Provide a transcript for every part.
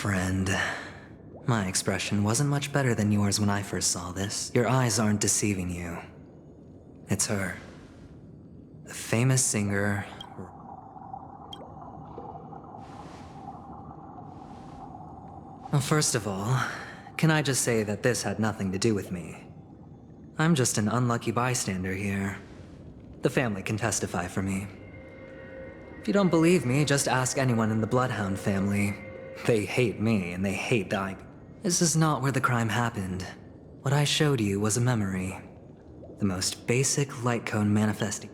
friend. My expression wasn't much better than yours when I first saw this. Your eyes aren't deceiving you. It's her. The famous singer. Well, first of all, can I just say that this had nothing to do with me? I'm just an unlucky bystander here. The family can testify for me. If you don't believe me, just ask anyone in the Bloodhound family. They hate me, and they hate the IP. This is not where the crime happened. What I showed you was a memory. The most basic light cone manifesting.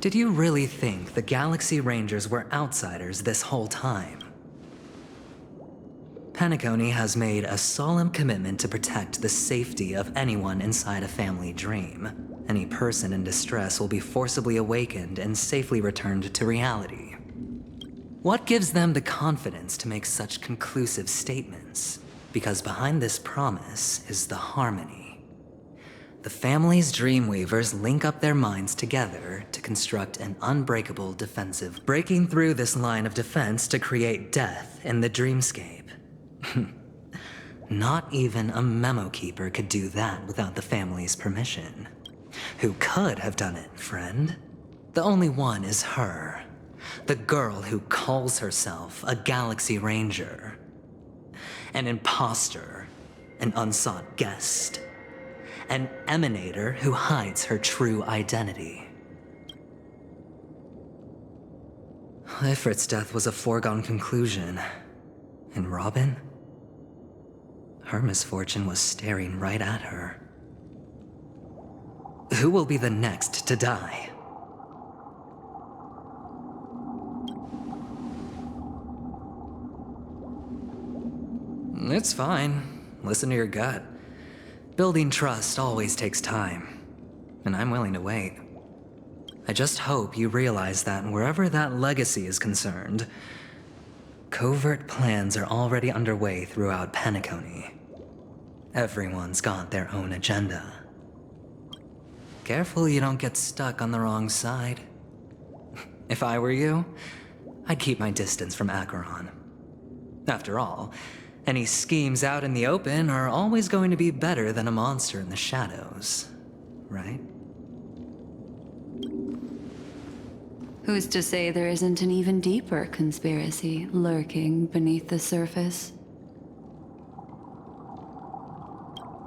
Did you really think the Galaxy Rangers were outsiders this whole time? Penacony has made a solemn commitment to protect the safety of anyone inside a family dream. Any person in distress will be forcibly awakened and safely returned to reality. What gives them the confidence to make such conclusive statements? Because behind this promise is the harmony. The family's Dreamweavers link up their minds together to construct an unbreakable defensive, breaking through this line of defense to create death in the dreamscape. Not even a memo keeper could do that without the family's permission. Who could have done it, friend? The only one is her. The girl who calls herself a Galaxy Ranger. An imposter. An unsought guest. An emanator who hides her true identity. Ifrit's death was a foregone conclusion. And Robin? Her misfortune was staring right at her. Who will be the next to die? It's fine. Listen to your gut. Building trust always takes time, and I'm willing to wait. I just hope you realize that wherever that legacy is concerned, covert plans are already underway throughout Penacony. Everyone's got their own agenda. Careful you don't get stuck on the wrong side. If I were you, I'd keep my distance from Acheron. After all, any schemes out in the open are always going to be better than a monster in the shadows, right? Who's to say there isn't an even deeper conspiracy lurking beneath the surface?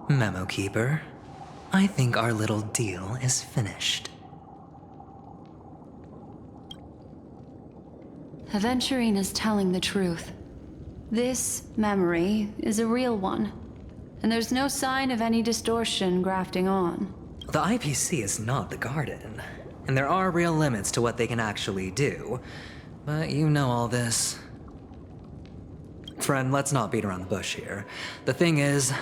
Memo Keeper, I think our little deal is finished. Aventurine is telling the truth. This memory is a real one, and there's no sign of any distortion grafting on. The IPC is not the Garden, and there are real limits to what they can actually do, but you know all this. Friend, let's not beat around the bush here. The thing is,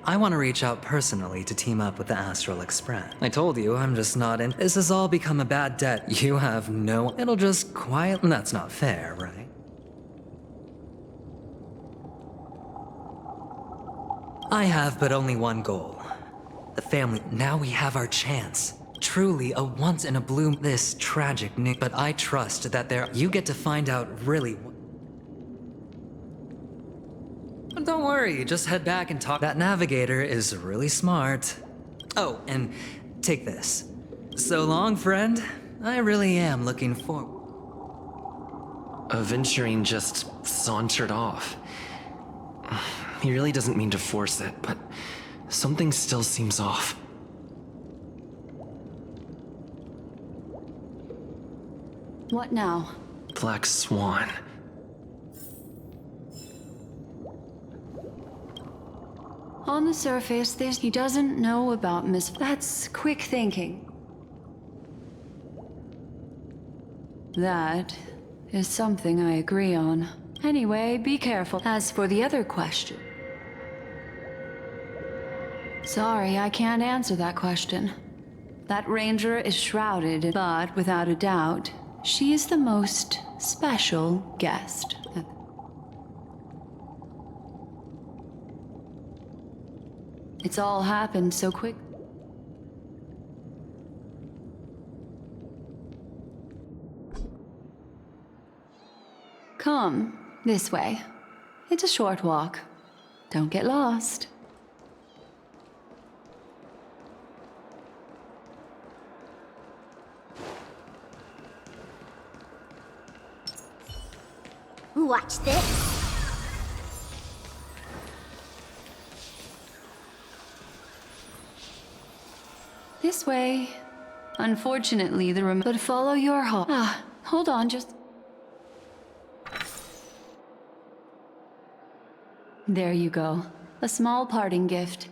I want to reach out personally to team up with the Astral Express. I told you, I'm just not in. This has all become a bad debt. You have no. It'll just quiet. That's not fair, right? I have but only one goal. The family. Now we have our chance. Truly a once-in-a-blue this tragic news. But I trust that you get to find out really. But don't worry, just head back and talk. That navigator is really smart. Oh, and take this. So long, friend. I really am looking forward. Aventurine just sauntered off. He really doesn't mean to force it, but something still seems off. What now? Black Swan. On the surface, he doesn't know about Miss. That's quick thinking. That is something I agree on. Anyway, be careful. As for the other question. Sorry, I can't answer that question. That ranger is shrouded, but without a doubt, she is the most special guest. It's all happened so quick. Come, this way. It's a short walk. Don't get lost. Watch this. This way. Unfortunately, the remote. But follow your heart. Hold on, just. There you go. A small parting gift.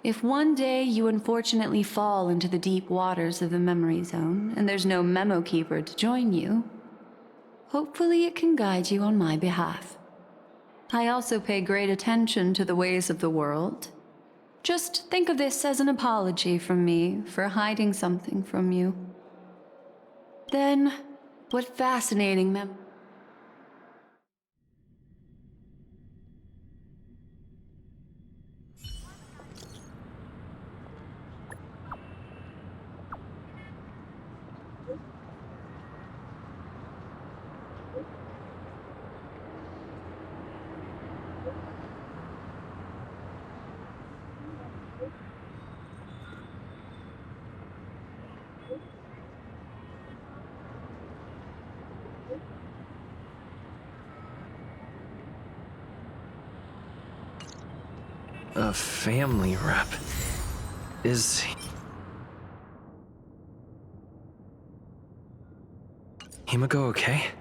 If one day you unfortunately fall into the deep waters of the memory zone, and there's no memo keeper to join you, hopefully it can guide you on my behalf. I also pay great attention to the ways of the world. Just think of this as an apology from me for hiding something from you. Then, what fascinating A family rep. Is Himiko okay?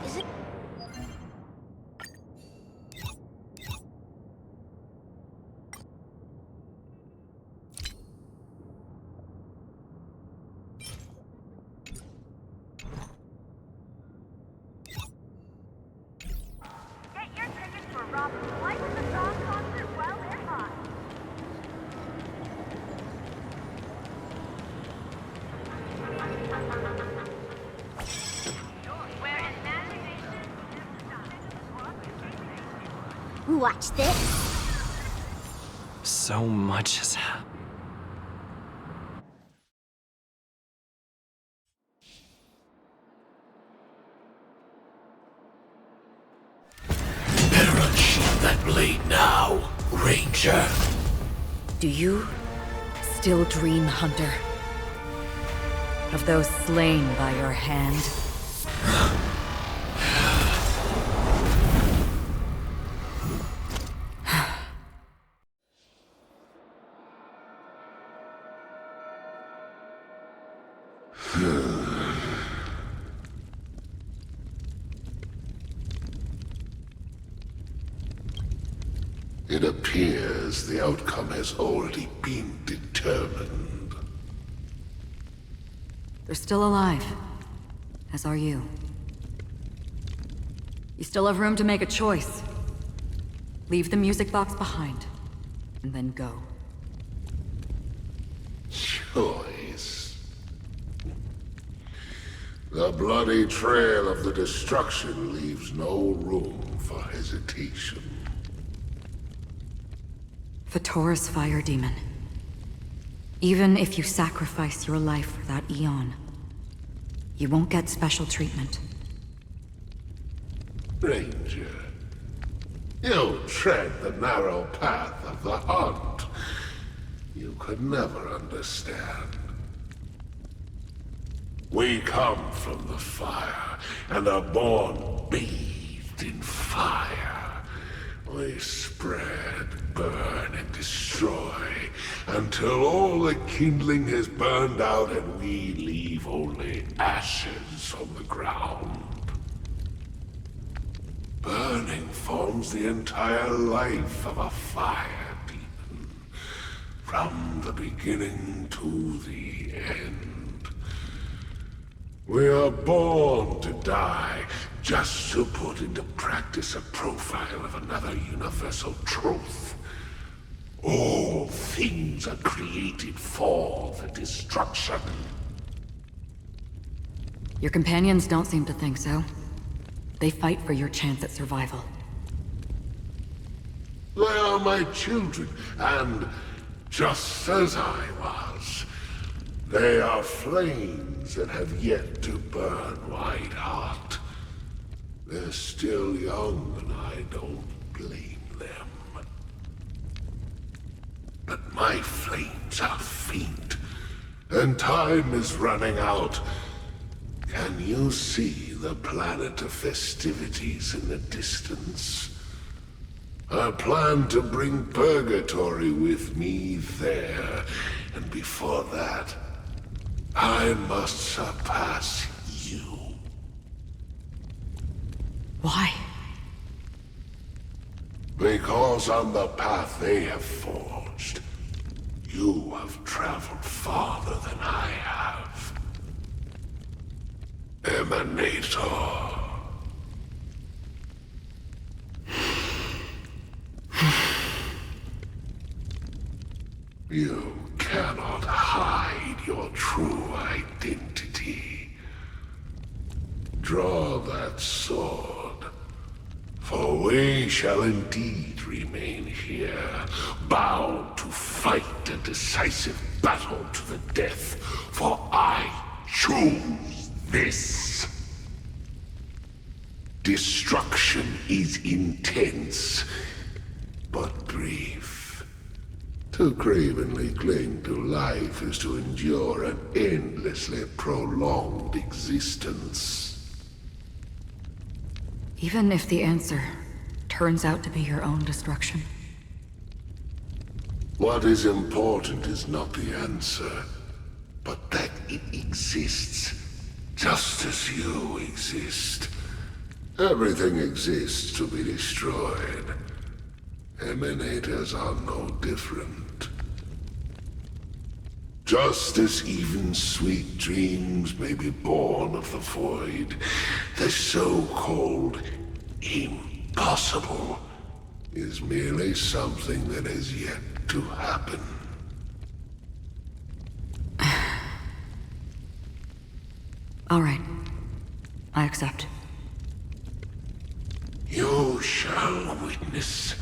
Is it? Get your tickets for Robin's Life in the Song concert while they're hot. Where imagination Watch this. So much has happened. Better unsheath that blade now, Ranger. Do you still dream, Hunter? Of those slain by your hand? It appears the outcome has already been determined. They're still alive, as are you. You still have room to make a choice. Leave the music box behind, and then go. Choice. The bloody trail of the destruction leaves no room for hesitation. The Taurus Fire Demon. Even if you sacrifice your life for that Eon, you won't get special treatment. Ranger, you tread the narrow path of the hunt. You could never understand. We come from the fire, and are born bathed in fire. We spread, burn, and destroy, until all the kindling has burned out and we leave only ashes on the ground. Burning forms the entire life of a fire demon. from the beginning to the end. We are born to die just to put into practice a profile of another universal truth. All things are created for the destruction. Your companions don't seem to think so. They fight for your chance at survival. They are my children, and just as I was, they are flames that have yet to burn white hot. They're still young, and I don't blame them. But my flames are faint, and time is running out. Can you see the planet of festivities in the distance? I plan to bring Purgatory with me there, and before that, I must surpass you. Why? Because on the path they have forged, you have traveled farther than I have. Emanator. You cannot hide your true identity. Draw that sword, for we shall indeed remain here, bound to fight a decisive battle to the death, for I choose this. Destruction is intense, but brief. To cravenly cling to life is to endure an endlessly prolonged existence. Even if the answer turns out to be your own destruction. What is important is not the answer, but that it exists, just as you exist. Everything exists to be destroyed. Emanators are no different. Just as even sweet dreams may be born of the void, the so-called impossible is merely something that has yet to happen. All right. I accept. You shall witness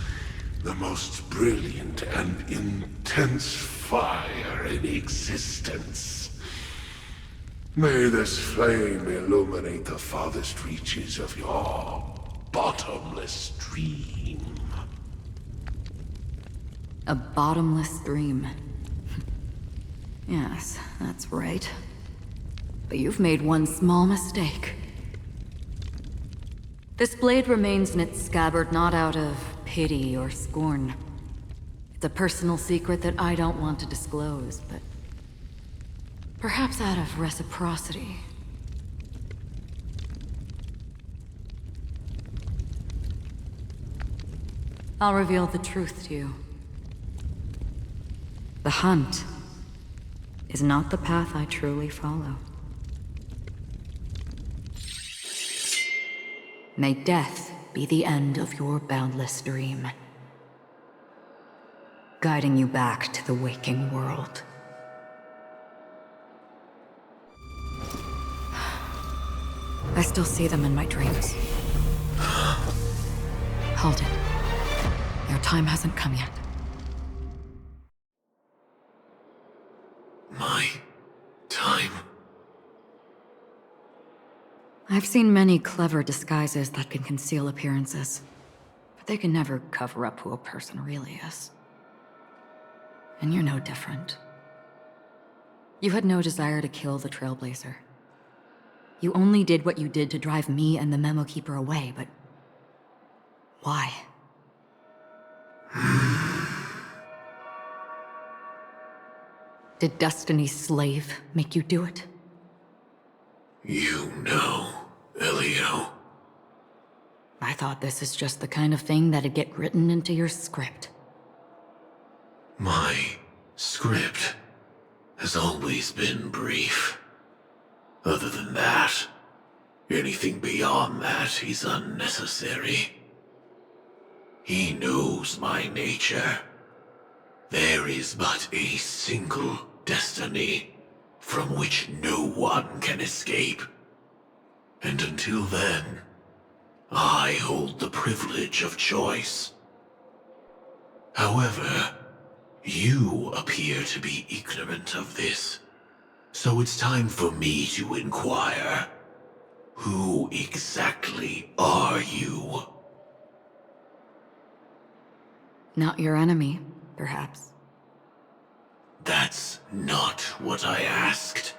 the most brilliant and intense fire in existence. May this flame illuminate the farthest reaches of your bottomless dream. A bottomless dream. Yes, that's right. But you've made one small mistake. This blade remains in its scabbard not out of pity or scorn. It's a personal secret that I don't want to disclose, but perhaps out of reciprocity. I'll reveal the truth to you. The hunt is not the path I truly follow. May death be the end of your boundless dream, guiding you back to the waking world. I still see them in my dreams. Hold it. Your time hasn't come yet. My time? I've seen many clever disguises that can conceal appearances, but they can never cover up who a person really is. And you're no different. You had no desire to kill the Trailblazer. You only did what you did to drive me and the Memo Keeper away, but why? Did Destiny's slave make you do it? You know, Elio. I thought this is just the kind of thing that'd get written into your script. My script has always been brief. Other than that, anything beyond that is unnecessary. He knows my nature. There is but a single destiny from which no one can escape. And until then, I hold the privilege of choice. However, you appear to be ignorant of this, so it's time for me to inquire. Who exactly are you? Not your enemy, perhaps. That's not what I asked.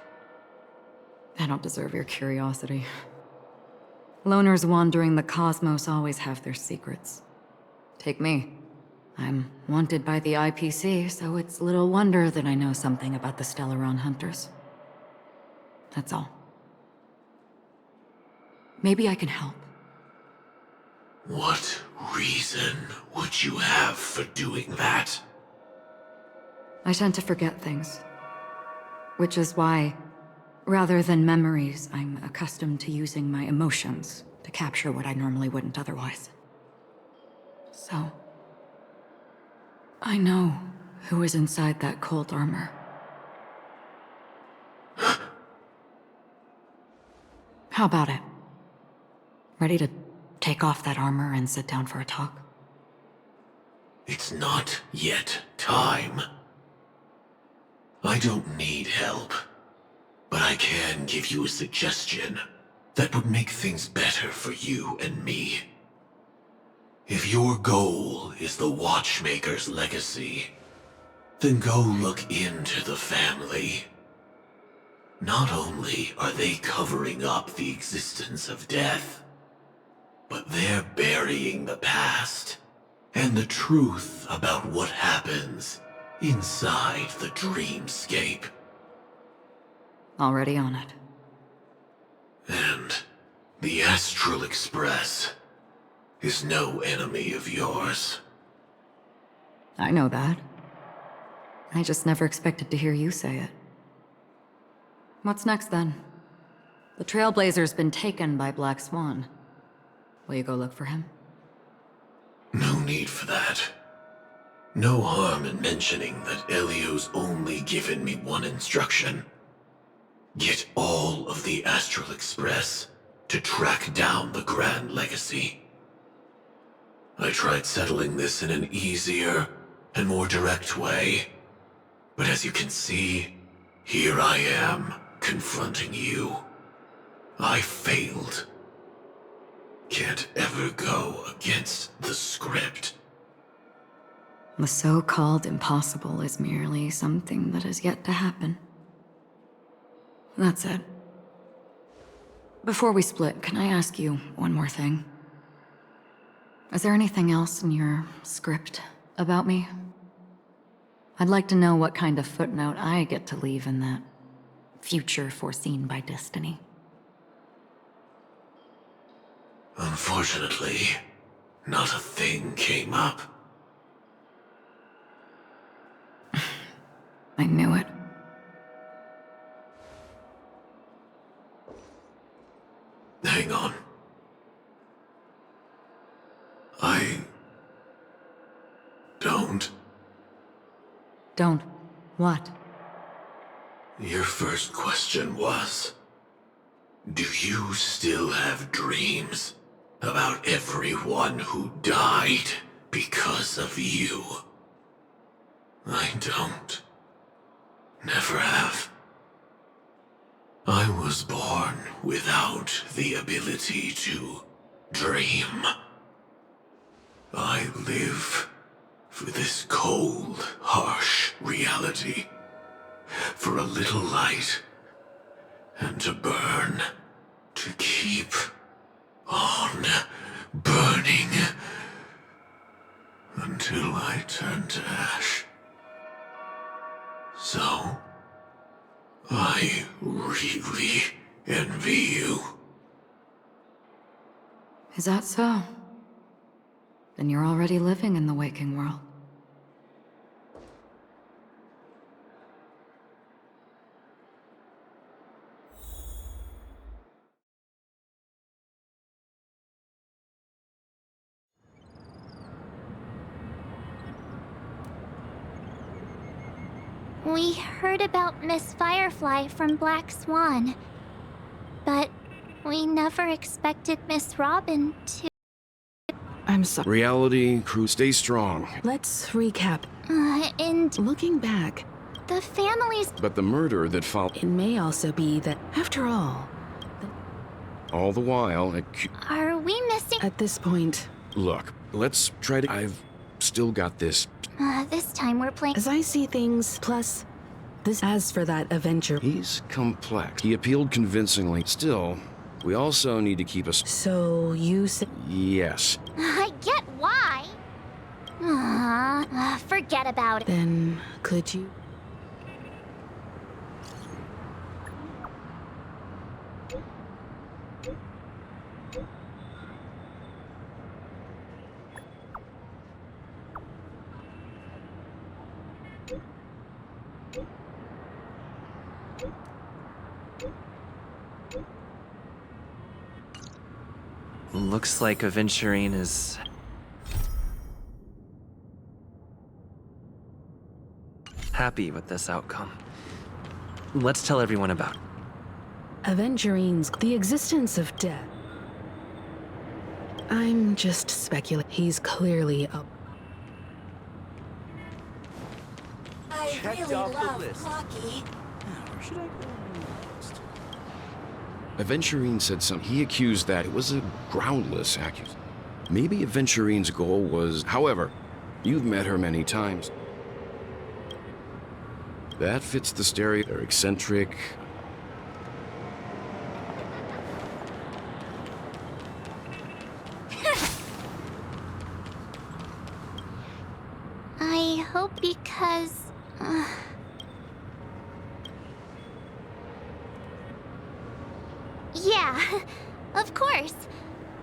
I don't deserve your curiosity. Loners wandering the cosmos always have their secrets. Take me. I'm wanted by the IPC, so it's little wonder that I know something about the Stellaron Hunters. That's all. Maybe I can help. What reason would you have for doing that? I tend to forget things. Which is why, rather than memories, I'm accustomed to using my emotions to capture what I normally wouldn't otherwise. So, I know who is inside that cold armor. How about it? Ready to take off that armor and sit down for a talk? It's not yet time. I don't need help, but I can give you a suggestion that would make things better for you and me. If your goal is the Watchmaker's legacy, then go look into the family. Not only are they covering up the existence of death, but they're burying the past and the truth about what happens inside the dreamscape. Already on it. And the Astral Express is no enemy of yours. I know that. I just never expected to hear you say it. What's next, then? The Trailblazer's been taken by Black Swan. Will you go look for him? No need for that. No harm in mentioning that Elio's only given me one instruction. Get all of the Astral Express to track down the Grand Legacy. I tried settling this in an easier and more direct way, but as you can see, here I am confronting you. I failed. Can't ever go against the script. The so-called impossible is merely something that has yet to happen. That's it. Before we split, can I ask you one more thing? Is there anything else in your script about me? I'd like to know what kind of footnote I get to leave in that future foreseen by destiny. Unfortunately, not a thing came up. I knew it. Hang on. I don't. Don't. What? Your first question was, do you still have dreams about everyone who died because of you? I don't. Never have. I was born without the ability to dream. I live for this cold, harsh reality, for a little light, and to burn, to keep on burning, until I turn to ash. So, I really envy you. Is that so? Then you're already living in the waking world. We heard about Miss Firefly from Black Swan, but we never expected Miss Robin to... I'm sorry. Reality, crew, stay strong. Let's recap. And Looking back, the families... But the murder that followed, it may also be that, after all, all the while, Are we missing... at this point, look, let's try to... I've still got this. this time we're playing... as I see things, plus this. As for that adventure, He's complex. He appealed convincingly. Still, we also need to keep us... so you said Yes. I get why. Forget about it. then could you? Looks like Aventurine is... happy with this outcome. Let's tell everyone about it. Aventurine's the existence of death. I'm just speculating. He's clearly up. I really love hockey. Aventurine said something. He accused that it was a groundless accusation. Maybe Aventurine's goal was... However, you've met her many times. That fits the stereo. They're eccentric. I hope because... Yeah, of course.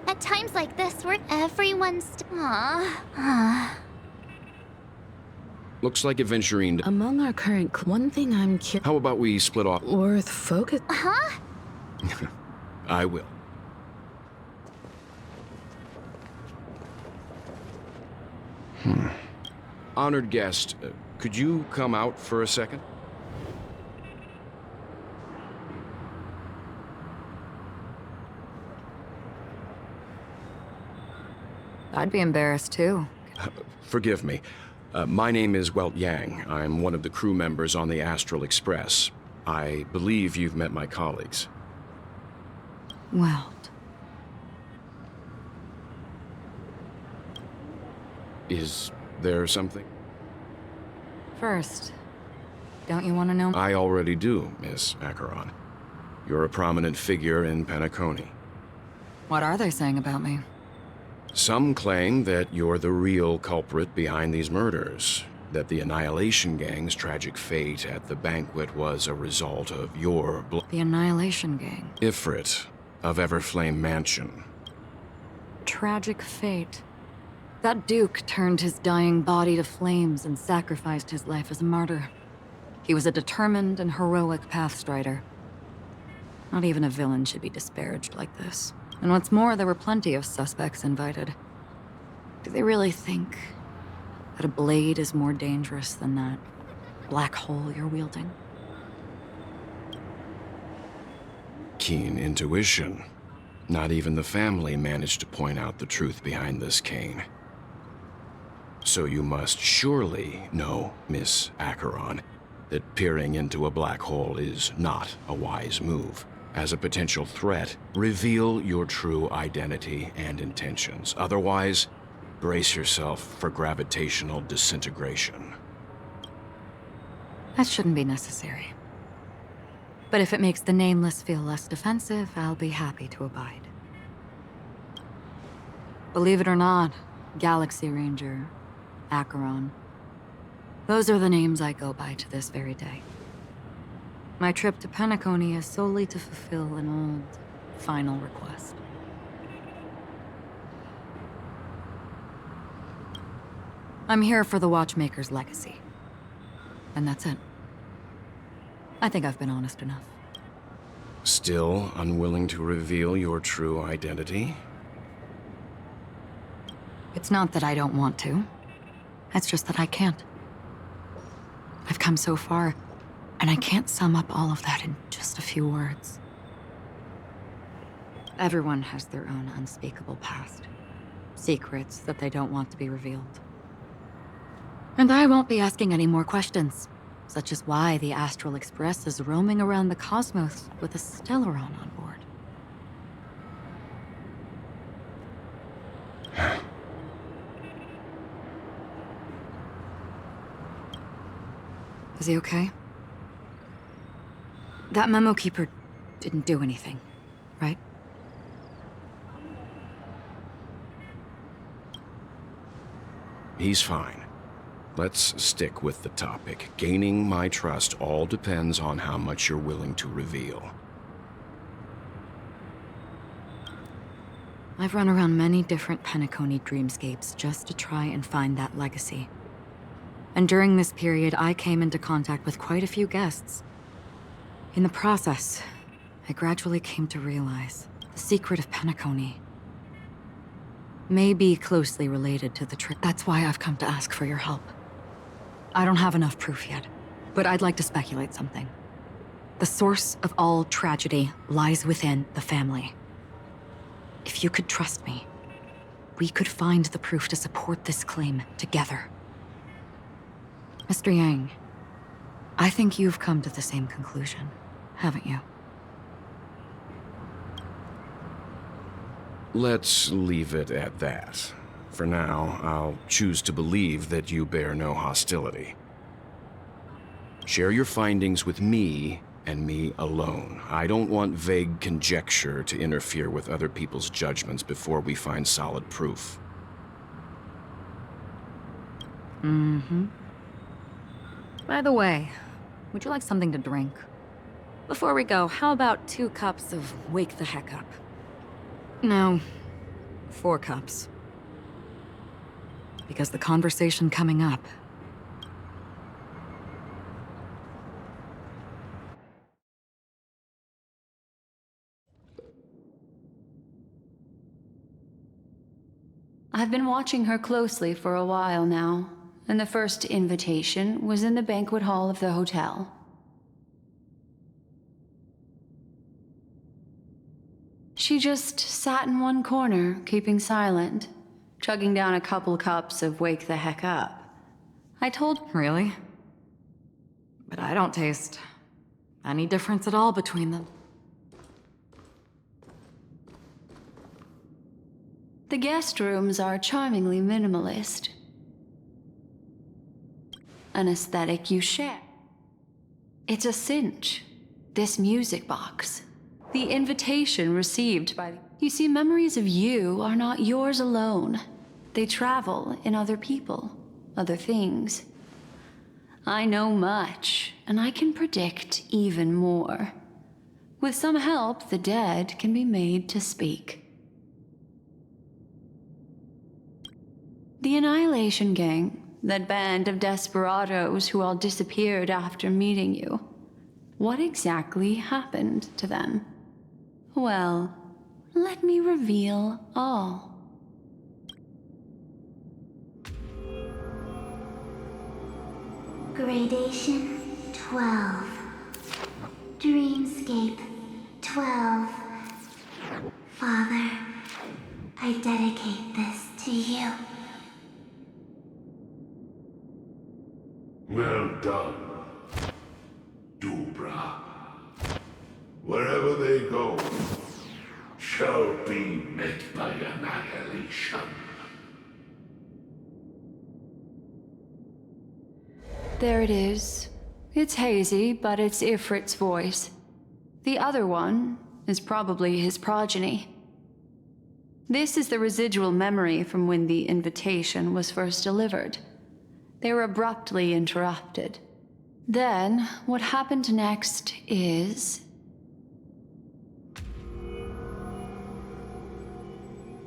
At times like this, where everyone's... Looks like Aventurine... Among our current, one thing I'm curious. How about we split off? Worth focus. Huh? I will. Honored guest, could you come out for a second? I'd be embarrassed too. Forgive me. My name is Welt Yang. I'm one of the crew members on the Astral Express. I believe you've met my colleagues. Welt. Is there something? First, don't you want to know? I already do, Miss Acheron. You're a prominent figure in Penacony. What are they saying about me? Some claim that you're the real culprit behind these murders, that the Annihilation Gang's tragic fate at the banquet was a result of your The Annihilation Gang. Ifrit of Everflame Mansion. Tragic fate. That Duke turned his dying body to flames and sacrificed his life as a martyr. He was a determined and heroic pathstrider. Not even a villain should be disparaged like this. And what's more, there were plenty of suspects invited. Do they really think that a blade is more dangerous than that black hole you're wielding? Keen intuition. Not even the family managed to point out the truth behind this cane. So you must surely know, Miss Acheron, that peering into a black hole is not a wise move. As a potential threat, reveal your true identity and intentions. Otherwise, brace yourself for gravitational disintegration. That shouldn't be necessary. But if it makes the Nameless feel less defensive, I'll be happy to abide. Believe it or not, Galaxy Ranger, Acheron, those are the names I go by to this very day. My trip to Penacony is solely to fulfill an old, final request. I'm here for the Watchmaker's legacy. And that's it. I think I've been honest enough. Still unwilling to reveal your true identity? It's not that I don't want to. It's just that I can't. I've come so far, and I can't sum up all of that in just a few words. Everyone has their own unspeakable past. Secrets that they don't want to be revealed. And I won't be asking any more questions, such as why the Astral Express is roaming around the cosmos with a Stellaron on board. Is he okay? That memo keeper didn't do anything, right? He's fine. Let's stick with the topic. Gaining my trust all depends on how much you're willing to reveal. I've run around many different Penacony dreamscapes just to try and find that legacy. And during this period, I came into contact with quite a few guests. In the process, I gradually came to realize the secret of Penacony may be closely related to the trick. That's why I've come to ask for your help. I don't have enough proof yet, but I'd like to speculate something. The source of all tragedy lies within the family. If you could trust me, we could find the proof to support this claim together. Mr. Yang, I think you've come to the same conclusion, haven't you? Let's leave it at that. For now, I'll choose to believe that you bear no hostility. Share your findings with me and me alone. I don't want vague conjecture to interfere with other people's judgments before we find solid proof. Mm-hmm. By the way, would you like something to drink? Before we go, how about 2 cups of Wake the Heck Up? No, 4 cups. Because the conversation coming up... I've been watching her closely for a while now, and the first invitation was in the banquet hall of the hotel. She just sat in one corner, keeping silent, chugging down a couple cups of Wake the Heck Up. I told... Really? But I don't taste any difference at all between them. The guest rooms are charmingly minimalist. An aesthetic you share. It's a cinch. This music box. The invitation received by... You see, memories of you are not yours alone. They travel in other people, other things. I know much, and I can predict even more. With some help, the dead can be made to speak. The Annihilation Gang, that band of desperados who all disappeared after meeting you. What exactly happened to them? Well, let me reveal all. Gradation 12. Dreamscape 12. Father, I dedicate this to you. Well done, Dubra. Wherever they go, shall be met by annihilation. There it is. It's hazy, but it's Ifrit's voice. The other one is probably his progeny. This is the residual memory from when the invitation was first delivered. They were abruptly interrupted. Then, what happened next is...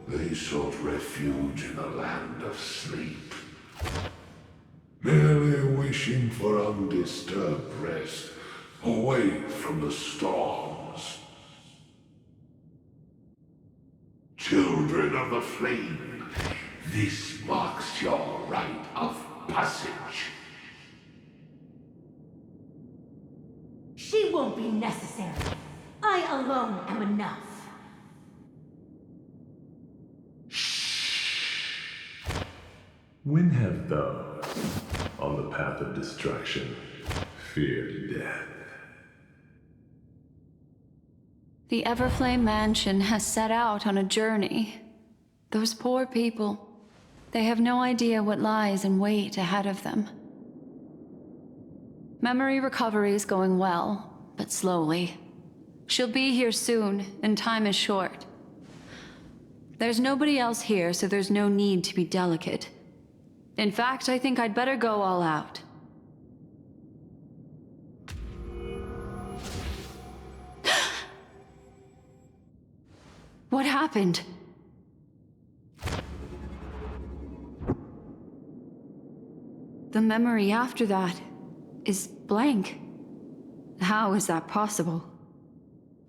They sought refuge in a land of sleep, merely wishing for undisturbed rest, away from the storms. Children of the Flame, this marks your rite of passage. She won't be necessary. I alone am enough. When have those on the path of destruction feared death? The Everflame Mansion has set out on a journey. Those poor people, they have no idea what lies in wait ahead of them. Memory recovery is going well, but slowly. She'll be here soon, and time is short. There's nobody else here, so there's no need to be delicate. In fact, I think I'd better go all out. What happened? The memory after that is blank. How is that possible?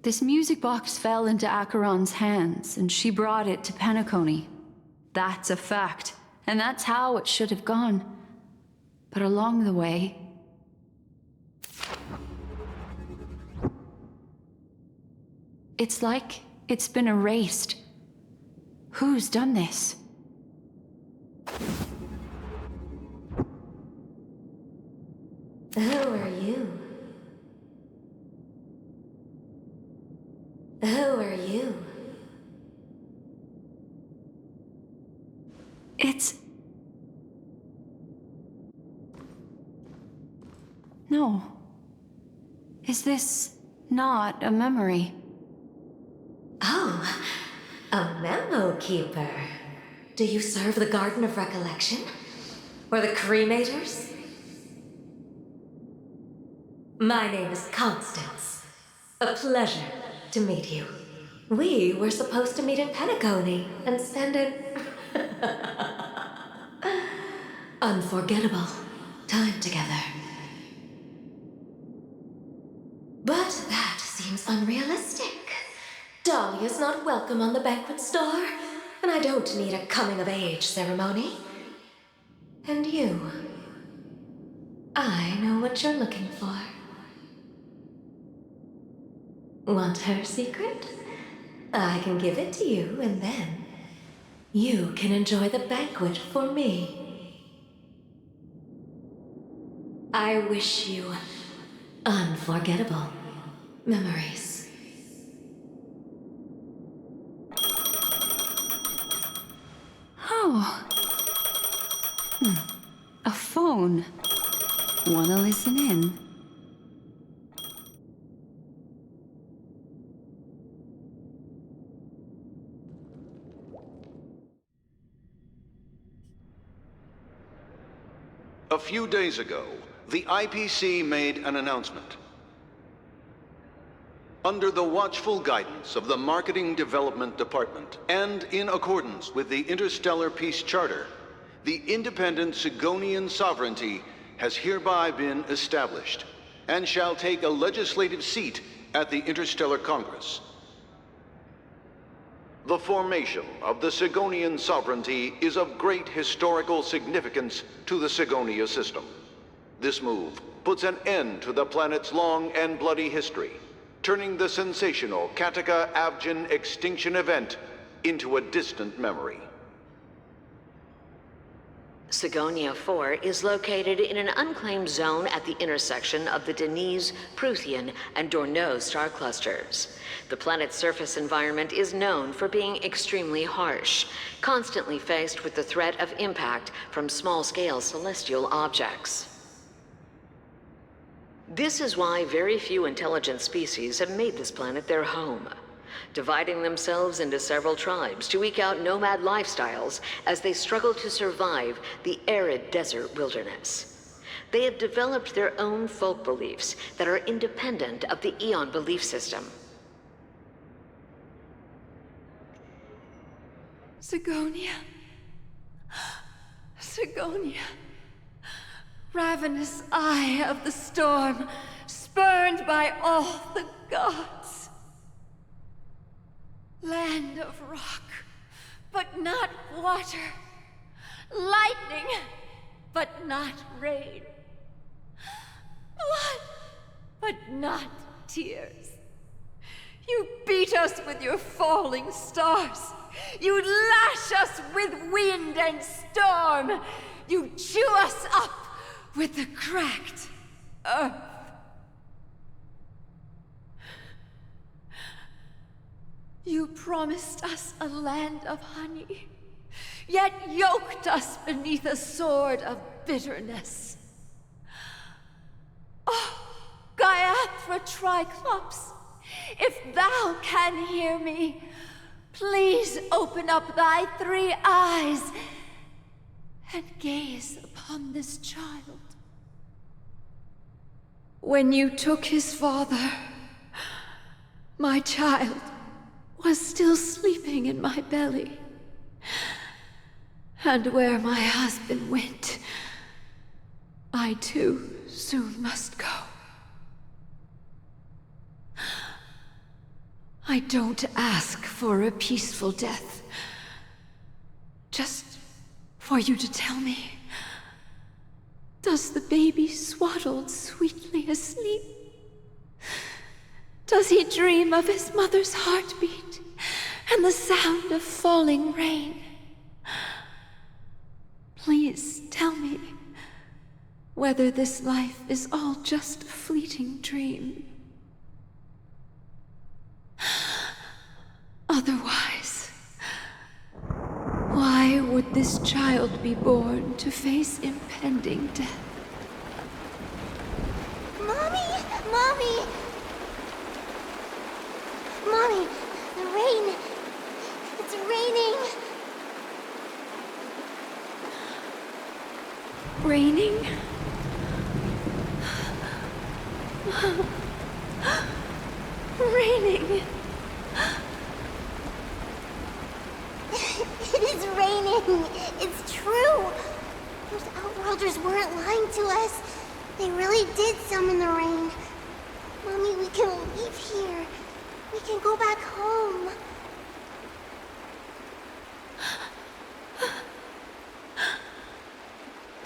This music box fell into Acheron's hands, and she brought it to Penacony. That's a fact, and that's how it should have gone. But along the way... it's like it's been erased. Who's done this? Who are you? Who are you? It's... no. Is this not a memory? Oh, a memo keeper. Do you serve the Garden of Recollection? Or the Cremators? My name is Constance. A pleasure to meet you. We were supposed to meet in Penacony and spend an unforgettable time together. But that seems unrealistic. Dahlia's not welcome on the banquet store, and I don't need a coming-of-age ceremony. And you, I know what you're looking for. Want her secret? I can give it to you, and then you can enjoy the banquet for me. I wish you unforgettable memories. Oh. A phone. Wanna listen in? A few days ago, the IPC made an announcement. Under the watchful guidance of the Marketing Development Department, and in accordance with the Interstellar Peace Charter, the independent Sigonian sovereignty has hereby been established, and shall take a legislative seat at the Interstellar Congress. The formation of the Sigonian sovereignty is of great historical significance to the Sigonia system. This move puts an end to the planet's long and bloody history, turning the sensational Kataka-Avgin extinction event into a distant memory. Sigonia 4 is located in an unclaimed zone at the intersection of the Denise, Prothean, and Dorneau star clusters. The planet's surface environment is known for being extremely harsh, constantly faced with the threat of impact from small-scale celestial objects. This is why very few intelligent species have made this planet their home, dividing themselves into several tribes to eke out nomad lifestyles as they struggle to survive the arid desert wilderness. They have developed their own folk beliefs that are independent of the Eon belief system. Sigonia. Sigonia. Ravenous eye of the storm, spurned by all the gods. Land of rock, but not water. Lightning, but not rain. Blood, but not tears. You beat us with your falling stars. You lash us with wind and storm. You chew us up with the cracked earth. You promised us a land of honey, yet yoked us beneath a sword of bitterness. Oh, Gaiathra Triclops, if thou can hear me, please open up thy 3 eyes and gaze upon this child. When you took his father, my child was still sleeping in my belly. And where my husband went, I too soon must go. I don't ask for a peaceful death. Just for you to tell me, does the baby swaddled sweetly asleep? Does he dream of his mother's heartbeat and the sound of falling rain? Please tell me whether this life is all just a fleeting dream. Otherwise, why would this child be born to face impending death? Mommy! Mommy! Mommy, the rain! It's raining! Raining? Raining! It is raining! It's true! Those Outworlders weren't lying to us. They really did summon the rain. Mommy, we can leave here. We can go back home.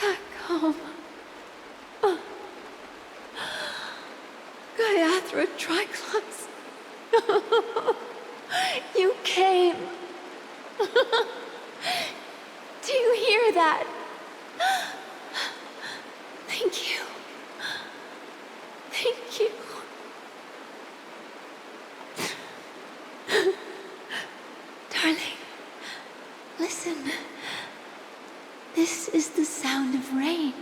Back home. Gaiathra Triclops. You came. Do you hear that? Thank you. Thank you. Darling, listen. This is the sound of rain.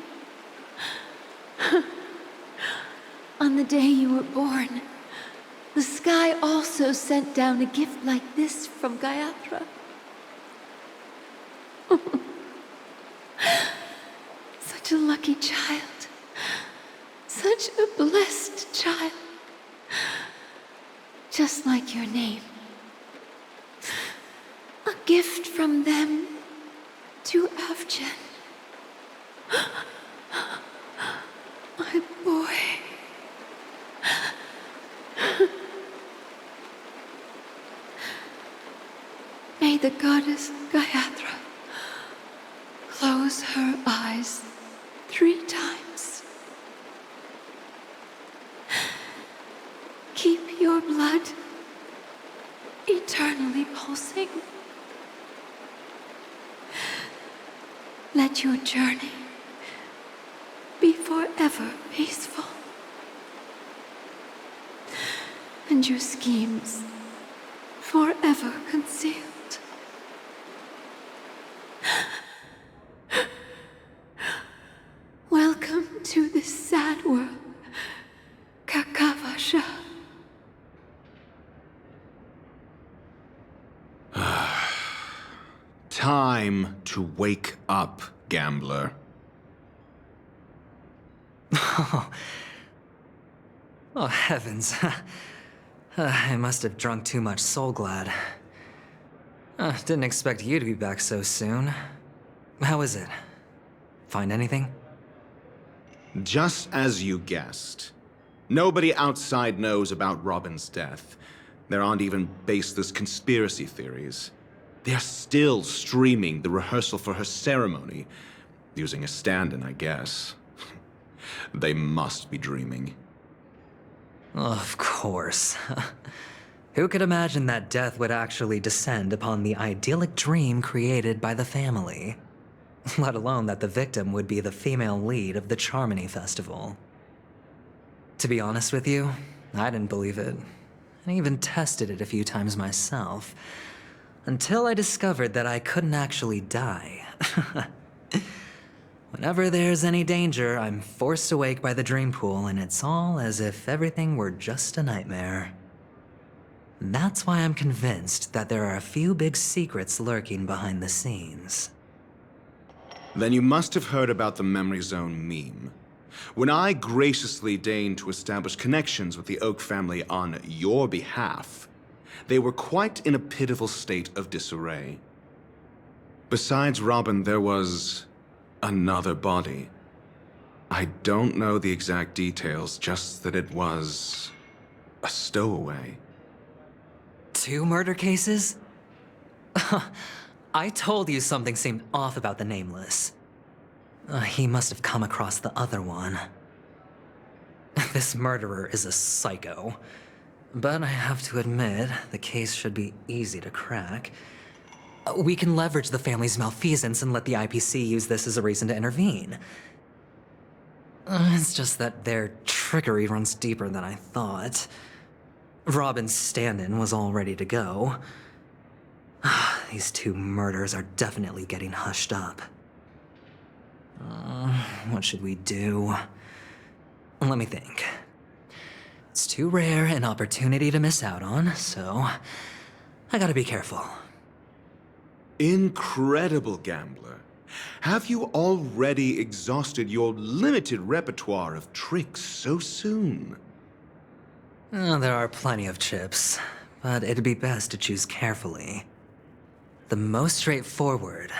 On the day you were born, the sky also sent down a gift like this from Gaiathra. Such a lucky child. Such a blessed child. Just like your name. A gift from them to Avgen. My boy. May the goddess Gaiathra close her eyes 3 times. Keep your blood eternally pulsing. Let your journey be forever peaceful. And your schemes forever concealed. Welcome to this sad world, Kakavasha. Time to wake up, gambler. Oh, heavens. I must have drunk too much Soul Glad. Didn't expect you to be back so soon. How is it? Find anything? Just as you guessed. Nobody outside knows about Robin's death. There aren't even baseless conspiracy theories. They're still streaming the rehearsal for her ceremony, using a stand-in, I guess. They must be dreaming. Of course. Who could imagine that death would actually descend upon the idyllic dream created by the family? Let alone that the victim would be the female lead of the Charmony Festival. To be honest with you, I didn't believe it. I even tested it a few times myself, until I discovered that I couldn't actually die. Whenever there's any danger, I'm forced awake by the dream pool, and it's all as if everything were just a nightmare. That's why I'm convinced that there are a few big secrets lurking behind the scenes. Then you must have heard about the Memory Zone meme. When I graciously deigned to establish connections with the Oak family on your behalf, they were quite in a pitiful state of disarray. Besides Robin, there was another body. I don't know the exact details, just that it was a stowaway. 2 murder cases? I told you something seemed off about the Nameless. He must have come across the other one. This murderer is a psycho. But I have to admit, the case should be easy to crack. We can leverage the family's malfeasance and let the IPC use this as a reason to intervene. It's just that their trickery runs deeper than I thought. Robin's stand-in was all ready to go. These 2 murders are definitely getting hushed up. What should we do? Let me think. It's too rare an opportunity to miss out on, so I gotta be careful. Incredible gambler. Have you already exhausted your limited repertoire of tricks so soon? There are plenty of chips, but it'd be best to choose carefully. The most straightforward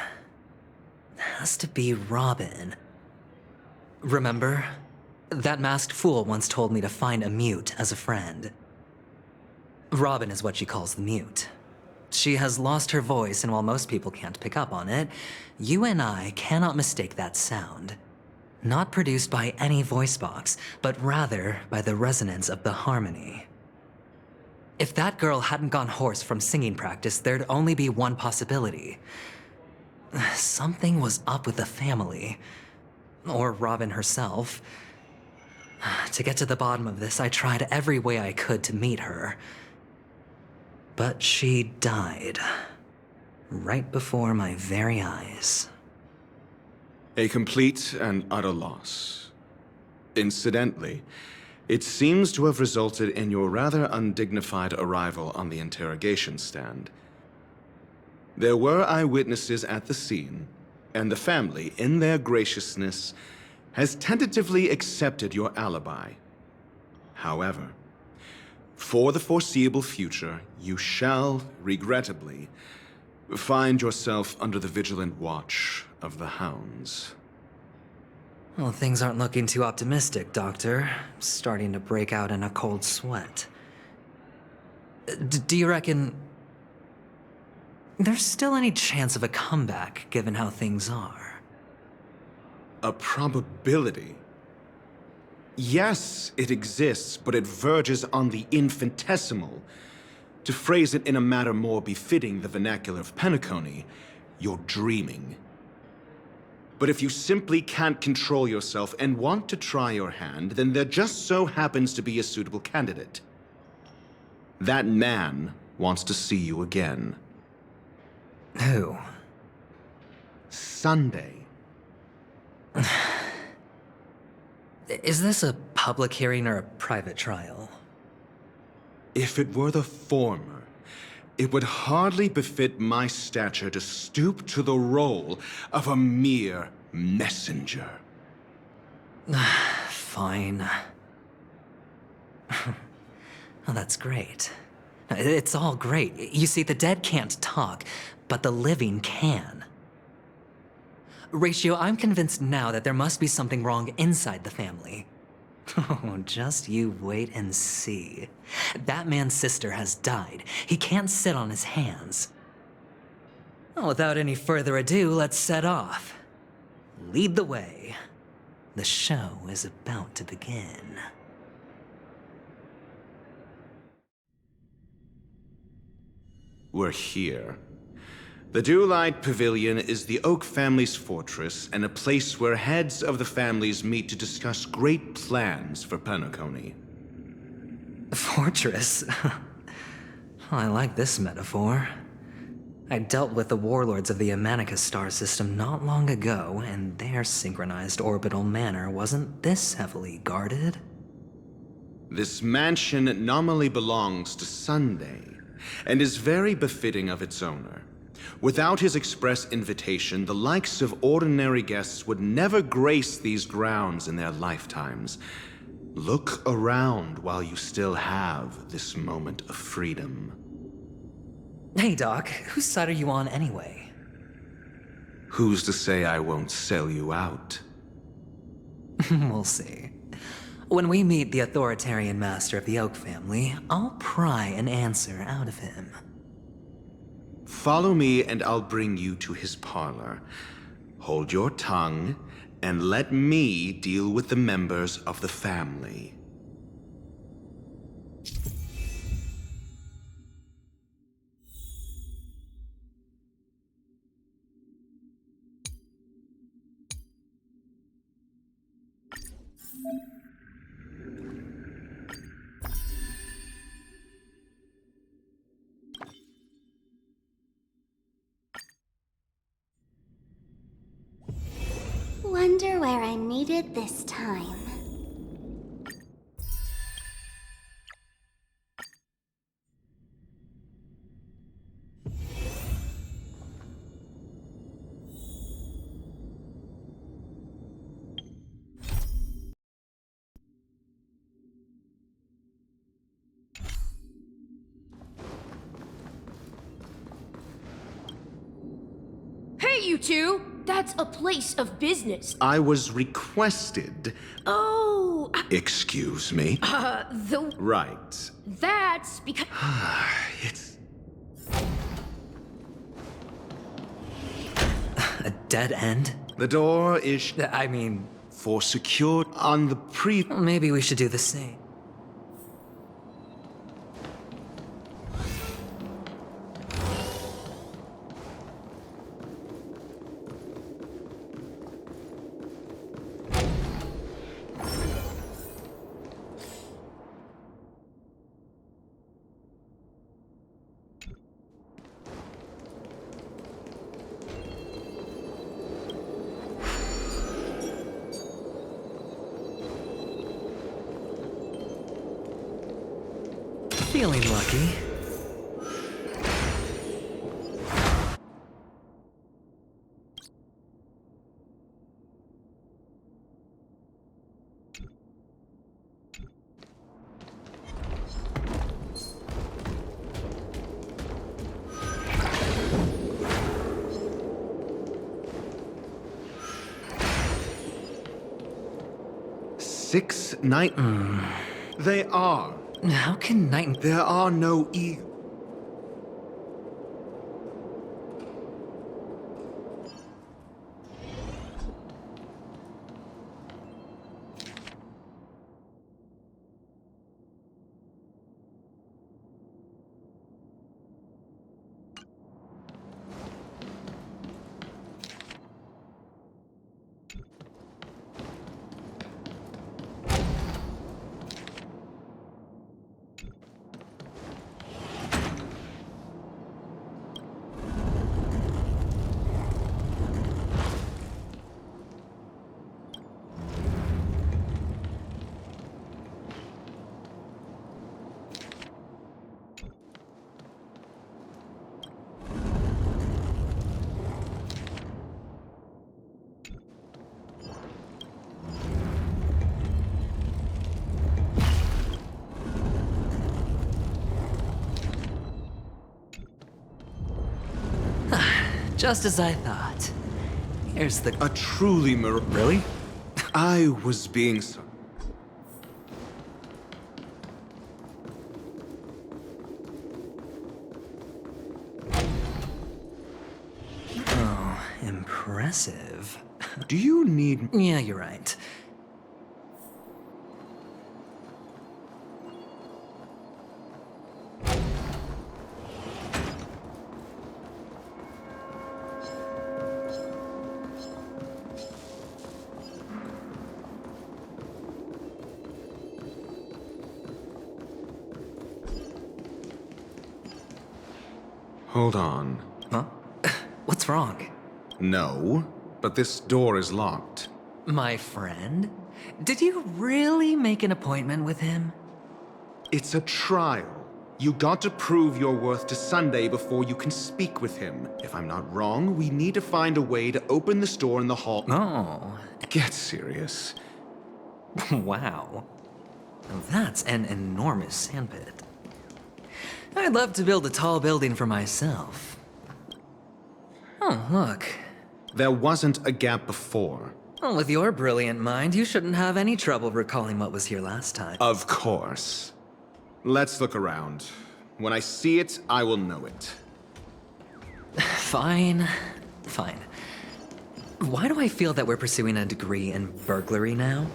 has to be Robin. Remember? That masked fool once told me to find a mute as a friend. Robin is what she calls the mute. She has lost her voice, and while most people can't pick up on it, you and I cannot mistake that sound. Not produced by any voice box, but rather by the resonance of the harmony. If that girl hadn't gone hoarse from singing practice, there'd only be one possibility. Something was up with the family. Or Robin herself. To get to the bottom of this, I tried every way I could to meet her. But she died. Right before my very eyes. A complete and utter loss. Incidentally, it seems to have resulted in your rather undignified arrival on the interrogation stand. There were eyewitnesses at the scene, and the family, in their graciousness, has tentatively accepted your alibi. However, for the foreseeable future, you shall, regrettably, find yourself under the vigilant watch of the hounds. Well, things aren't looking too optimistic, Doctor. I'm starting to break out in a cold sweat. Do you reckon there's still any chance of a comeback, given how things are? A probability? Yes, it exists, but it verges on the infinitesimal. To phrase it in a manner more befitting the vernacular of Penacony, you're dreaming. But if you simply can't control yourself and want to try your hand, then there just so happens to be a suitable candidate. That man wants to see you again. Who? Sunday. Is this a public hearing or a private trial? If it were the former, it would hardly befit my stature to stoop to the role of a mere messenger. Fine. Oh, that's great. It's all great. You see, the dead can't talk, but the living can. Ratio, I'm convinced now that there must be something wrong inside the family. Oh, just you wait and see. That man's sister has died. He can't sit on his hands. Well, without any further ado, let's set off. Lead the way. The show is about to begin. we're here. The Dewlight Pavilion is the Oak family's fortress and a place where heads of the families meet to discuss great plans for Penacony. Fortress? I like this metaphor. I dealt with the warlords of the Honkai star system not long ago, and their synchronized orbital manor wasn't this heavily guarded. This mansion nominally belongs to Sunday, and is very befitting of its owner. Without his express invitation, the likes of ordinary guests would never grace these grounds in their lifetimes. Look around while you still have this moment of freedom. Hey, Doc, whose side are you on anyway? Who's to say I won't sell you out? We'll see. When we meet the authoritarian master of the Oak family, I'll pry an answer out of him. Follow me and I'll bring you to his parlor. Hold your tongue and let me deal with the members of the family. Wonder where I'm needed this time. Hey, you two! That's a place of business. I was requested. Oh, Excuse me? Right. That's because... It's... A dead end? The door is... I mean... For secured on the Maybe we should do the same. Feeling lucky. Six night... They are. How can night... There are no Just as I thought. Here's the... A truly Really? I was being so... Oh, impressive. Do you need... Yeah, you're right. Hold on. Huh? What's wrong? No, but this door is locked. My friend? Did you really make an appointment with him? It's a trial. You got to prove your worth to Sunday before you can speak with him. If I'm not wrong, we need to find a way to open this door in the hall. Oh. Get serious. Wow. That's an enormous sandpit. I'd love to build a tall building for myself. Oh, look. There wasn't a gap before. Well, with your brilliant mind, you shouldn't have any trouble recalling what was here last time. Of course. Let's look around. When I see it, I will know it. Fine. Fine. Why do I feel that we're pursuing a degree in burglary now?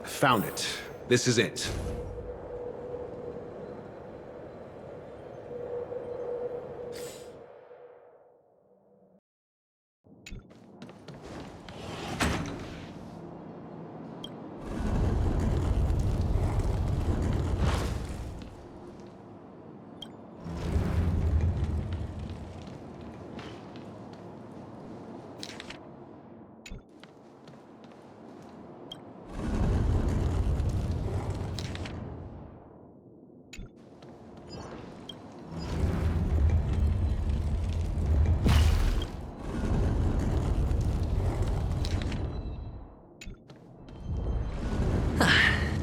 Found it. This is it.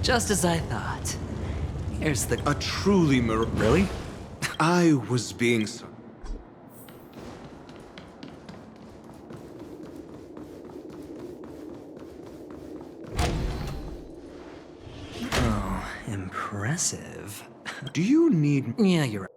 Just as I thought. Here's the... A truly Really? I was being so... Oh, impressive. Do you need... Yeah, you're right.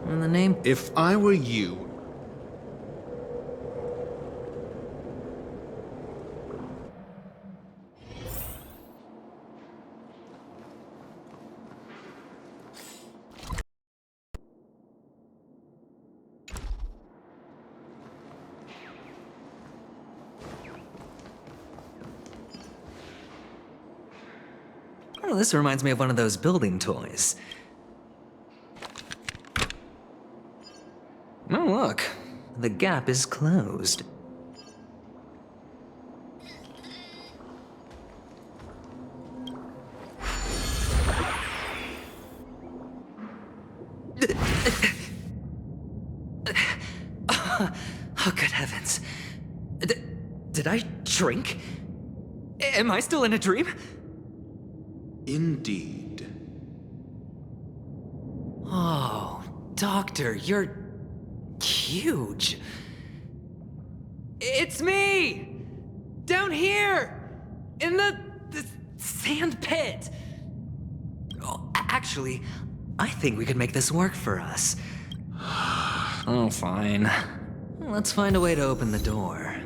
And the name? If I were you... Oh, this reminds me of one of those building toys. Oh, look. The gap is closed. Oh, good heavens. Did I shrink? Am I still in a dream? Indeed. Oh, Doctor, you're huge. It's me! Down here! In the sand pit! Oh, actually, I think we could make this work for us. Oh, fine. Let's find a way to open the door.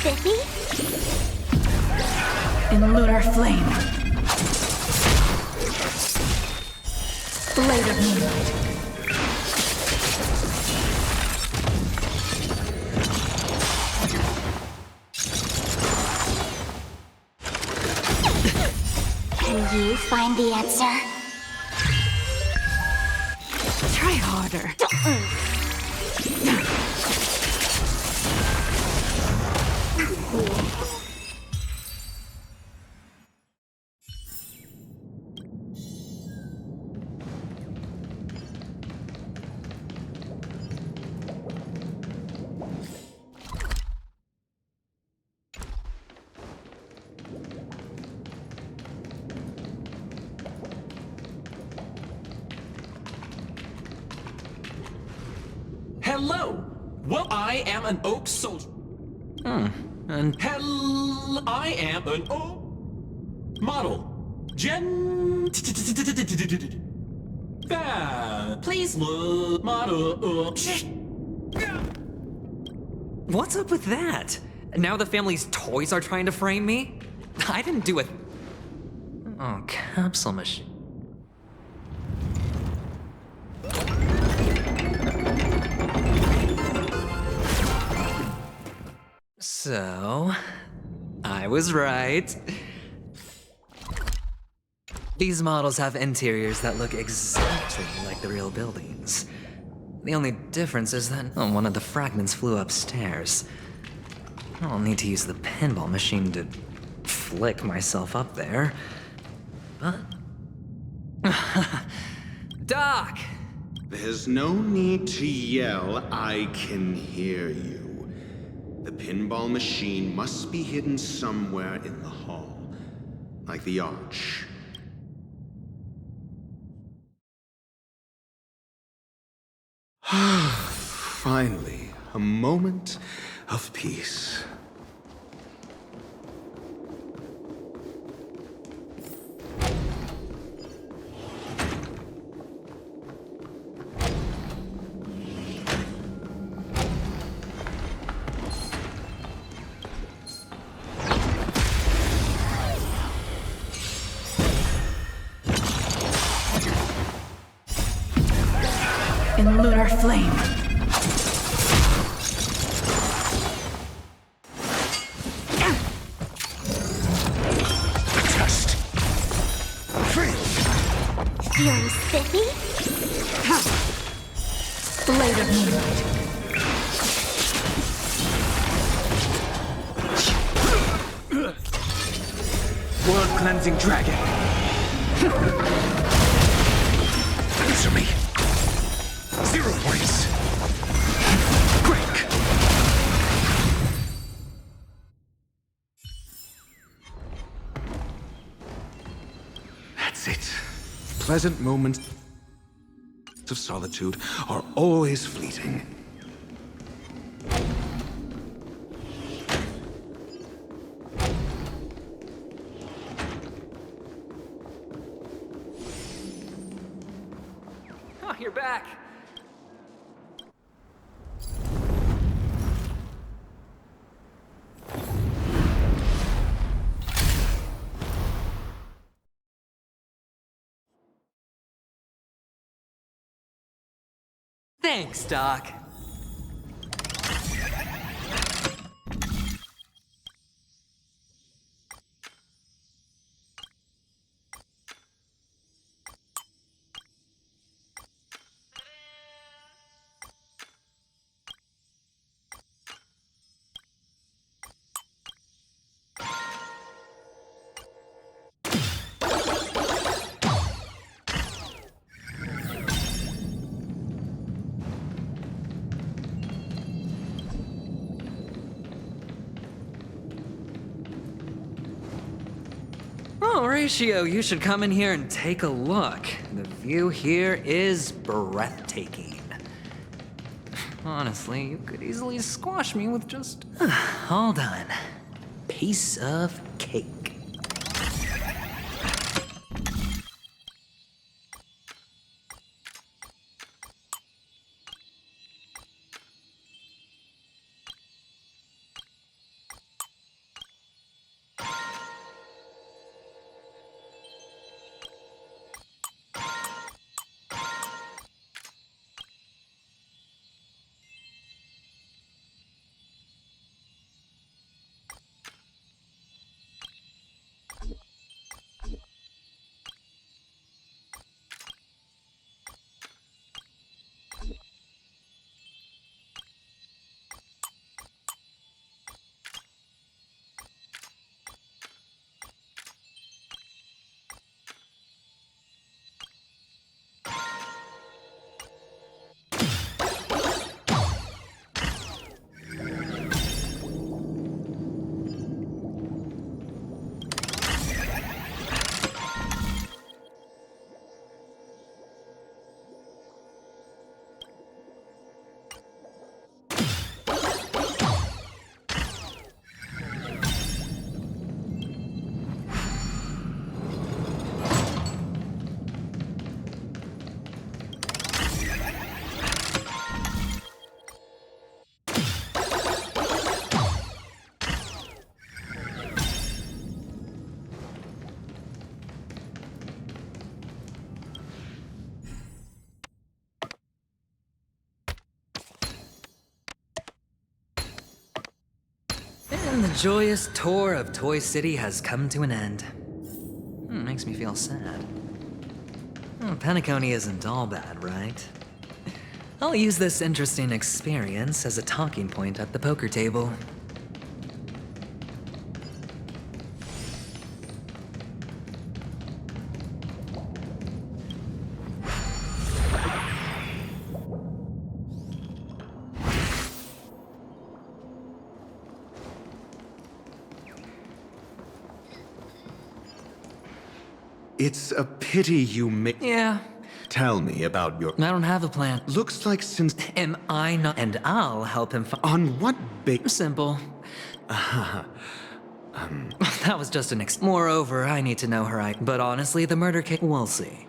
spiffy? In lunar flame. Blade of moonlight. Can you find the answer? Try harder. Hello! Well, I am an oak soldier. And I am an oak model. Please look model up. what's up with that? Now the family's toys are trying to frame me? I didn't do it. Oh, capsule machine. So, I was right. These models have interiors that look exactly like the real buildings. The only difference is that one of the fragments flew upstairs. I'll need to use the pinball machine to flick myself up there. But... Doc! There's no need to yell, I can hear you. The pinball machine must be hidden somewhere in the hall, like the arch. Finally, a moment of peace. In lunar flame. Test. Feeling spiffy? Blade of moonlight. World cleansing dragon. Answer me. 0 points. Quick. That's it. Pleasant moments of solitude are always fleeting. Oh, you're back. Thanks, Doc. Oh, Ratio, you should come in here and take a look. The view here is breathtaking. Honestly, you could easily squash me with just... Hold on. Piece of cake. The joyous tour of Toy City has come to an end. Makes me feel sad. Penacony isn't all bad, right? I'll use this interesting experience as a talking point at the poker table. It's a pity you Yeah. Tell me about your... I don't have a plan. Looks like since... Am I not? And I'll help him On what Simple. That was just an Moreover, I need to know her But honestly, the murder case... We'll see.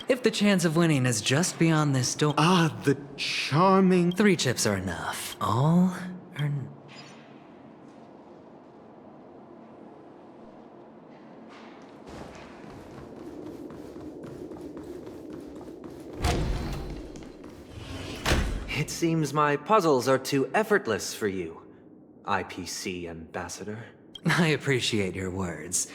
If the chance of winning is just beyond this door... Ah, the charming... 3 chips are enough. All or... It seems my puzzles are too effortless for you, IPC Ambassador. I appreciate your words.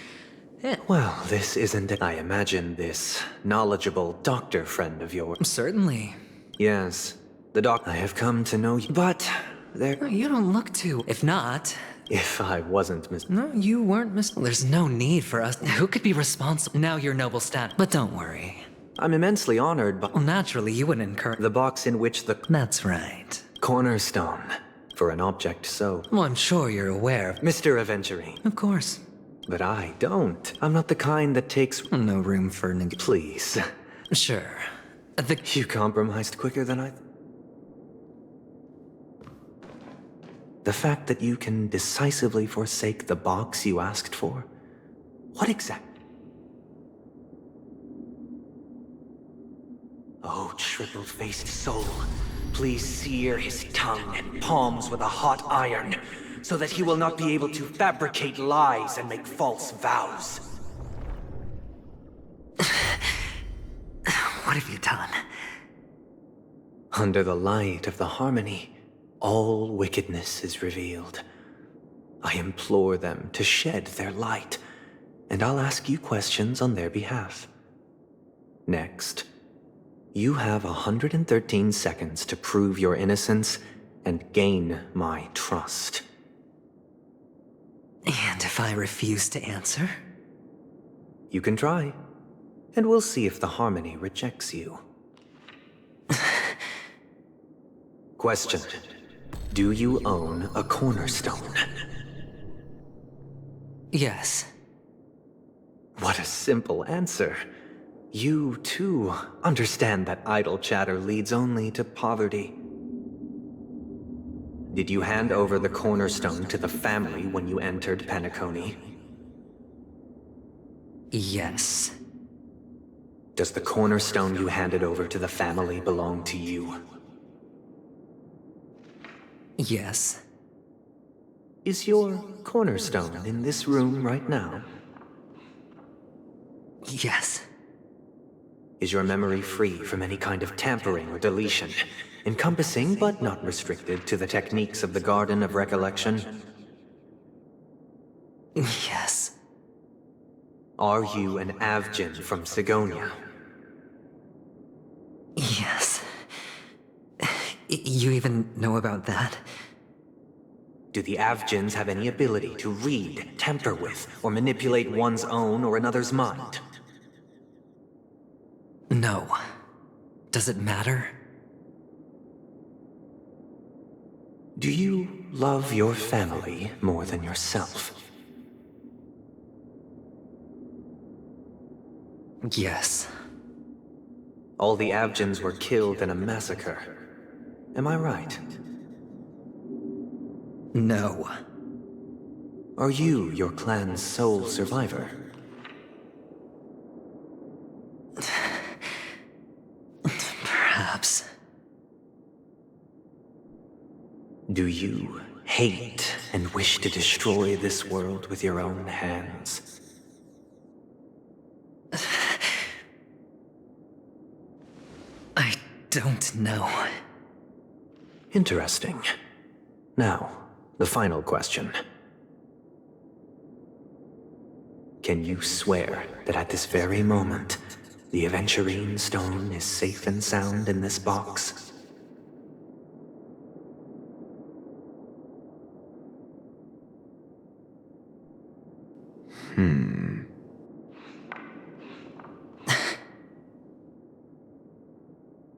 Well, this isn't it. I imagine this knowledgeable doctor friend of yours. Certainly. Yes, the I have come to know you, but there... You don't look too... If not... If I wasn't No, you weren't There's no need for us... Who could be responsible? Now you're noble stat. But don't worry. I'm immensely honored, but... Well, naturally, you wouldn't incur... The box in which the... That's right. Cornerstone. For an object so... Well, I'm sure you're aware. Mr. Aventurine. Of course. But I don't. I'm not the kind that takes... No room for... Please. Sure. You compromised quicker than I... The fact that you can decisively forsake the box you asked for? What exactly... Oh, triple-faced soul, please sear his tongue and palms with a hot iron, so that he will not be able to fabricate lies and make false vows. What have you done? Under the light of the harmony, all wickedness is revealed. I implore them to shed their light, and I'll ask you questions on their behalf. Next, you have 113 seconds to prove your innocence and gain my trust. And if I refuse to answer? You can try, and we'll see if the harmony rejects you. Question. Do you own a cornerstone? Yes. What a simple answer. You, too, understand that idle chatter leads only to poverty. Did you hand over the cornerstone to the family when you entered Penacony? Yes. Does the cornerstone you handed over to the family belong to you? Yes. Is your cornerstone in this room right now? Yes. Is your memory free from any kind of tampering or deletion, encompassing but not restricted to the techniques of the Garden of Recollection? Yes. Are you an Avgin from Sigonia? Yes. You even know about that? Do the Avgins have any ability to read, tamper with, or manipulate one's own or another's mind? No. Does it matter? Do you love your family more than yourself? Yes. All the Avgins were killed in a massacre. Am I right? No. Are you your clan's sole survivor? Perhaps. Do you hate and wish to destroy this world with your own hands? I don't know. Interesting. Now, the final question. Can you swear that at this very moment, the Aventurine stone is safe and sound in this box?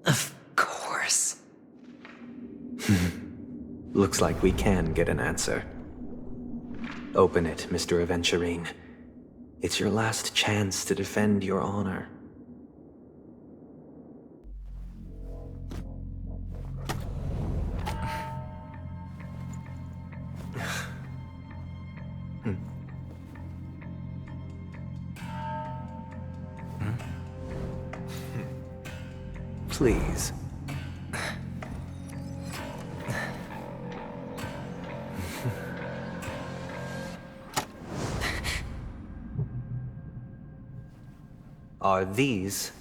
Of course. Looks like we can get an answer. Open it, Mr. Aventurine. It's your last chance to defend your honor. Please. Are these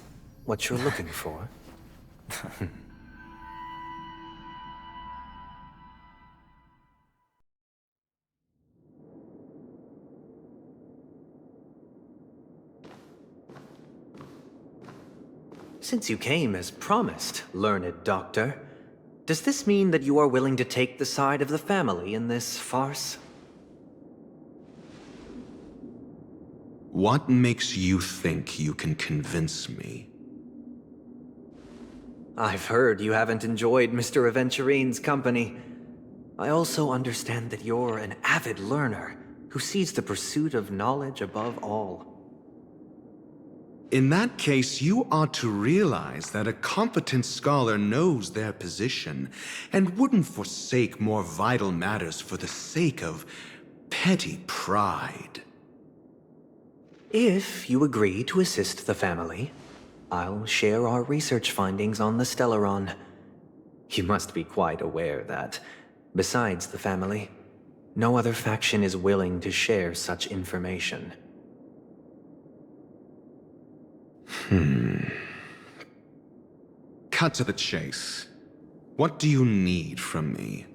what you're looking for? Since you came as promised, learned doctor, does this mean that you are willing to take the side of the family in this farce? What makes you think you can convince me? I've heard you haven't enjoyed Mr. Aventurine's company. I also understand that you're an avid learner who sees the pursuit of knowledge above all. In that case, you ought to realize that a competent scholar knows their position and wouldn't forsake more vital matters for the sake of petty pride. If you agree to assist the family, I'll share our research findings on the Stellaron. You must be quite aware that, besides the family, no other faction is willing to share such information. Cut to the chase. What do you need from me?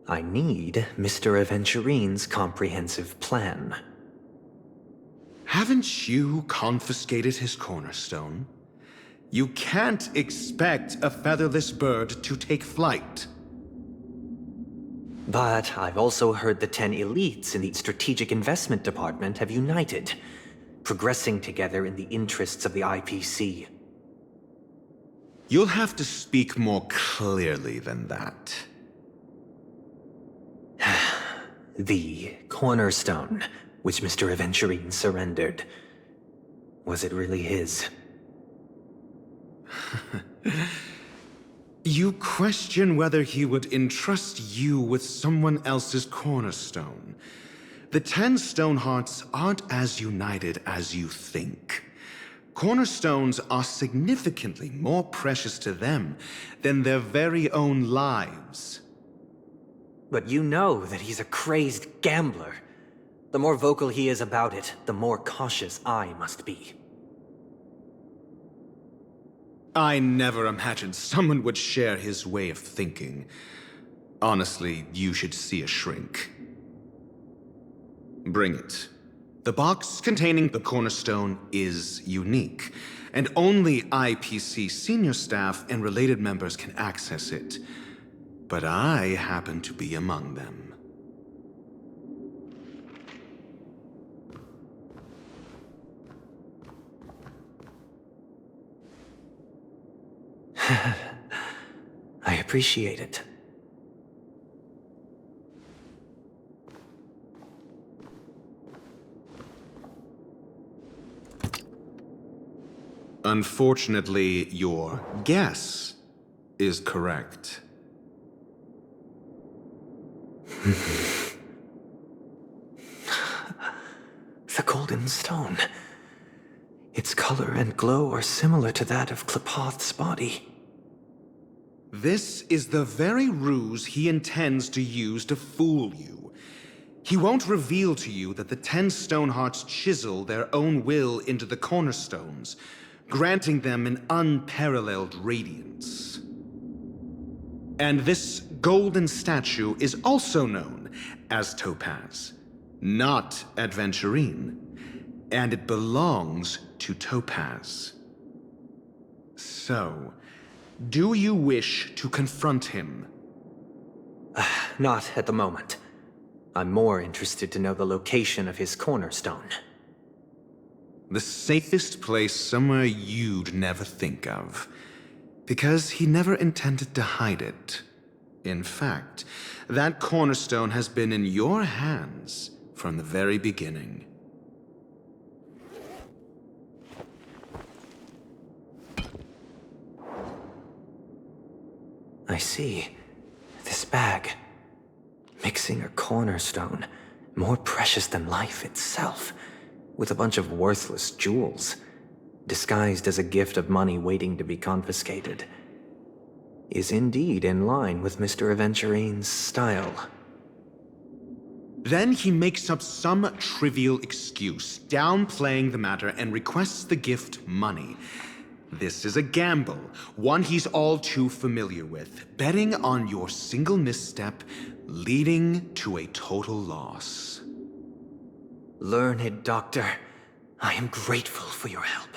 I need Mr. Aventurine's comprehensive plan. Haven't you confiscated his cornerstone? You can't expect a featherless bird to take flight. But I've also heard the 10 elites in the Strategic Investment Department have united, progressing together in the interests of the IPC. You'll have to speak more clearly than that. The cornerstone, which Mr. Aventurine surrendered. Was it really his? You question whether he would entrust you with someone else's cornerstone. The 10 Stonehearts aren't as united as you think. Cornerstones are significantly more precious to them than their very own lives. But you know that he's a crazed gambler. The more vocal he is about it, the more cautious I must be. I never imagined someone would share his way of thinking. Honestly, you should see a shrink. Bring it. The box containing the cornerstone is unique, and only IPC senior staff and related members can access it. But I happen to be among them. I appreciate it. Unfortunately, your guess is correct. The golden stone. Its color and glow are similar to that of Klepoth's body. This is the very ruse he intends to use to fool you. He won't reveal to you that the 10 Stonehearts chisel their own will into the cornerstones, granting them an unparalleled radiance. And this golden statue is also known as Topaz, not Aventurine, and it belongs to Topaz. So, do you wish to confront him? Not at the moment. I'm more interested to know the location of his cornerstone. The safest place somewhere you'd never think of. Because he never intended to hide it. In fact, that cornerstone has been in your hands from the very beginning. I see. This bag. Mixing a cornerstone, more precious than life itself, with a bunch of worthless jewels, disguised as a gift of money waiting to be confiscated, is indeed in line with Mr. Aventurine's style. Then he makes up some trivial excuse, downplaying the matter, and requests the gift money. This is a gamble, one he's all too familiar with, betting on your single misstep, leading to a total loss. Learned doctor, I am grateful for your help.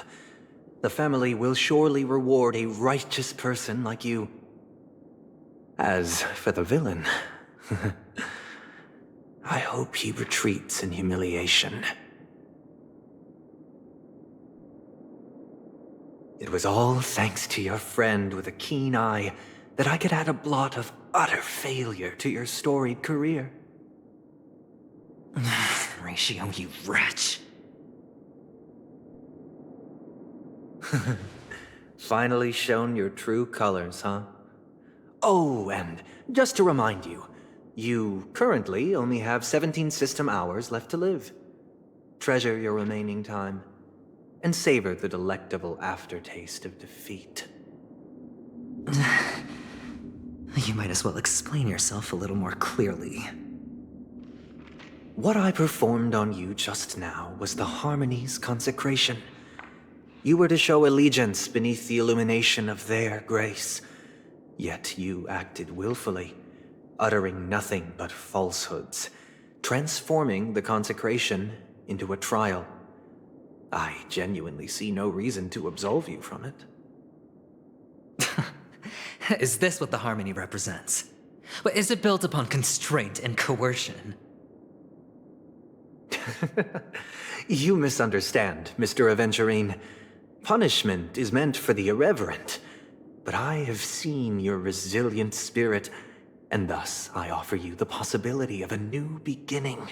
The family will surely reward a righteous person like you. As for the villain, I hope he retreats in humiliation. It was all thanks to your friend with a keen eye that I could add a blot of utter failure to your storied career. Ratio, you wretch. Finally shown your true colors, huh? Oh, and just to remind you, you currently only have 17 system hours left to live. Treasure your remaining time, and savor the delectable aftertaste of defeat. You might as well explain yourself a little more clearly. What I performed on you just now was the Harmony's consecration. You were to show allegiance beneath the illumination of their grace. Yet you acted willfully, uttering nothing but falsehoods, transforming the consecration into a trial. I genuinely see no reason to absolve you from it. Is this what the Harmony represents? But is it built upon constraint and coercion? You misunderstand, Mr. Aventurine. Punishment is meant for the irreverent, but I have seen your resilient spirit, and thus I offer you the possibility of a new beginning.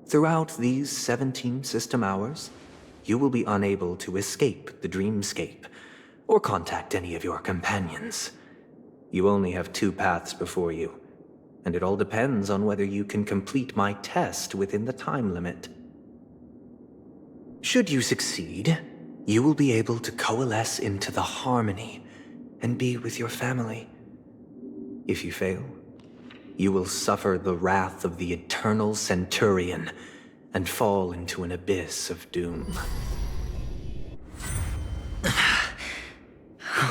Throughout these 17 system hours, you will be unable to escape the dreamscape, or contact any of your companions. You only have 2 paths before you, and it all depends on whether you can complete my test within the time limit. Should you succeed, you will be able to coalesce into the Harmony and be with your family. If you fail, you will suffer the wrath of the eternal Centurion and fall into an abyss of doom.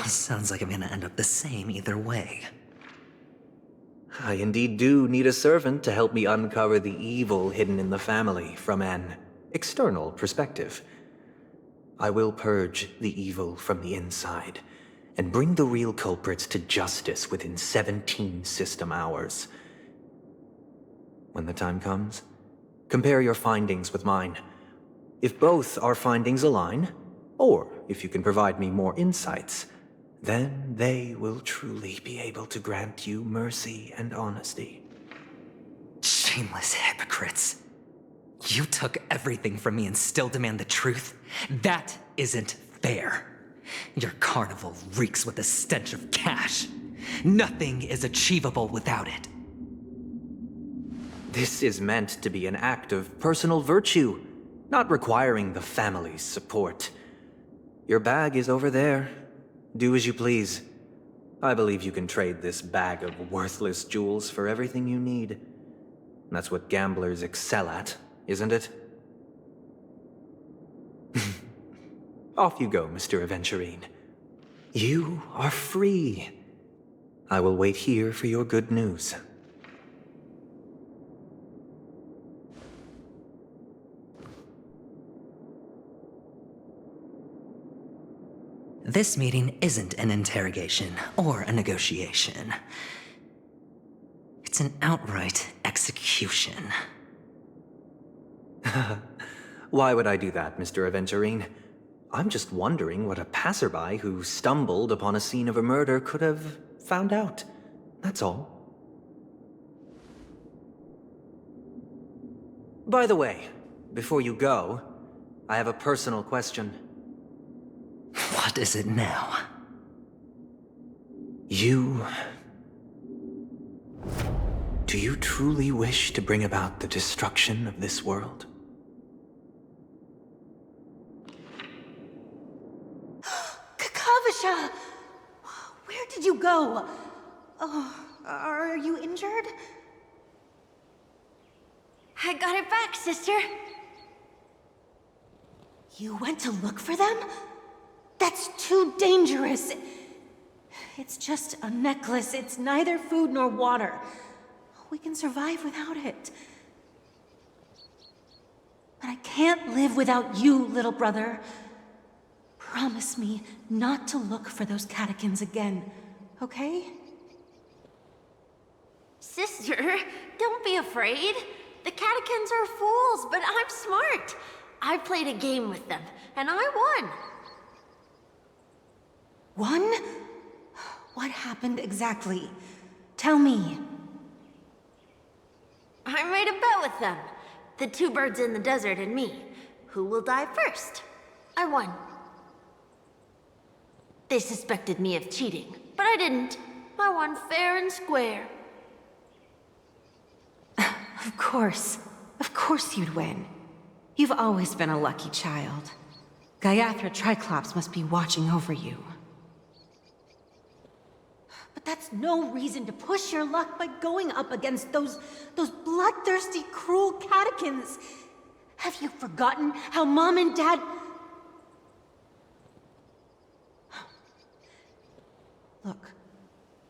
Sounds like I'm gonna end up the same either way. I indeed do need a servant to help me uncover the evil hidden in the family from an external perspective. I will purge the evil from the inside and bring the real culprits to justice within 17 system hours. When the time comes, compare your findings with mine. If both our findings align, or if you can provide me more insights, then they will truly be able to grant you mercy and honesty. Shameless hypocrites. You took everything from me and still demand the truth? That isn't fair. Your carnival reeks with the stench of cash. Nothing is achievable without it. This is meant to be an act of personal virtue, not requiring the family's support. Your bag is over there. Do as you please. I believe you can trade this bag of worthless jewels for everything you need. That's what gamblers excel at, isn't it? Off you go, Mr. Aventurine. You are free. I will wait here for your good news. This meeting isn't an interrogation or a negotiation. It's an outright execution. Why would I do that, Mr. Aventurine? I'm just wondering what a passerby who stumbled upon a scene of a murder could have found out. That's all. By the way, before you go, I have a personal question. What is it now? Do you truly wish to bring about the destruction of this world? Kakavasha! Where did you go? Oh, are you injured? I got it back, sister. You went to look for them? That's too dangerous. It's just a necklace. It's neither food nor water. We can survive without it. But I can't live without you, little brother. Promise me not to look for those catechins again, okay? Sister, don't be afraid. The catechins are fools, but I'm smart. I played a game with them, and I won. Won? What happened exactly? Tell me. I made a bet with them. The two birds in the desert and me. Who will die first? I won. They suspected me of cheating, but I didn't. I won fair and square. Of course. Of course you'd win. You've always been a lucky child. Gaiathra Triclops must be watching over you. But that's no reason to push your luck by going up against those bloodthirsty, cruel catechins. Have you forgotten how Mom and Dad... Look,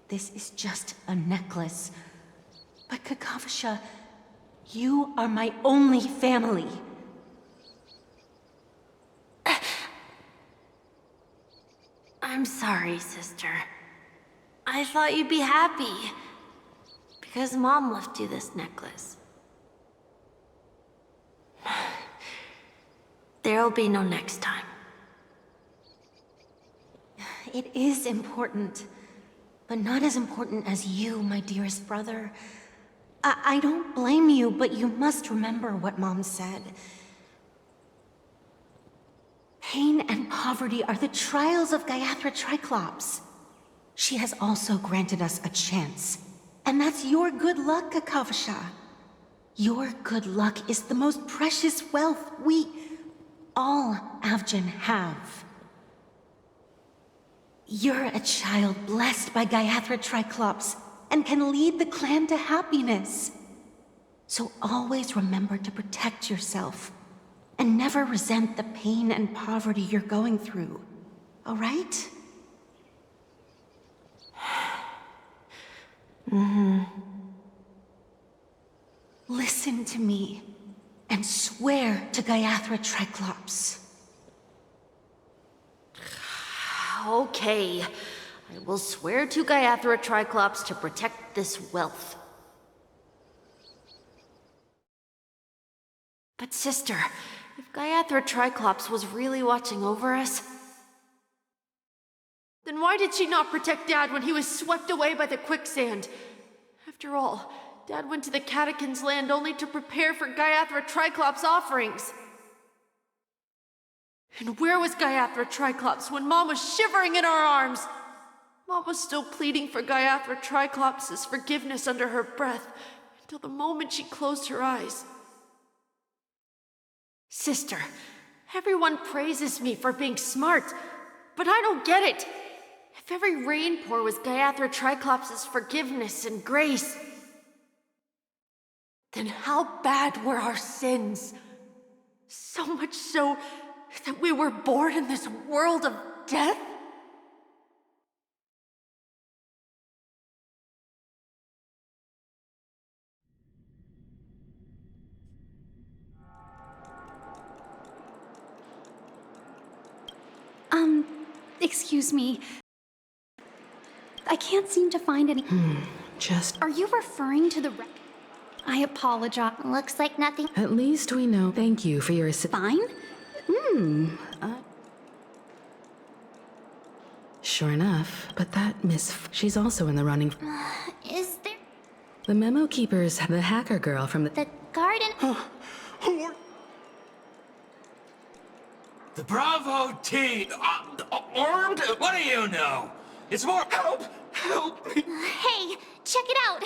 this is just a necklace. But Kakavasha, you are my only family. I'm sorry, sister. I thought you'd be happy. Because Mom left you this necklace. There'll be no next time. It is important. But not as important as you, my dearest brother. I don't blame you, but you must remember what Mom said. Pain and poverty are the trials of Gaiathra Triclops. She has also granted us a chance. And that's your good luck, Kakavasha. Your good luck is the most precious wealth we, all Avgin, have. You're a child blessed by Gaiathra Triclops and can lead the clan to happiness. So always remember to protect yourself and never resent the pain and poverty you're going through, all right? Listen to me and swear to Gaiathra Triclops. Okay. I will swear to Gaiathra Triclops to protect this wealth. But sister, if Gaiathra Triclops was really watching over us, then why did she not protect Dad when he was swept away by the quicksand? After all, Dad went to the Catechins' land only to prepare for Gaiathra Triclops' offerings. And where was Gaiathra Triclops when Mom was shivering in our arms? Mom was still pleading for Gaiathra Triclops' forgiveness under her breath until the moment she closed her eyes. Sister, everyone praises me for being smart, but I don't get it. If every rainpour was Gaiathra Triclops' forgiveness and grace, then how bad were our sins? So much so that we were born in this world of death? Excuse me. I can't seem to find any. Just. Are you referring to the I apologize. Looks like nothing. At least we know. Thank you for your assistance. Fine? Sure enough, but that she's also in the running. Is there The memo keeper's the hacker girl from the garden? The Bravo team! Armed? What do you know? It's more help! Help me! Hey, check it out!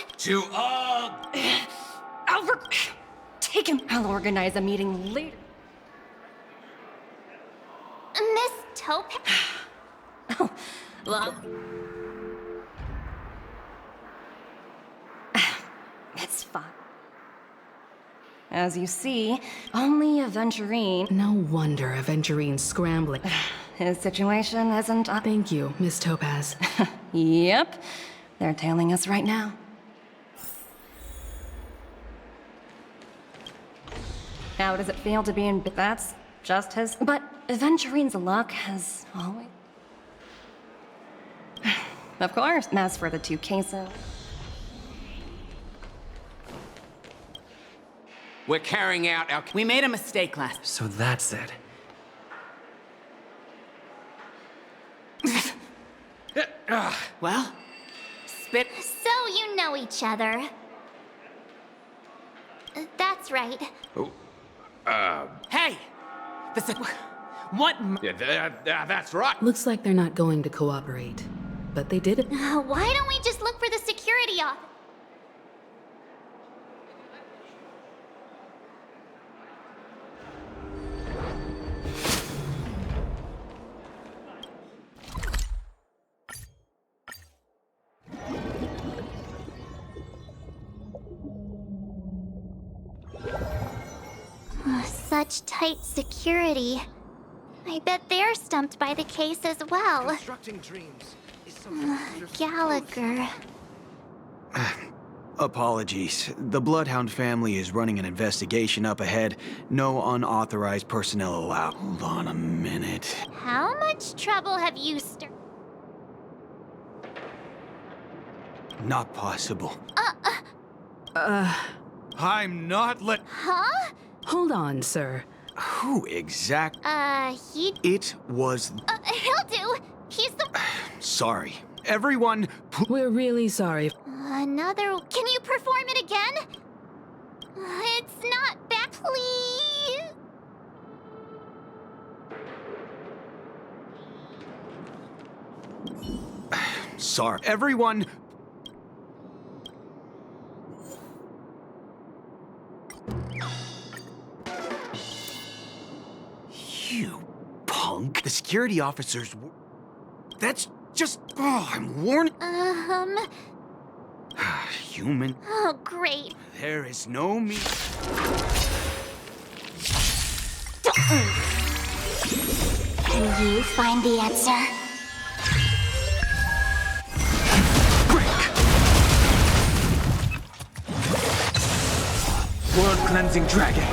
Albert, take him. I'll organize a meeting later. Miss Taupe? Oh, well. It's fine. As you see, only Aventurine. No wonder Aventurine's scrambling. His situation isn't. Thank you, Miss Topaz. Yep. They're tailing us right now. How does it feel to be in. That's just his. But Aventurine's luck has always. Of course, as for the two cases. We're carrying out our. We made a mistake last. So that's it. Well, spit. So you know each other. That's right. Hey! What? That's right. Looks like they're not going to cooperate. But they did it. Why don't we just look for the security office? Such tight security. I bet they're stumped by the case as well. Constructing dreams is Gallagher. Apologies. The Bloodhound family is running an investigation up ahead. No unauthorized personnel allowed. Hold on a minute. How much trouble have you stirred? Not possible. I'm not Huh? Hold on, sir. Who exact? He... It was... he'll do. He's the... Sorry. Everyone... We're really sorry. Another... Can you perform it again? It's not bad, please. Sorry. Everyone... You punk. The security officers... That's just... Oh, I'm warned. Human. Oh, great. There is no me... Can you find the answer? World-cleansing dragon.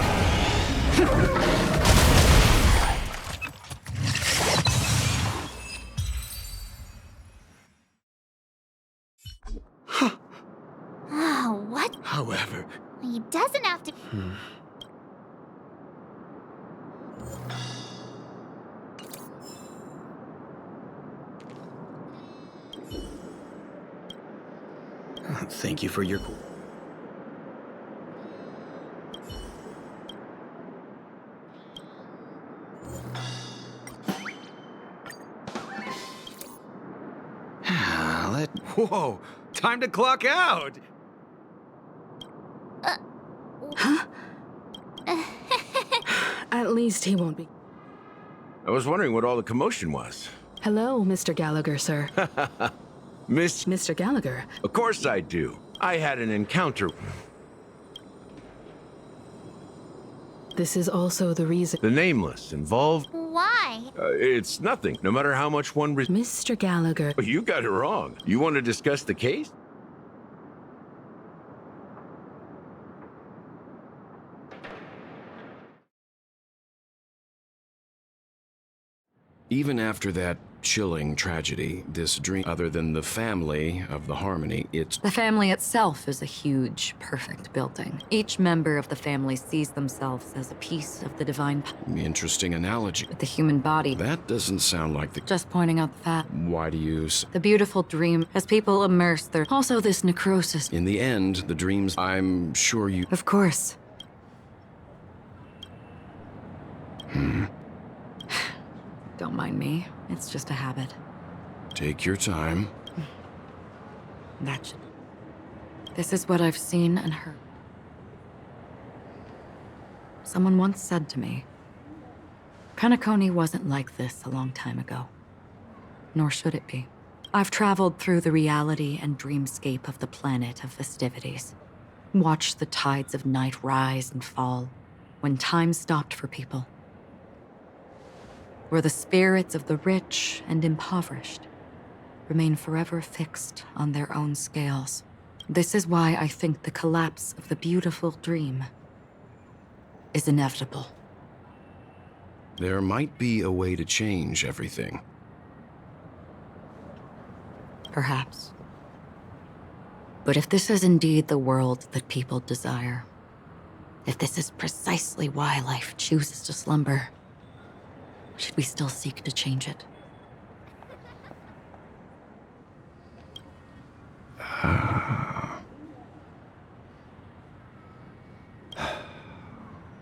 Oh, what? However... He doesn't have to... Thank you for your... Whoa! Time to clock out! Huh? At least he won't be. I was wondering what all the commotion was. Hello, Mr. Gallagher, sir. Mr. Gallagher. Of course I do. I had an encounter. This is also the reason. The Nameless involved. Why? It's nothing. No matter how much one. Mr. Gallagher. You got it wrong. You want to discuss the case? Even after that chilling tragedy, this dream, other than the family of the Harmony, it's... The family itself is a huge, perfect building. Each member of the family sees themselves as a piece of the divine... Interesting analogy. With the human body. That doesn't sound like the... Just pointing out the fact. Why do you... The beautiful dream, as people immerse their... Also this necrosis. In the end, the dreams, I'm sure you... Of course. Don't mind me. It's just a habit. Take your time. That should... This is what I've seen and heard. Someone once said to me, Kanakoni wasn't like this a long time ago. Nor should it be. I've traveled through the reality and dreamscape of the planet of festivities. Watched the tides of night rise and fall when time stopped for people. Where the spirits of the rich and impoverished remain forever fixed on their own scales. This is why I think the collapse of the beautiful dream is inevitable. There might be a way to change everything. Perhaps. But if this is indeed the world that people desire, if this is precisely why life chooses to slumber, should we still seek to change it?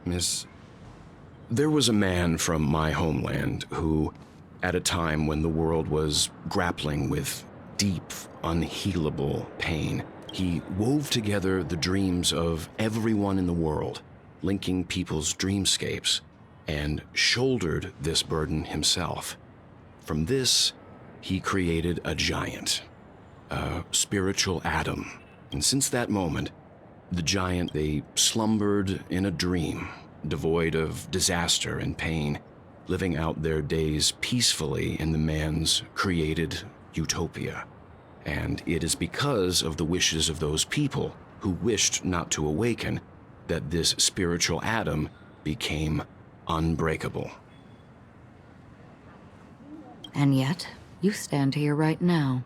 Miss, there was a man from my homeland who, at a time when the world was grappling with deep, unhealable pain, he wove together the dreams of everyone in the world, linking people's dreamscapes, and shouldered this burden himself. From this, he created a giant, a spiritual Adam. And since that moment, the giant, they slumbered in a dream, devoid of disaster and pain, living out their days peacefully in the man's created utopia. And it is because of the wishes of those people who wished not to awaken that this spiritual Adam became unbreakable. And yet, you stand here right now.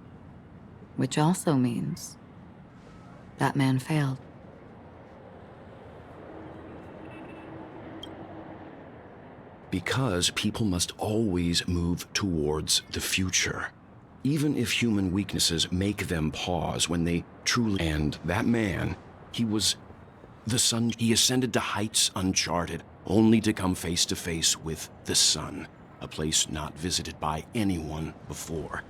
Which also means that man failed. Because people must always move towards the future. Even if human weaknesses make them pause when they truly... And that man, he was the sun. He ascended to heights uncharted, only to come face to face with the sun, a place not visited by anyone before.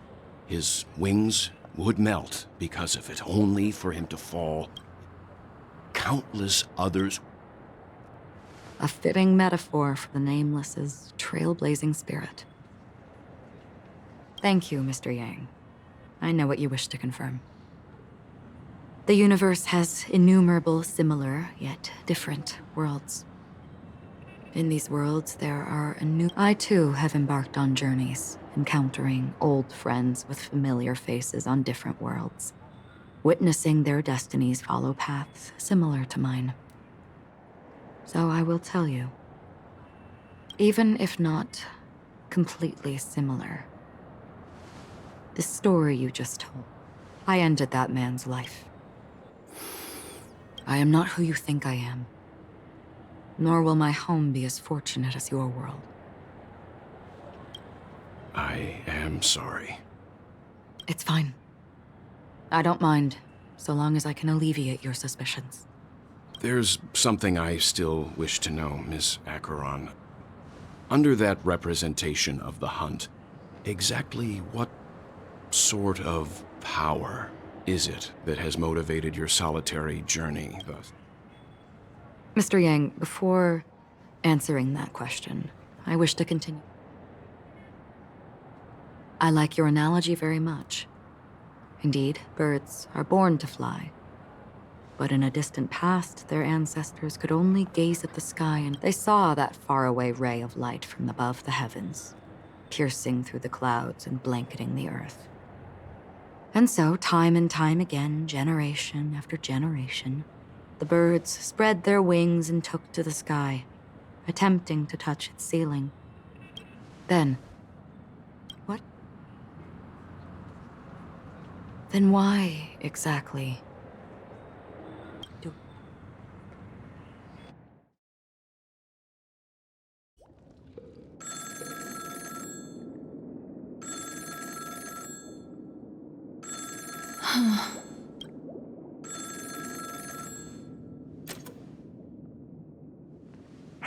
His wings would melt because of it, only for him to fall. Countless others. A fitting metaphor for the Nameless's trailblazing spirit. Thank you, Mr. Yang. I know what you wish to confirm. The universe has innumerable similar, yet different worlds. In these worlds, there are I too have embarked on journeys, encountering old friends with familiar faces on different worlds, witnessing their destinies follow paths similar to mine. So I will tell you, even if not completely similar, the story you just told, I ended that man's life. I am not who you think I am, nor will my home be as fortunate as your world. I am sorry. It's fine. I don't mind, so long as I can alleviate your suspicions. There's something I still wish to know, Miss Acheron. Under that representation of the hunt, exactly what sort of power is it that has motivated your solitary journey thus? Mr. Yang, before answering that question, I wish to continue. I like your analogy very much. Indeed, birds are born to fly. But in a distant past, their ancestors could only gaze at the sky and they saw that faraway ray of light from above the heavens, piercing through the clouds and blanketing the earth. And so, time and time again, generation after generation, the birds spread their wings and took to the sky, attempting to touch its ceiling. Then, Then why, exactly?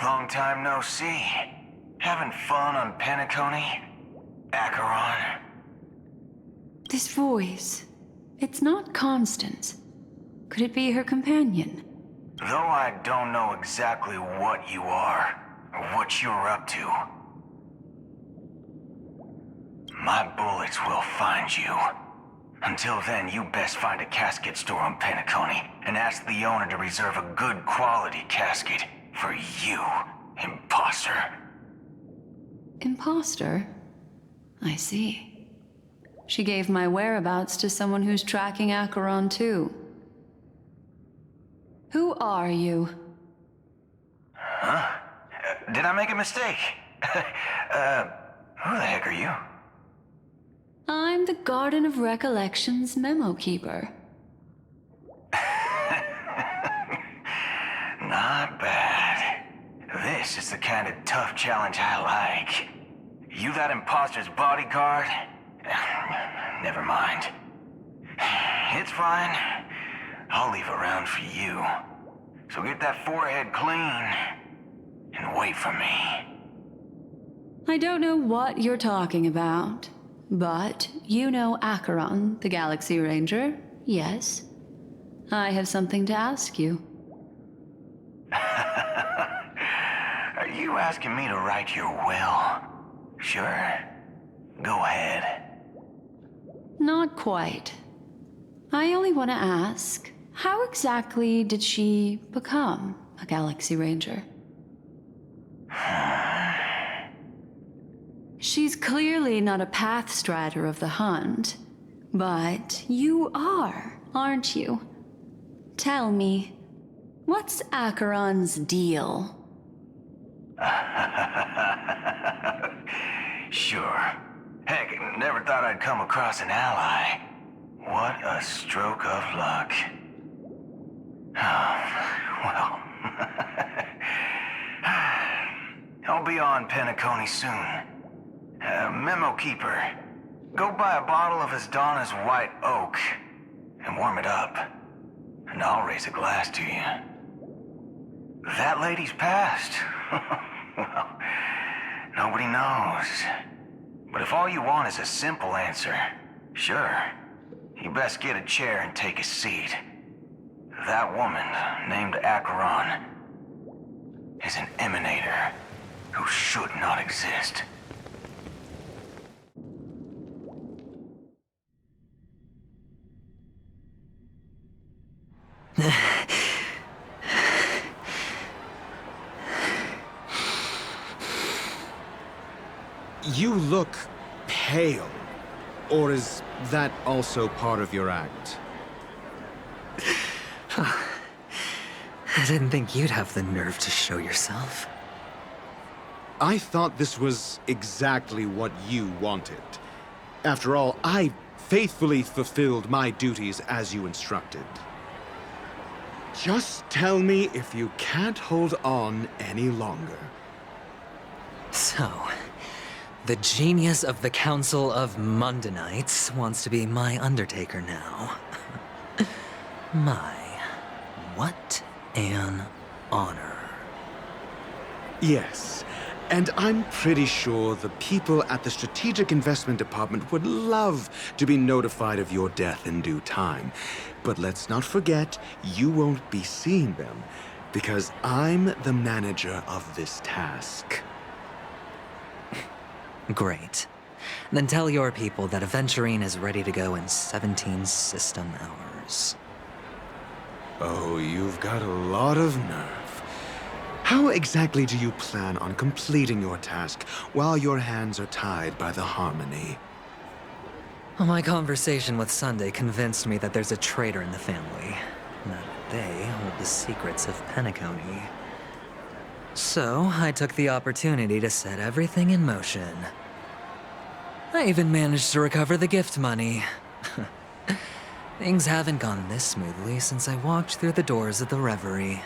Long time no see. Having fun on Penacony? Acheron? This voice, it's not Constance. Could it be her companion? Though I don't know exactly what you are, or what you're up to, my bullets will find you. Until then, you best find a casket store on Penacony and ask the owner to reserve a good quality casket for you, imposter. Imposter? I see. She gave my whereabouts to someone who's tracking Acheron too. Who are you? Huh? Did I make a mistake? Who the heck are you? I'm the Garden of Recollection's memo keeper. Not bad. This is the kind of tough challenge I like. You that imposter's bodyguard? Never mind. It's fine. I'll leave a round for you. So get that forehead clean and wait for me. I don't know what you're talking about, but you know Acheron, the Galaxy Ranger, yes? I have something to ask you. Are you asking me to write your will? Sure. Go ahead. Not quite. I only want to ask, how exactly did she become a Galaxy Ranger? She's clearly not a pathstrider of the Hunt, but you are, aren't you? Tell me, what's Acheron's deal? Sure. Heck, never thought I'd come across an ally. What a stroke of luck. Well, I'll be on Penacony soon. Memo Keeper, go buy a bottle of Asdana's White Oak and warm it up, and I'll raise a glass to you. That lady's passed. Well, nobody knows. But if all you want is a simple answer, sure, you best get a chair and take a seat. That woman, named Acheron, is an emanator who should not exist. You look pale. Or is that also part of your act? I didn't think you'd have the nerve to show yourself. I thought this was exactly what you wanted. After all, I faithfully fulfilled my duties as you instructed. Just tell me if you can't hold on any longer. So, the genius of the Council of Mundanites wants to be my Undertaker now. What an honor. Yes, and I'm pretty sure the people at the Strategic Investment Department would love to be notified of your death in due time. But let's not forget, you won't be seeing them, because I'm the manager of this task. Great. Then tell your people that Aventurine is ready to go in 17 system hours. Oh, you've got a lot of nerve. How exactly do you plan on completing your task while your hands are tied by the Harmony? Well, my conversation with Sunday convinced me that there's a traitor in the family, and that they hold the secrets of Penacony. So, I took the opportunity to set everything in motion. I even managed to recover the gift money. Things haven't gone this smoothly since I walked through the doors of the Reverie.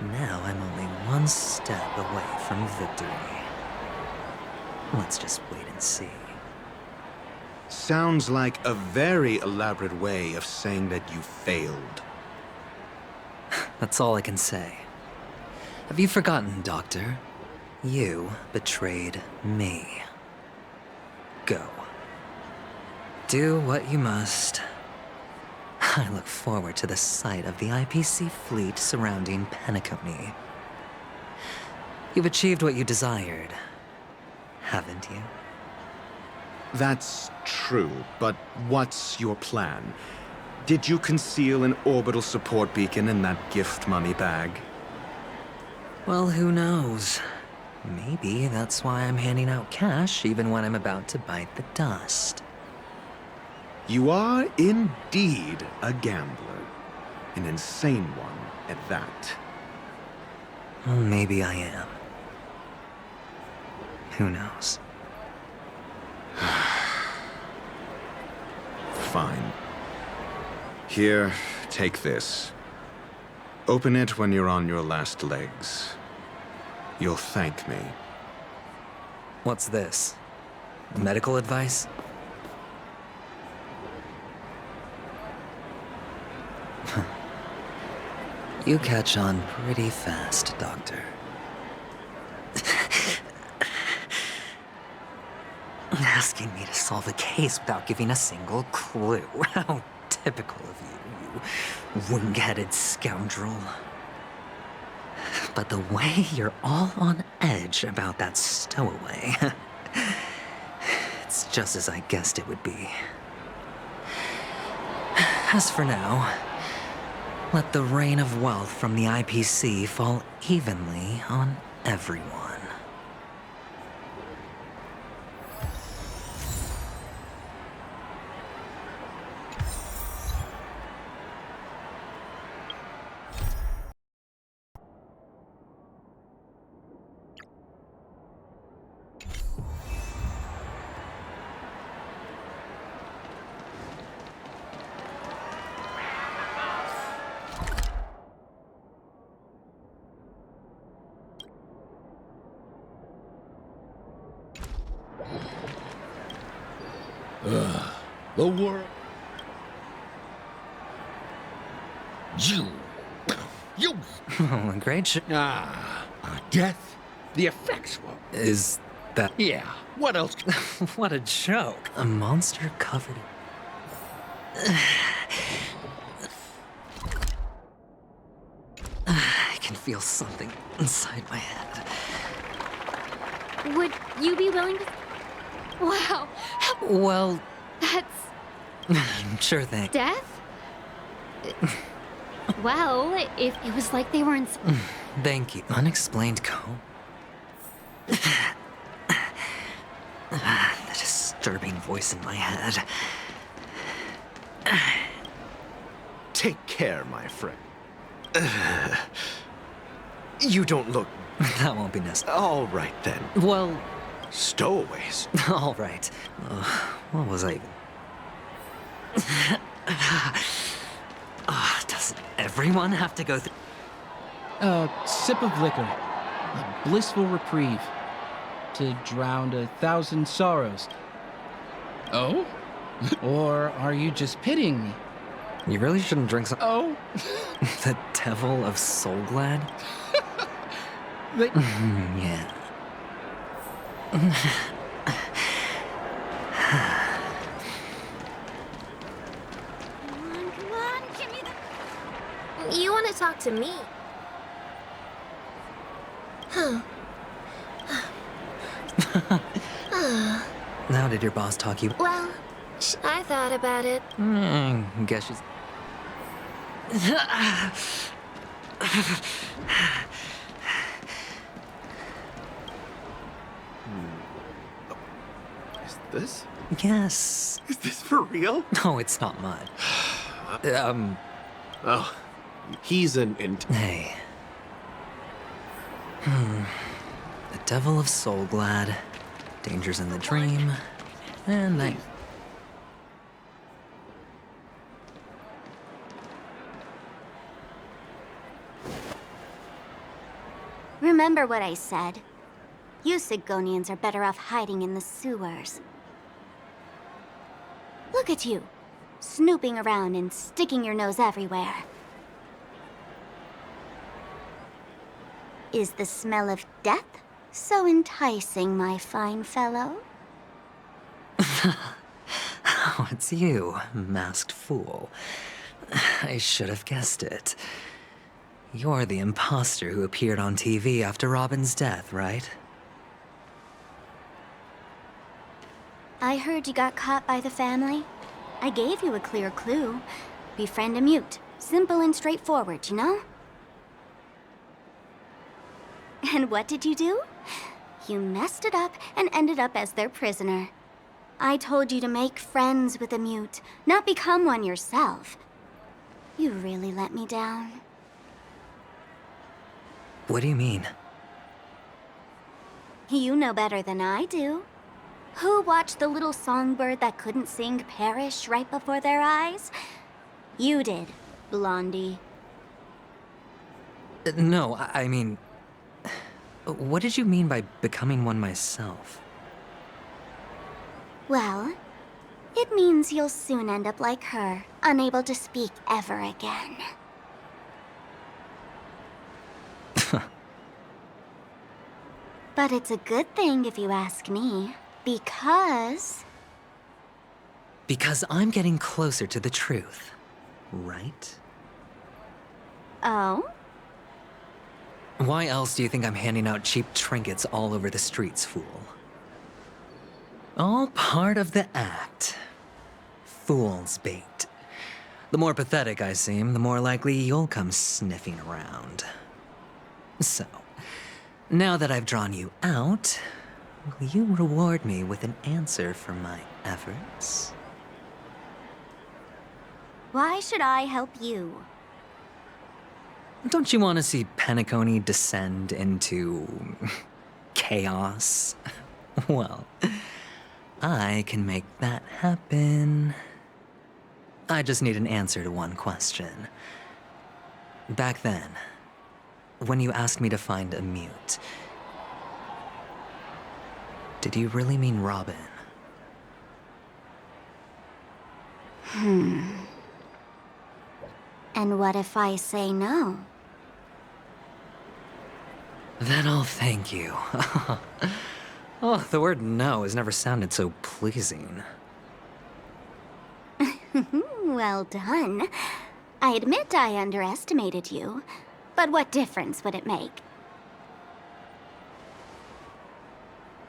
Now I'm only one step away from victory. Let's just wait and see. Sounds like a very elaborate way of saying that you failed. That's all I can say. Have you forgotten, Doctor? You betrayed me. Go. Do what you must. I look forward to the sight of the IPC fleet surrounding Penacony. You've achieved what you desired, haven't you? That's true, but what's your plan? Did you conceal an orbital support beacon in that gift money bag? Well, who knows? Maybe that's why I'm handing out cash even when I'm about to bite the dust. You are indeed a gambler. An insane one at that. Well, maybe I am. Who knows? Fine. Here, take this. Open it when you're on your last legs. You'll thank me. What's this? Medical advice? You catch on pretty fast, Doctor. Asking me to solve a case without giving a single clue. How typical of you, you wing-headed scoundrel. But the way you're all on edge about that stowaway, it's just as I guessed it would be. As for now, let the rain of wealth from the IPC fall evenly on everyone. The world. You. Great death? The effects were. Is that... Yeah, what else? What a joke. A monster covered... I can feel something inside my head. Would you be willing to... Wow. Well... That's... Sure thing. Death? Well, if it was like they were in... Thank you. Unexplained calm. The disturbing voice in my head. Take care, my friend. You don't look... That won't be necessary. All right, then. Well... Stowaways. All right. What was I even... Doesn't everyone have to go through... A sip of liquor. A blissful reprieve. To drown 1,000 sorrows. Oh? Or are you just pitying me? You really shouldn't drink some... Oh? The Devil of Soulglad? Yeah. You want to talk to me? Huh. How did your boss talk you? Well, I thought about it. Guess she's... Is this? Yes. Is this for real? No, it's not mud. Oh, he's an Hey. The Devil of Soulglad, Dangers in the Dream, and I... Remember what I said. You Sigonians are better off hiding in the sewers. Look at you, snooping around and sticking your nose everywhere. Is the smell of death so enticing, my fine fellow? Oh, it's you, masked fool. I should have guessed it. You're the imposter who appeared on TV after Robin's death, right? I heard you got caught by the family. I gave you a clear clue. Befriend a mute. Simple and straightforward, you know? And what did you do? You messed it up and ended up as their prisoner. I told you to make friends with a mute, not become one yourself. You really let me down. What do you mean? You know better than I do. Who watched the little songbird that couldn't sing perish right before their eyes? You did, Blondie. No, I mean... What did you mean by becoming one myself? Well, it means you'll soon end up like her, unable to speak ever again. But it's a good thing if you ask me, because... Because I'm getting closer to the truth, right? Oh? Why else do you think I'm handing out cheap trinkets all over the streets, fool? All part of the act. Fool's bait. The more pathetic I seem, the more likely you'll come sniffing around. So, now that I've drawn you out, will you reward me with an answer for my efforts? Why should I help you? Don't you want to see Penacony descend into... chaos? Well, I can make that happen. I just need an answer to one question. Back then, when you asked me to find a mute, did you really mean Robin? And what if I say no? Then I'll thank you. Oh, the word no has never sounded so pleasing. Well done. I admit I underestimated you, but what difference would it make?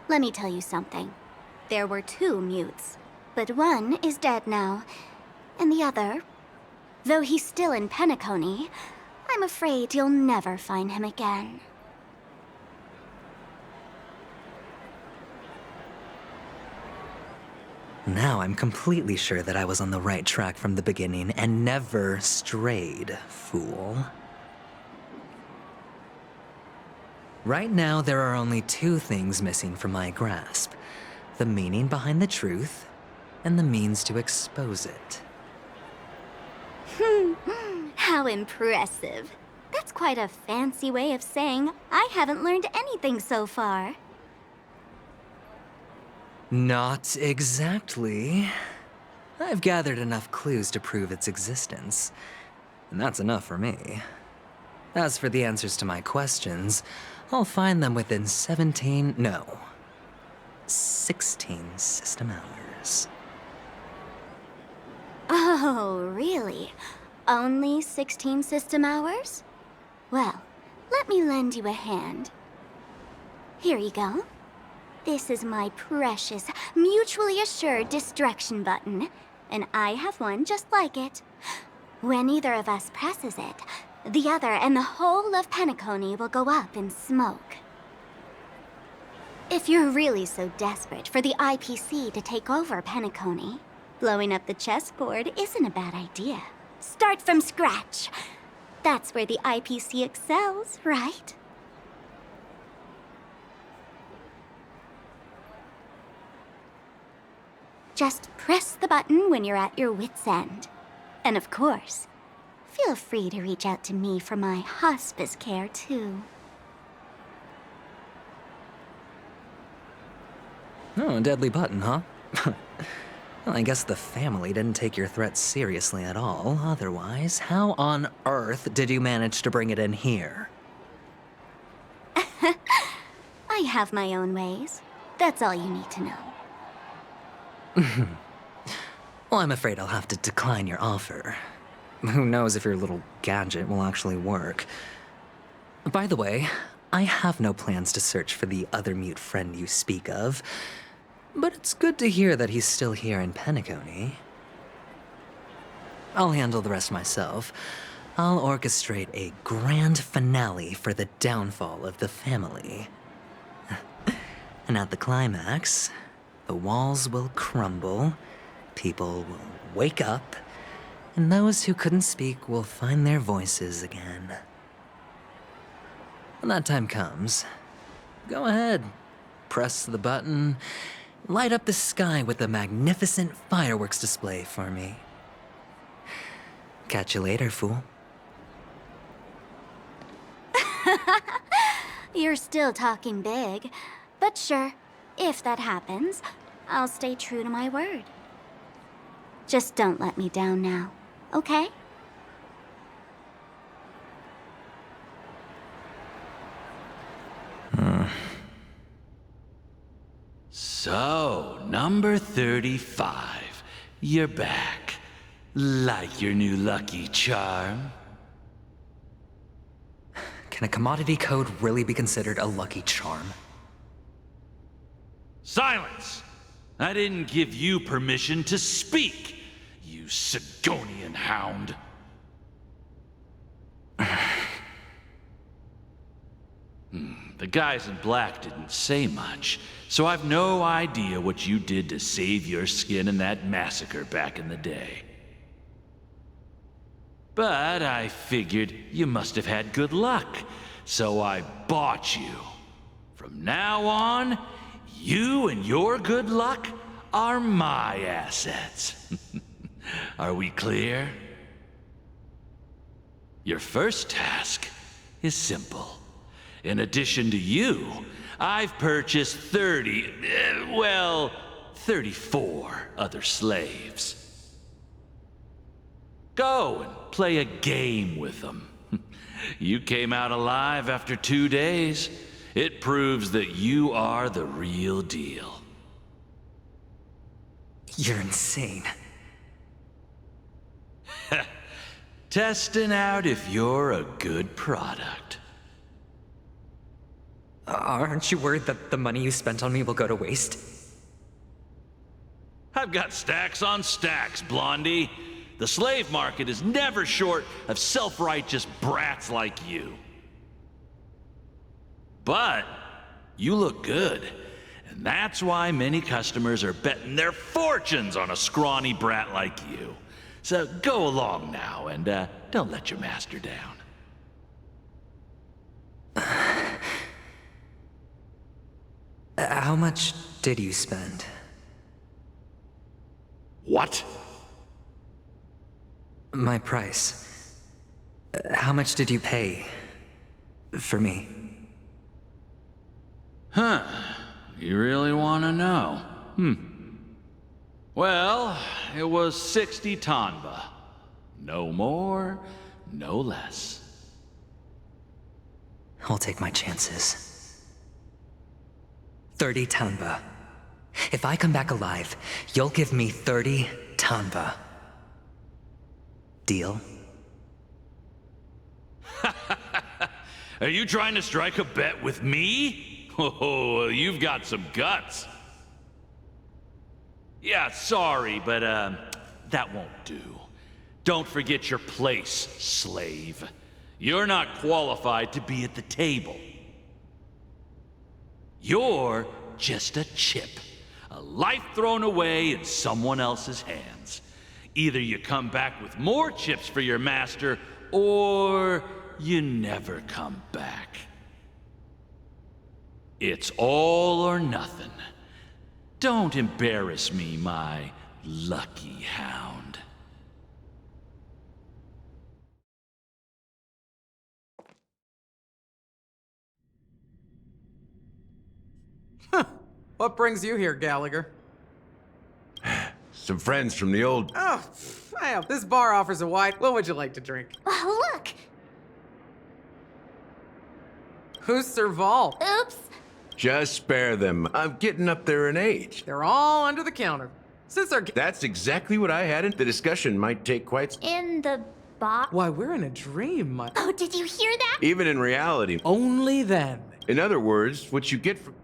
Let me tell you something. There were 2 mutes, but one is dead now, and the other, though he's still in Penacony, I'm afraid you'll never find him again. Now I'm completely sure that I was on the right track from the beginning and never strayed, fool. Right now, there are only 2 things missing from my grasp. The meaning behind the truth, and the means to expose it. How impressive. That's quite a fancy way of saying I haven't learned anything so far. Not exactly. I've gathered enough clues to prove its existence, and that's enough for me. As for the answers to my questions, I'll find them within 16 system hours. Oh, really? Only 16 system hours? Well, let me lend you a hand. Here you go. This is my precious, mutually assured distraction button, and I have one just like it. When either of us presses it, the other and the whole of Penacony will go up in smoke. If you're really so desperate for the IPC to take over Penacony, blowing up the chessboard isn't a bad idea. Start from scratch. That's where the IPC excels, right? Just press the button when you're at your wit's end. And of course, feel free to reach out to me for my hospice care, too. Oh, a deadly button, huh? Well, I guess the family didn't take your threat seriously at all. Otherwise, how on earth did you manage to bring it in here? I have my own ways. That's all you need to know. Well, I'm afraid I'll have to decline your offer. Who knows if your little gadget will actually work. By the way, I have no plans to search for the other mute friend you speak of, but it's good to hear that he's still here in Penacony. I'll handle the rest myself. I'll orchestrate a grand finale for the downfall of the family. And at the climax, the walls will crumble, people will wake up, and those who couldn't speak will find their voices again. When that time comes, go ahead, press the button, light up the sky with a magnificent fireworks display for me. Catch you later, fool. You're still talking big. But sure, if that happens, I'll stay true to my word. Just don't let me down now, okay? So, number 35. You're back. Like your new lucky charm? Can a commodity code really be considered a lucky charm? Silence! I didn't give you permission to speak, you Sigonian hound. The guys in black didn't say much, so I've no idea what you did to save your skin in that massacre back in the day. But I figured you must have had good luck, so I bought you. From now on, you and your good luck are my assets. Are we clear? Your first task is simple. In addition to you, I've purchased 34 other slaves. Go and play a game with them. You came out alive after 2 days. It proves that you are the real deal. You're insane. Testing out if you're a good product. Aren't you worried that the money you spent on me will go to waste? I've got stacks on stacks, Blondie. The slave market is never short of self-righteous brats like you. But you look good, and that's why many customers are betting their fortunes on a scrawny brat like you. So go along now, and don't let your master down. How much did you spend? What? My price. How much did you pay for me? Huh. You really want to know? Well, it was 60 tanba. No more, no less. I'll take my chances. 30 tanba. If I come back alive, you'll give me 30 tanba. Deal? Are you trying to strike a bet with me? Oh, you've got some guts. Yeah, sorry, but that won't do. Don't forget your place, slave. You're not qualified to be at the table. You're just a chip. A life thrown away in someone else's hands. Either you come back with more chips for your master, or you never come back. It's all or nothing. Don't embarrass me, my lucky hound. What brings you here, Gallagher? Some friends from the old... Oh, well, this bar offers a wine. What would you like to drink? Oh, look! Who's Serval? Oops. Just spare them. I'm getting up there in age. They're all under the counter. Since they're... That's exactly what I had. The discussion might take quite... In the box? Why, we're in a dream, Oh, did you hear that? Even in reality. Only then. In other words, what you get from...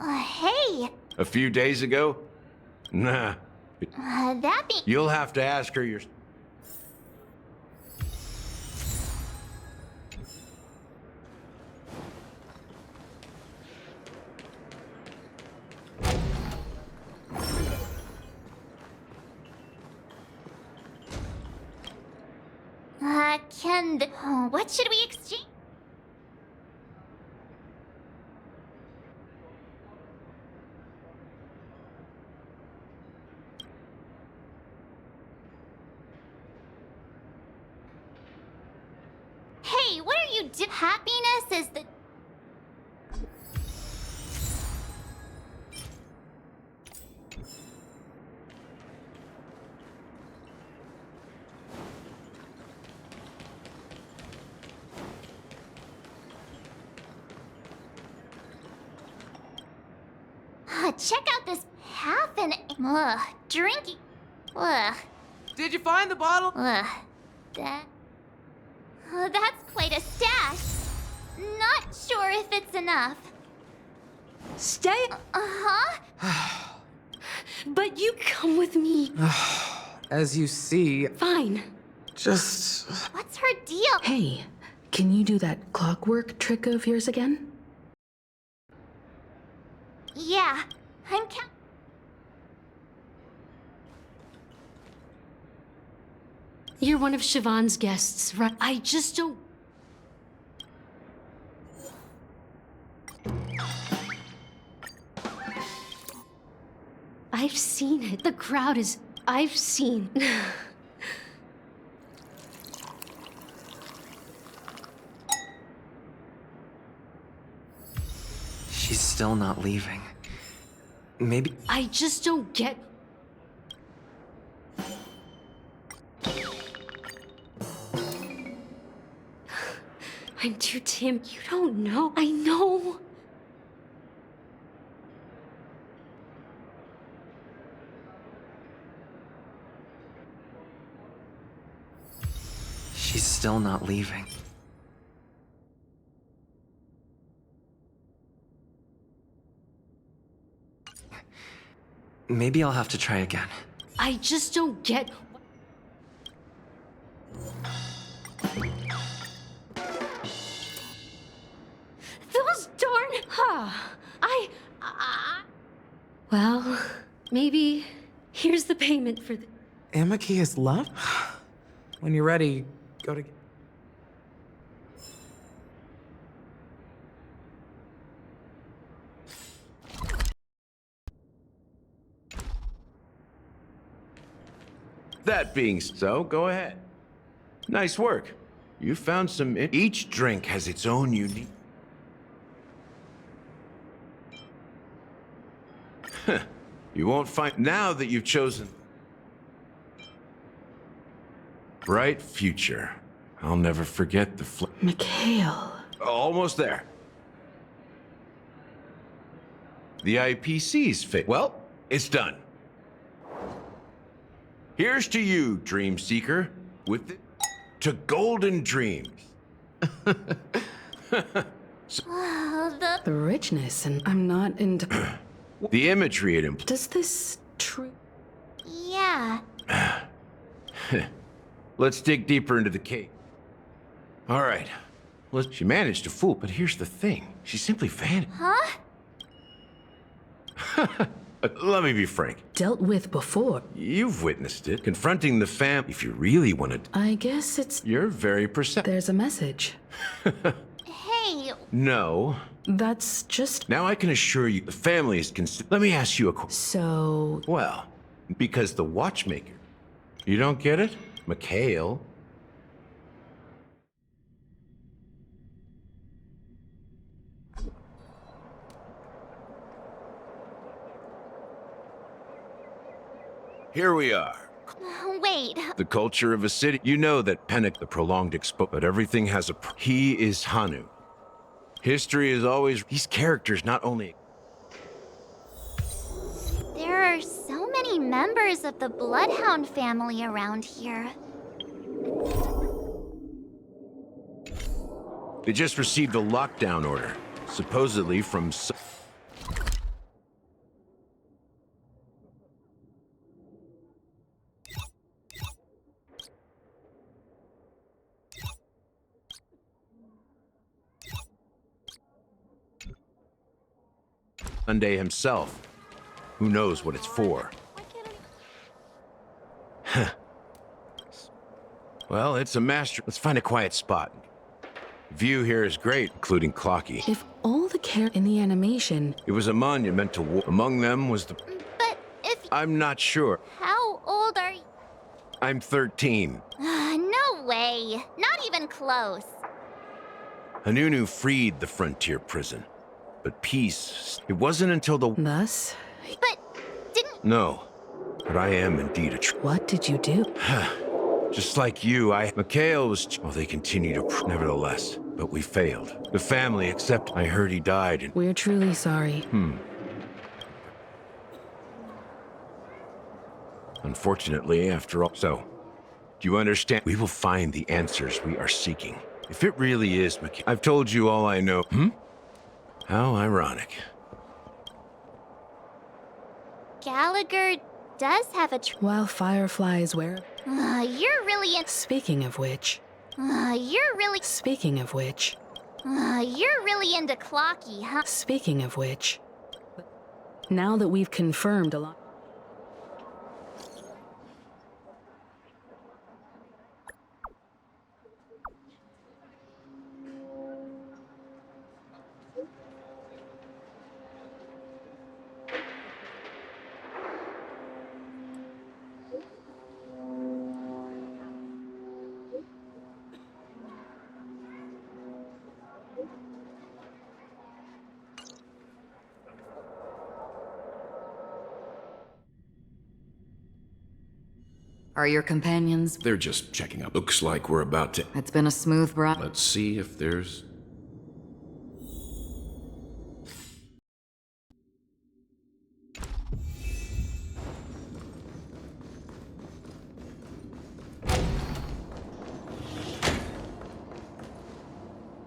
Hey! A few days ago? Nah. That be... You'll have to ask her your... What should we exchange? Hey, what are you doing? Happiness is the... Check out this half an... drinking... Did you find the bottle? That's quite a stash. Not sure if it's enough. Stay. Uh-huh. But you come with me. As you see... Fine. Just... What's her deal? Hey, can you do that clockwork trick of yours again? Yeah, I'm You're one of Siobhan's guests, right? I just don't... I've seen it. The crowd is... I've seen... She's still not leaving. Maybe... I just don't get... I'm too timid. You don't know. I know. She's still not leaving. Maybe I'll have to try again. I just don't get... Those darn... Well, maybe here's the payment for the... Amaki is love? When you're ready, go to... That being so, go ahead. Nice work. You found some... Each drink has its own unique... You won't find... Now that you've chosen... Bright future. I'll never forget the Mikhail. Almost there. The IPC's fit. Well, it's done. Here's to you, Dream Seeker, with it to golden dreams. The richness, and I'm not into... The imagery it implies. Does this true? Yeah. Let's dig deeper into the cave. All right. Well, she managed to fool, but here's the thing. She simply vanished. Huh? Let me be frank. Dealt with before. You've witnessed it. Confronting the fam. If you really wanted to. I guess it's... You're very perceptive. There's a message. Hey. No. That's just... Now I can assure you the family is Let me ask you a question. So... Well, because the watchmaker. You don't get it? Mikhail. Here we are. Wait. The culture of a city. You know that Pennick, the prolonged but everything has a... He is Hanu. History is always... These characters not only... There are so many members of the Bloodhound family around here. They just received a lockdown order, supposedly from... Sunday himself. Who knows what it's for? Well, it's a master. Let's find a quiet spot. View here is great, including Clocky. If all the care in the animation... It was a monument to war. Among them was the... But if... I'm not sure. How old are you? I'm 13. No way. Not even close. Hanunu freed the frontier prison. But peace, it wasn't until the... Thus? But didn't... No. But I am indeed a... What did you do? Just like you, Mikhail was... Oh, they continue to... Nevertheless. But we failed. The family, except I heard he died and... We're truly sorry. Unfortunately, after all... So, do you understand? We will find the answers we are seeking. If it really is Mikhail... I've told you all I know. How ironic. Gallagher does have a... While fireflies wear... You're really in... Speaking of which... You're really... Speaking of which... You're really into Clocky, huh? Speaking of which... Now that we've confirmed a lot... Are your companions? They're just checking up. Looks like we're about to... It's been a smooth ride. Let's see if there's...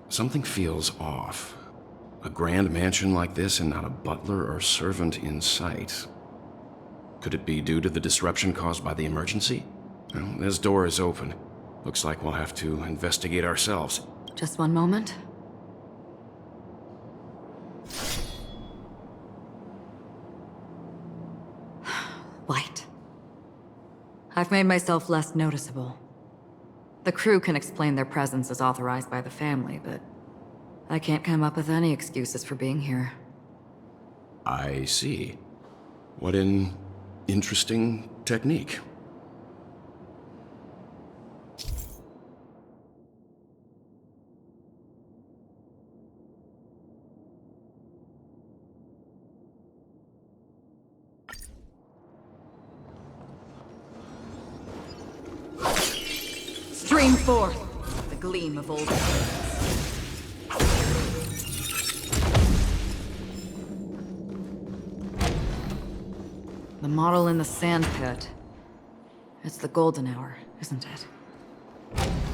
Something feels off. A grand mansion like this and not a butler or servant in sight. Could it be due to the disruption caused by the emergency? Well, this door is open. Looks like we'll have to investigate ourselves. Just one moment. Light. I've made myself less noticeable. The crew can explain their presence as authorized by the family, but I can't come up with any excuses for being here. I see. What an interesting technique. Stream forth the gleam of old days. The model in the sand pit. It's the golden hour, isn't it?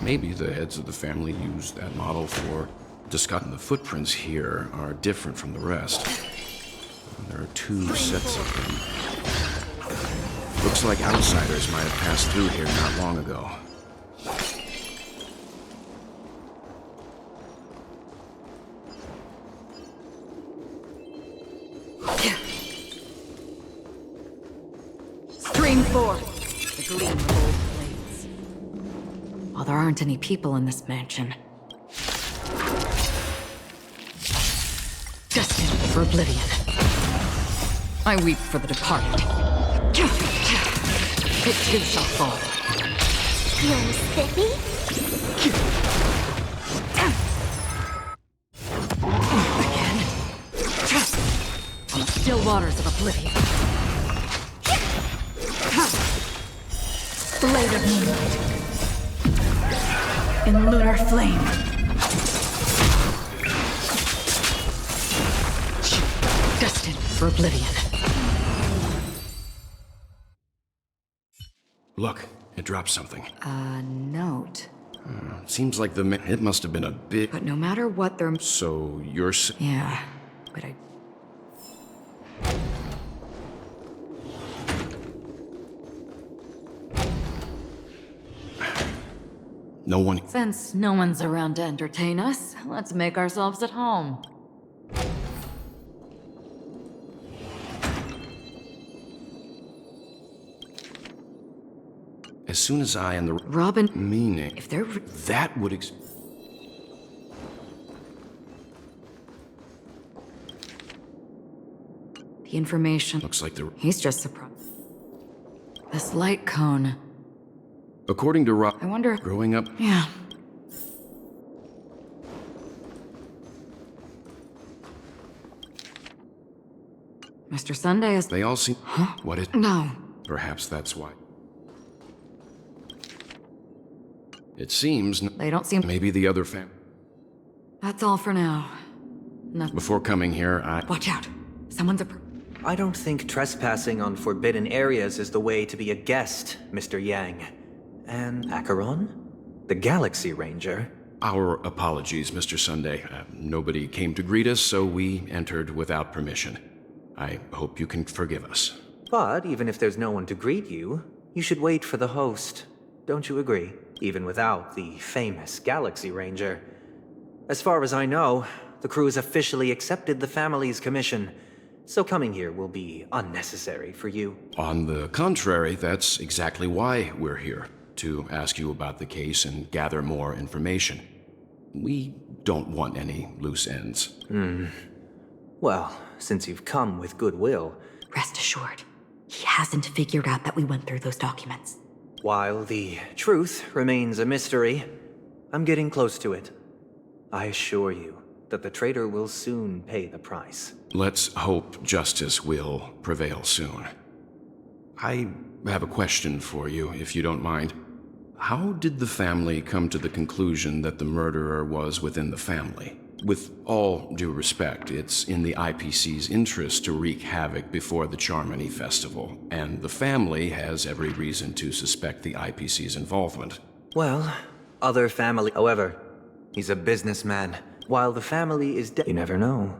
Maybe the heads of the family used that model for discussion. The footprints here are different from the rest. There are two sets of them. Looks like outsiders might have passed through here not long ago. Stream forth the gleam of old blades. While there aren't any people in this mansion, destined for oblivion, I weep for the departed. It too shall fall. Feeling spiffy? Again. On the still waters of oblivion. Blade of moonlight. In lunar flame. Destined for oblivion. Look, it dropped something. A note. Seems like it must have been a bit... But no matter what they're... So you're... Yeah, but I... No one... Since no one's around to entertain us, let's make ourselves at home. As soon as I and the... Robin... Meaning... If they're... That would The information... Looks like the... He's just surprised. This light cone... According to Rob... I wonder... Growing up... Yeah. Mr. Sunday is... They all seem... Huh? What is... No. Perhaps that's why. It seems... They don't seem... Maybe the other fam... That's all for now. Nothing. Before coming here, Watch out. Someone's a... I don't think trespassing on forbidden areas is the way to be a guest, Mr. Yang. And Acheron? The Galaxy Ranger? Our apologies, Mr. Sunday. Nobody came to greet us, so we entered without permission. I hope you can forgive us. But even if there's no one to greet you, you should wait for the host. Don't you agree? Even without the famous Galaxy Ranger. As far as I know, the crew has officially accepted the family's commission, so coming here will be unnecessary for you. On the contrary, that's exactly why we're here. To ask you about the case and gather more information. We don't want any loose ends. Well, since you've come with goodwill... Rest assured, he hasn't figured out that we went through those documents. While the truth remains a mystery, I'm getting close to it. I assure you that the traitor will soon pay the price. Let's hope justice will prevail soon. I have a question for you, if you don't mind. How did the family come to the conclusion that the murderer was within the family? With all due respect, it's in the IPC's interest to wreak havoc before the Charmony Festival, and the family has every reason to suspect the IPC's involvement. Well, other family... However, he's a businessman. While the family is dead, you never know.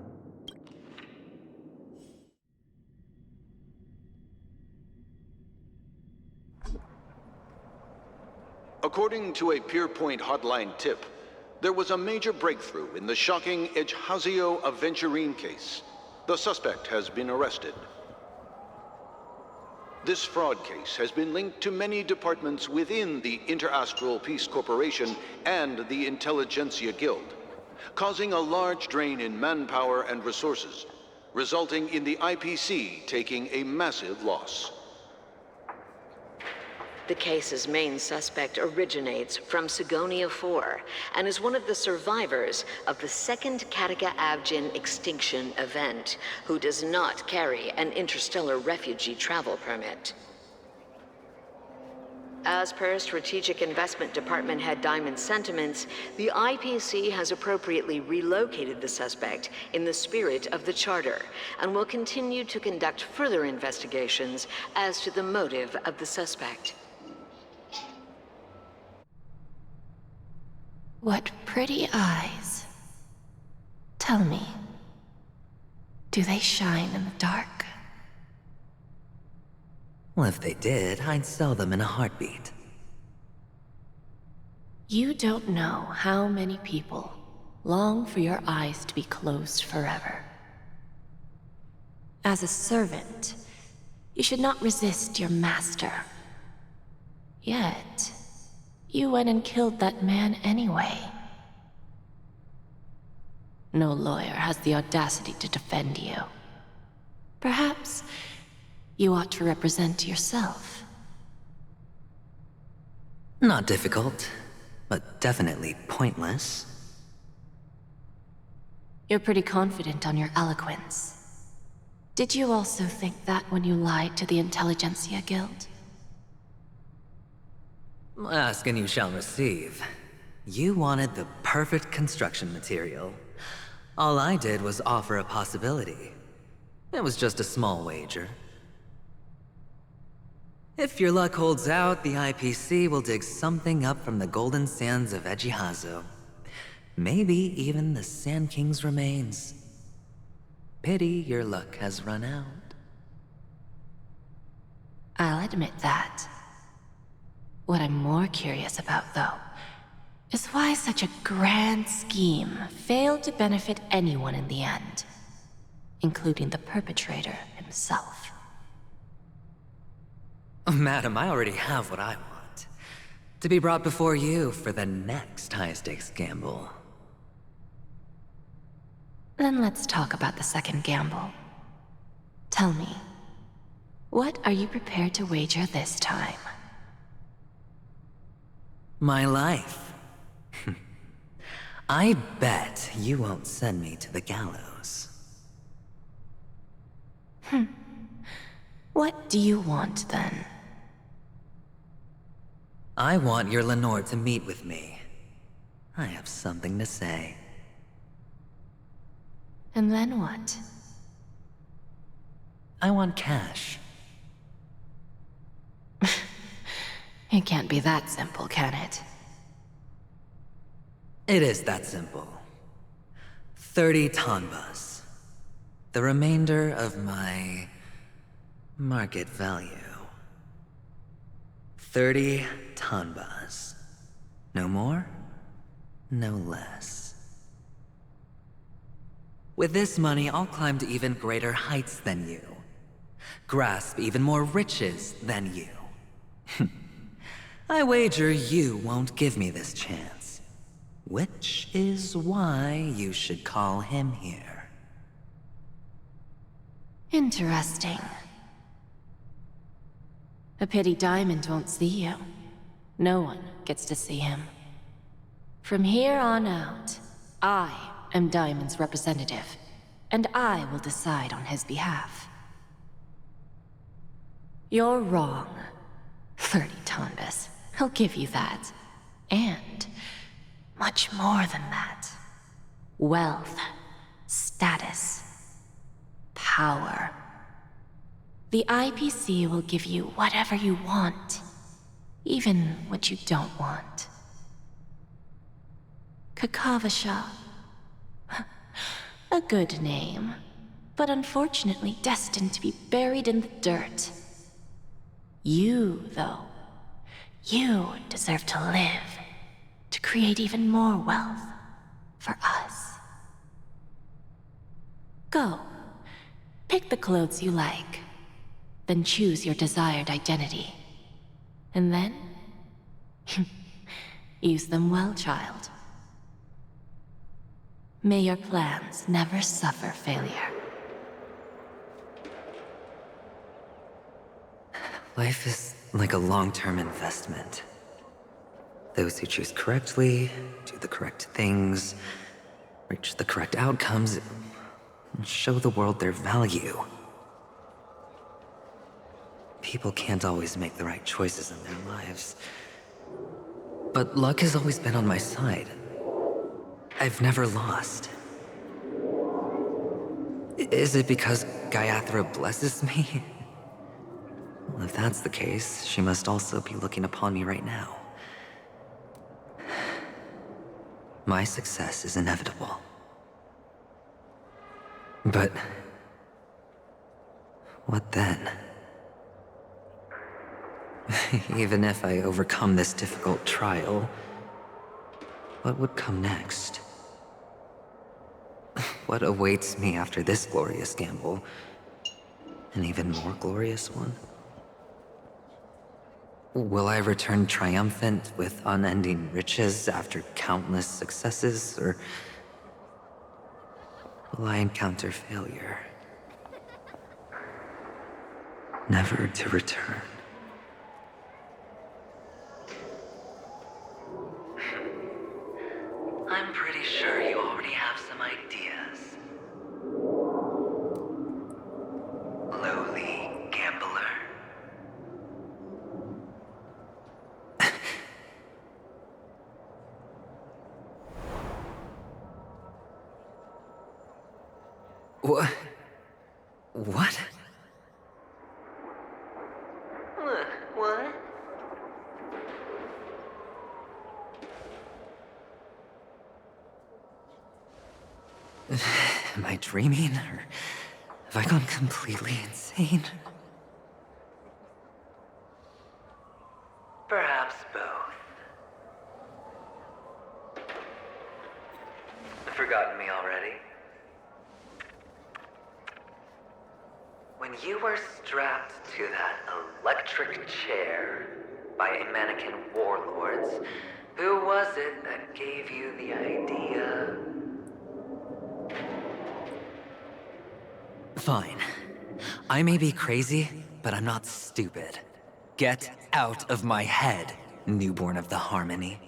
According to a Pierpoint hotline tip, there was a major breakthrough in the shocking Ejhazio Aventurine case. The suspect has been arrested. This fraud case has been linked to many departments within the Interastral Peace Corporation and the Intelligentsia Guild, causing a large drain in manpower and resources, resulting in the IPC taking a massive loss. The case's main suspect originates from Sigonia 4 and is one of the survivors of the second Kataka Abjin extinction event, who does not carry an interstellar refugee travel permit. As per Strategic Investment Department Head Diamond's sentiments, the IPC has appropriately relocated the suspect in the spirit of the Charter and will continue to conduct further investigations as to the motive of the suspect. What pretty eyes. Tell me, do they shine in the dark? Well, if they did, I'd sell them in a heartbeat. You don't know how many people long for your eyes to be closed forever. As a servant, you should not resist your master. Yet, you went and killed that man anyway. No lawyer has the audacity to defend you. Perhaps you ought to represent yourself. Not difficult, but definitely pointless. You're pretty confident on your eloquence. Did you also think that when you lied to the Intelligentsia Guild? Ask and you shall receive. You wanted the perfect construction material. All I did was offer a possibility. It was just a small wager. If your luck holds out, the IPC will dig something up from the golden sands of Ejihazo. Maybe even the Sand King's remains. Pity your luck has run out. I'll admit that. What I'm more curious about, though, is why such a grand scheme failed to benefit anyone in the end, including the perpetrator himself. Madam, I already have what I want. To be brought before you for the next high-stakes gamble. Then let's talk about the second gamble. Tell me, what are you prepared to wager this time? My life. I bet you won't send me to the gallows. What do you want, then? I want your Lenore to meet with me. I have something to say. And then what? I want cash. It can't be that simple, can it? It is that simple. 30 tanbas. The remainder of my market value. 30 tanbas. No more, no less. With this money, I'll climb to even greater heights than you. Grasp even more riches than you. I wager you won't give me this chance. Which is why you should call him here. Interesting. A pity Diamond won't see you. No one gets to see him. From here on out, I am Diamond's representative, and I will decide on his behalf. You're wrong. 30 tanbas. I'll give you that. And much more than that. Wealth, status, power. The IPC will give you whatever you want, even what you don't want. Kakavasha. A good name, but unfortunately destined to be buried in the dirt. You, though, you deserve to live, to create even more wealth for us. Go, pick the clothes you like, then choose your desired identity. And then, use them well, child. May your plans never suffer failure. Life is like a long-term investment. Those who choose correctly, do the correct things, reach the correct outcomes, and show the world their value. People can't always make the right choices in their lives. But luck has always been on my side. I've never lost. Is it because Gayathra blesses me? Well, if that's the case, she must also be looking upon me right now. My success is inevitable. But what then? Even if I overcome this difficult trial, what would come next? What awaits me after this glorious gamble? An even more glorious one? Will I return triumphant with unending riches after countless successes, or will I encounter failure, never to return? I'm pretty sure you already have some ideas. Lowly gambler. What? What? What? Am I dreaming, or have I gone completely insane? Perhaps both. Forgotten me already? When you were strapped to that electric chair by a mannequin warlords, who was it that gave you the idea? Fine. I may be crazy, but I'm not stupid. Get out of my head, newborn of the Harmony.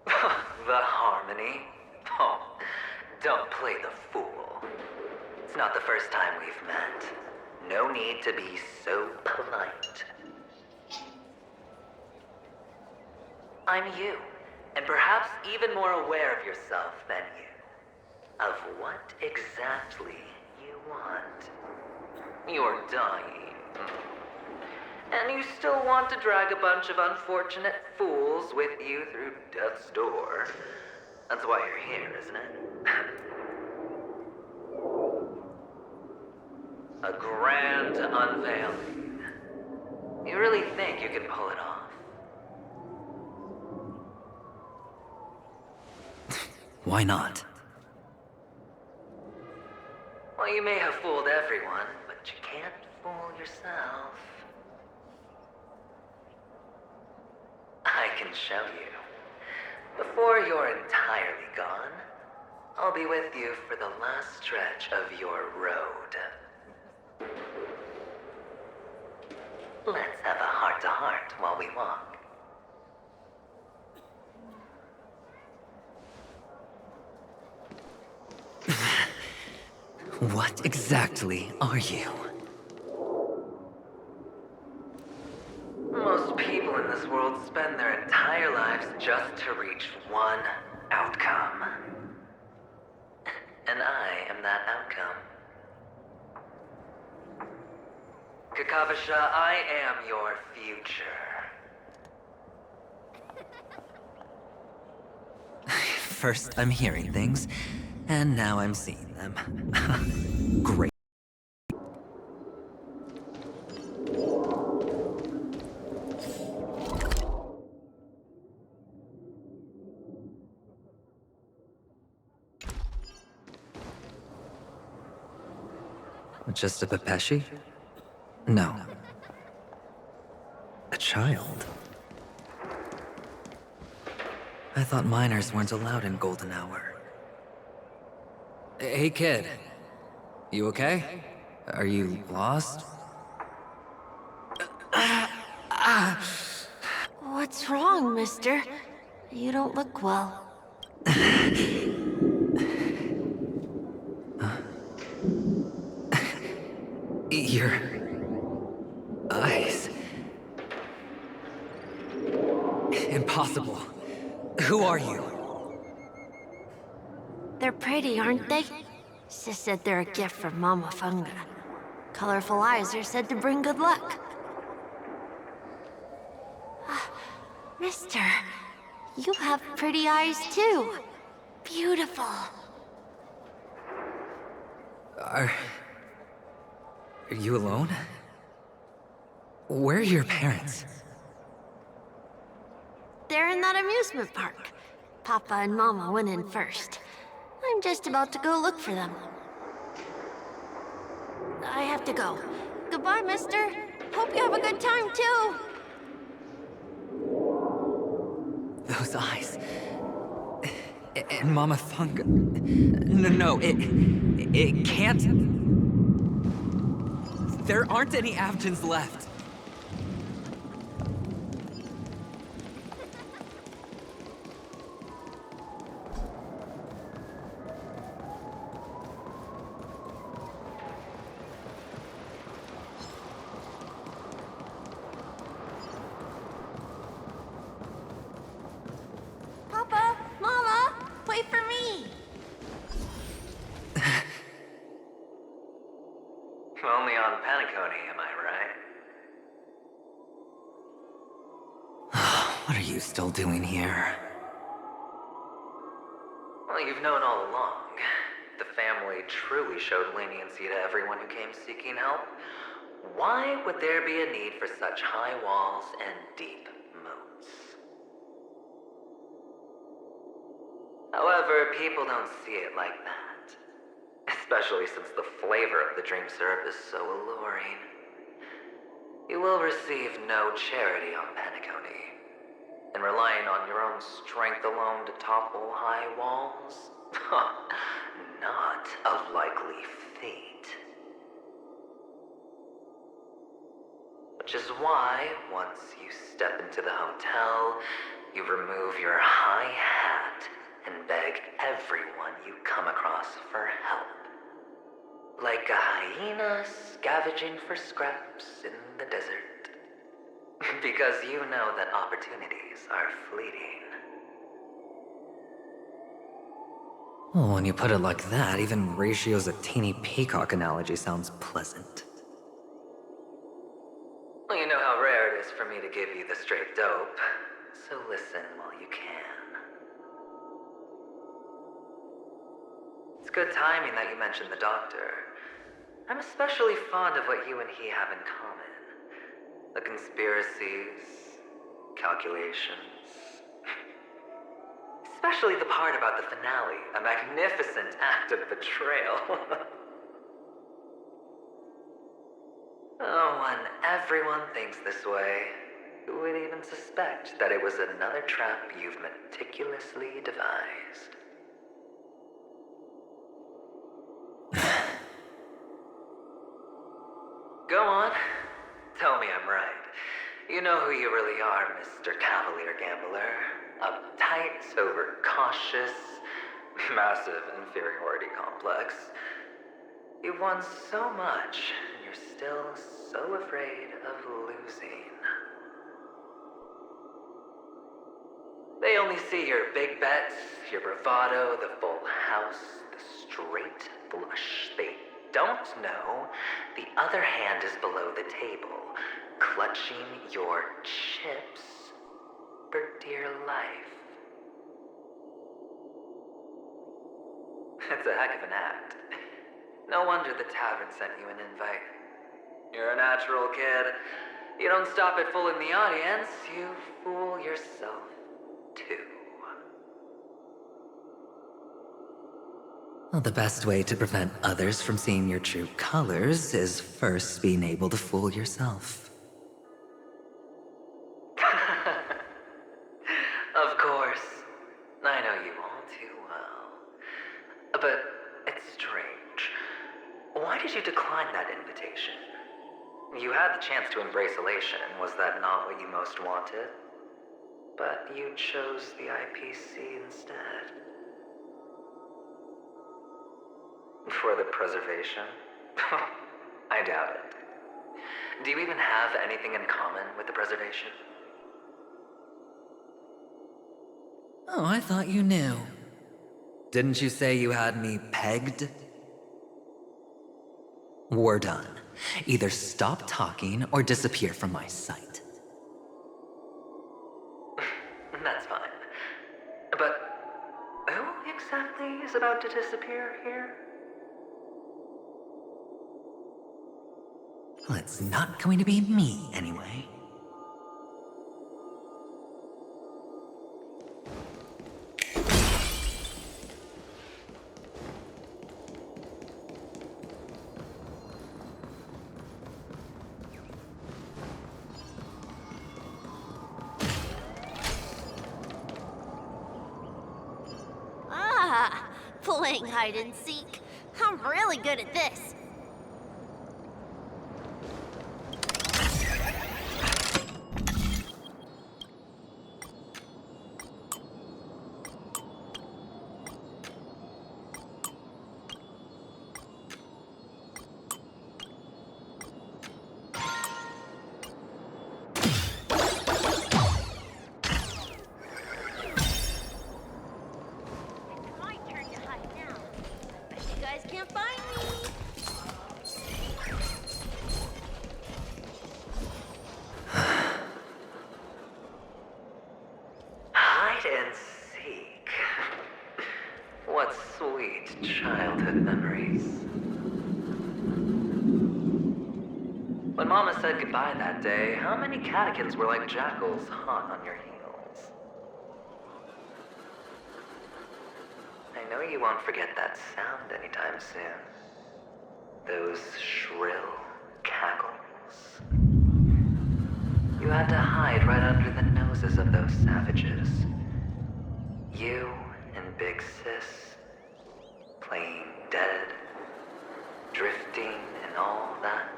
The Harmony? Oh, don't play the fool. It's not the first time we've met. No need to be so polite. I'm you, and perhaps even more aware of yourself than you. Of what exactly you want. You're dying. And you still want to drag a bunch of unfortunate fools with you through death's door. That's why you're here, isn't it? A grand unveiling. You really think you can pull it off? Why not? Well, you may have fooled everyone, but you can't fool yourself. I can show you. Before you're entirely gone, I'll be with you for the last stretch of your road. Let's have a heart-to-heart while we walk. What exactly are you? Most people in this world spend their entire lives just to reach one outcome. And I am that outcome. Kakavasha, I am your future. First, I'm hearing things, and now I'm seeing them. Great. Just a Pepeshi? No. A child? I thought minors weren't allowed in Golden Hour. Hey, kid. You okay? Are you lost? What's wrong, mister? You don't look well. Your eyes. Impossible. Who are you? They're pretty, aren't they? Sis said they're a gift from Mama Funga. Colorful eyes are said to bring good luck. Mister, you have pretty eyes too. Beautiful. Are you alone? Where are your parents? They're in that amusement park. Papa and Mama went in first. I'm just about to go look for them. I have to go. Goodbye, mister. Hope you have a good time, too. Those eyes. And Mama Funga. No, it can't. There aren't any Avgins left. Papa, Mama, wait for me. Only on Penacony, am I right? What are you still doing here? Well, you've known all along. The family truly showed leniency to everyone who came seeking help. Why would there be a need for such high walls and deep moats? However, people don't see it like that. Especially since the flavor of the dream syrup is so alluring. You will receive no charity on Penacony. And relying on your own strength alone to topple high walls? Not a likely fate. Which is why, once you step into the hotel, you remove your high hat and beg everyone you come across for help. Like a hyena scavenging for scraps in the desert. Because you know that opportunities are fleeting. Well, when you put it like that, even Ratio's a teeny peacock analogy sounds pleasant. Well, you know how rare it is for me to give you the straight dope, so listen while you can. It's good timing that you mentioned the doctor. I'm especially fond of what you and he have in common. The conspiracies, calculations. Especially the part about the finale, a magnificent act of betrayal. Oh, when everyone thinks this way, who would even suspect that it was another trap you've meticulously devised? Go on. Tell me I'm right. You know who you really are, Mr. Cavalier Gambler. Uptight, overcautious, massive inferiority complex. You've won so much, and you're still so afraid of losing. They only see your big bets, your bravado, the full house, the straight flush. They don't know the other hand is below the table, clutching your chips for dear life. It's a heck of an act. No wonder the tavern sent you an invite. You're a natural kid. You don't stop at fooling the audience, you fool yourself too. Well, the best way to prevent others from seeing your true colors is first being able to fool yourself. Of course. I know you all too well. But it's strange. Why did you decline that invitation? You had the chance to embrace elation. Was that not what you most wanted? But you chose the IPC instead. For the preservation? I doubt it. Do you even have anything in common with the preservation? Oh, I thought you knew. Didn't you say you had me pegged? We're done. Either stop talking or disappear from my sight. That's fine. But who exactly is about to disappear here? Well, it's not going to be me, anyway. playing hide and seek. I'm really good at this. Hide and seek. What sweet childhood memories. When Mama said goodbye that day, how many catechins were like jackals hot on your heels? I know you won't forget that sound anytime soon. Those shrill cackles. You had to hide right under the noses of those savages. You and Big Sis, playing dead, drifting in all that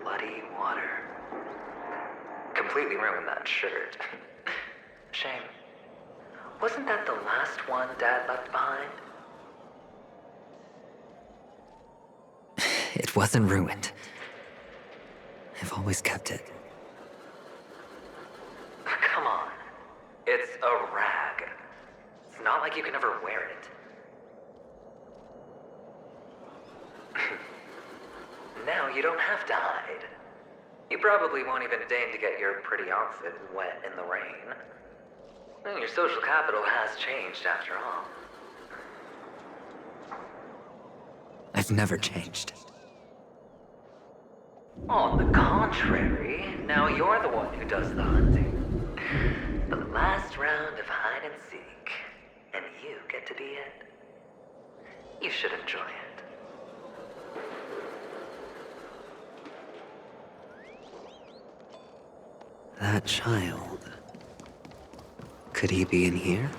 bloody water. Completely ruined that shirt. Shame. Wasn't that the last one Dad left behind? It wasn't ruined. I've always kept it. Come on. It's a rag. It's not like you can ever wear it. Now you don't have to hide. You probably won't even deign to get your pretty outfit wet in the rain. And your social capital has changed after all. I've never changed. On the contrary, now you're the one who does the hunting. The last round of hide and seek, and you get to be it. You should enjoy it. That child. Could he be in here?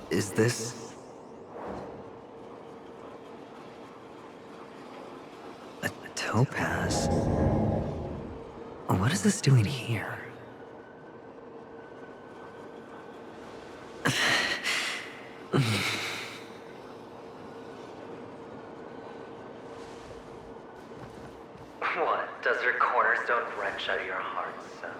Is this... a topaz? What is this doing here? What? Does your cornerstone wrench out your heart, son?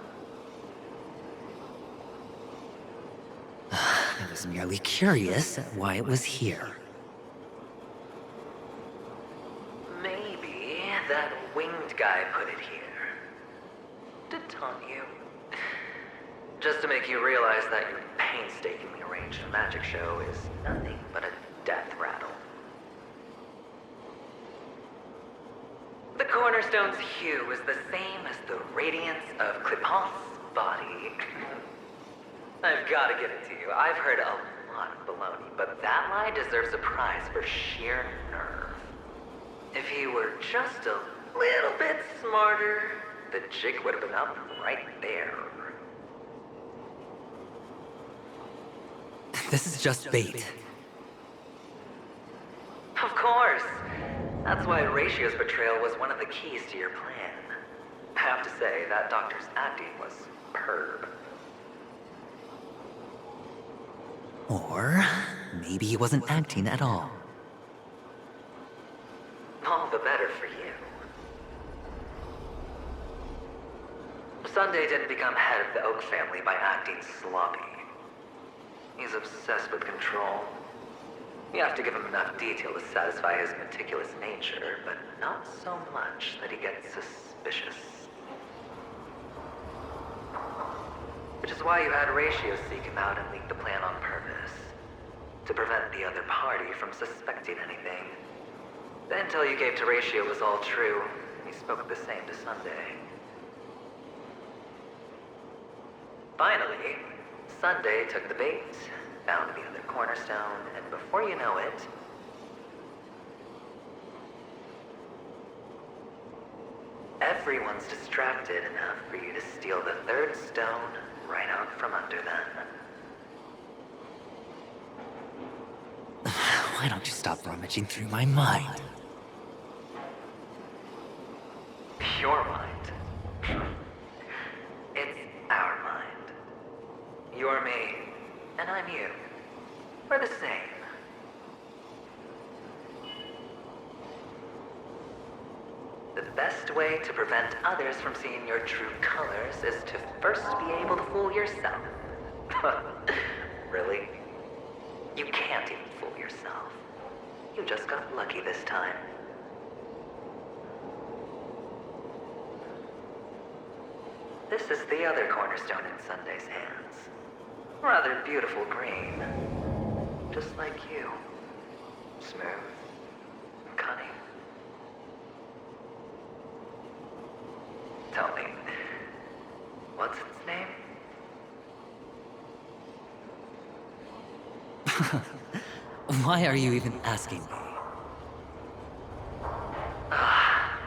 I was merely curious at why it was here. Maybe that winged guy put it here. To taunt you. Just to make you realize that your painstakingly arranged magic show is nothing but a death rattle. The cornerstone's hue is the same as the radiance of Clipoth's body. I've got to give it to you. I've heard a lot of baloney, but that lie deserves a prize for sheer nerve. If he were just a little bit smarter, the jig would have been up right there. This is just bait. Of course. That's why Ratio's betrayal was one of the keys to your plan. I have to say, that doctor's acting was superb. Or maybe he wasn't acting at all. All the better for you. Sunday didn't become head of the Oak family by acting sloppy. He's obsessed with control. You have to give him enough detail to satisfy his meticulous nature, but not so much that he gets suspicious. Which is why you had Ratio seek him out and leak the plan on purpose. To prevent the other party from suspecting anything. The intel you gave to Ratio was all true. He spoke the same to Sunday. Finally, Sunday took the bait, found the other cornerstone, and before you know it... everyone's distracted enough for you to steal the third stone from under them. Why don't you stop rummaging through my mind? Your mind. It's our mind. You're me, and I'm you. We're the same. The best way to prevent others from seeing your true colors is to first be able to fool yourself. Really? You can't even fool yourself. You just got lucky this time. This is the other cornerstone in Sunday's hands. Rather beautiful green. Just like you. Smooth. And cunning. Tell me, what's its name? Why are you even asking me?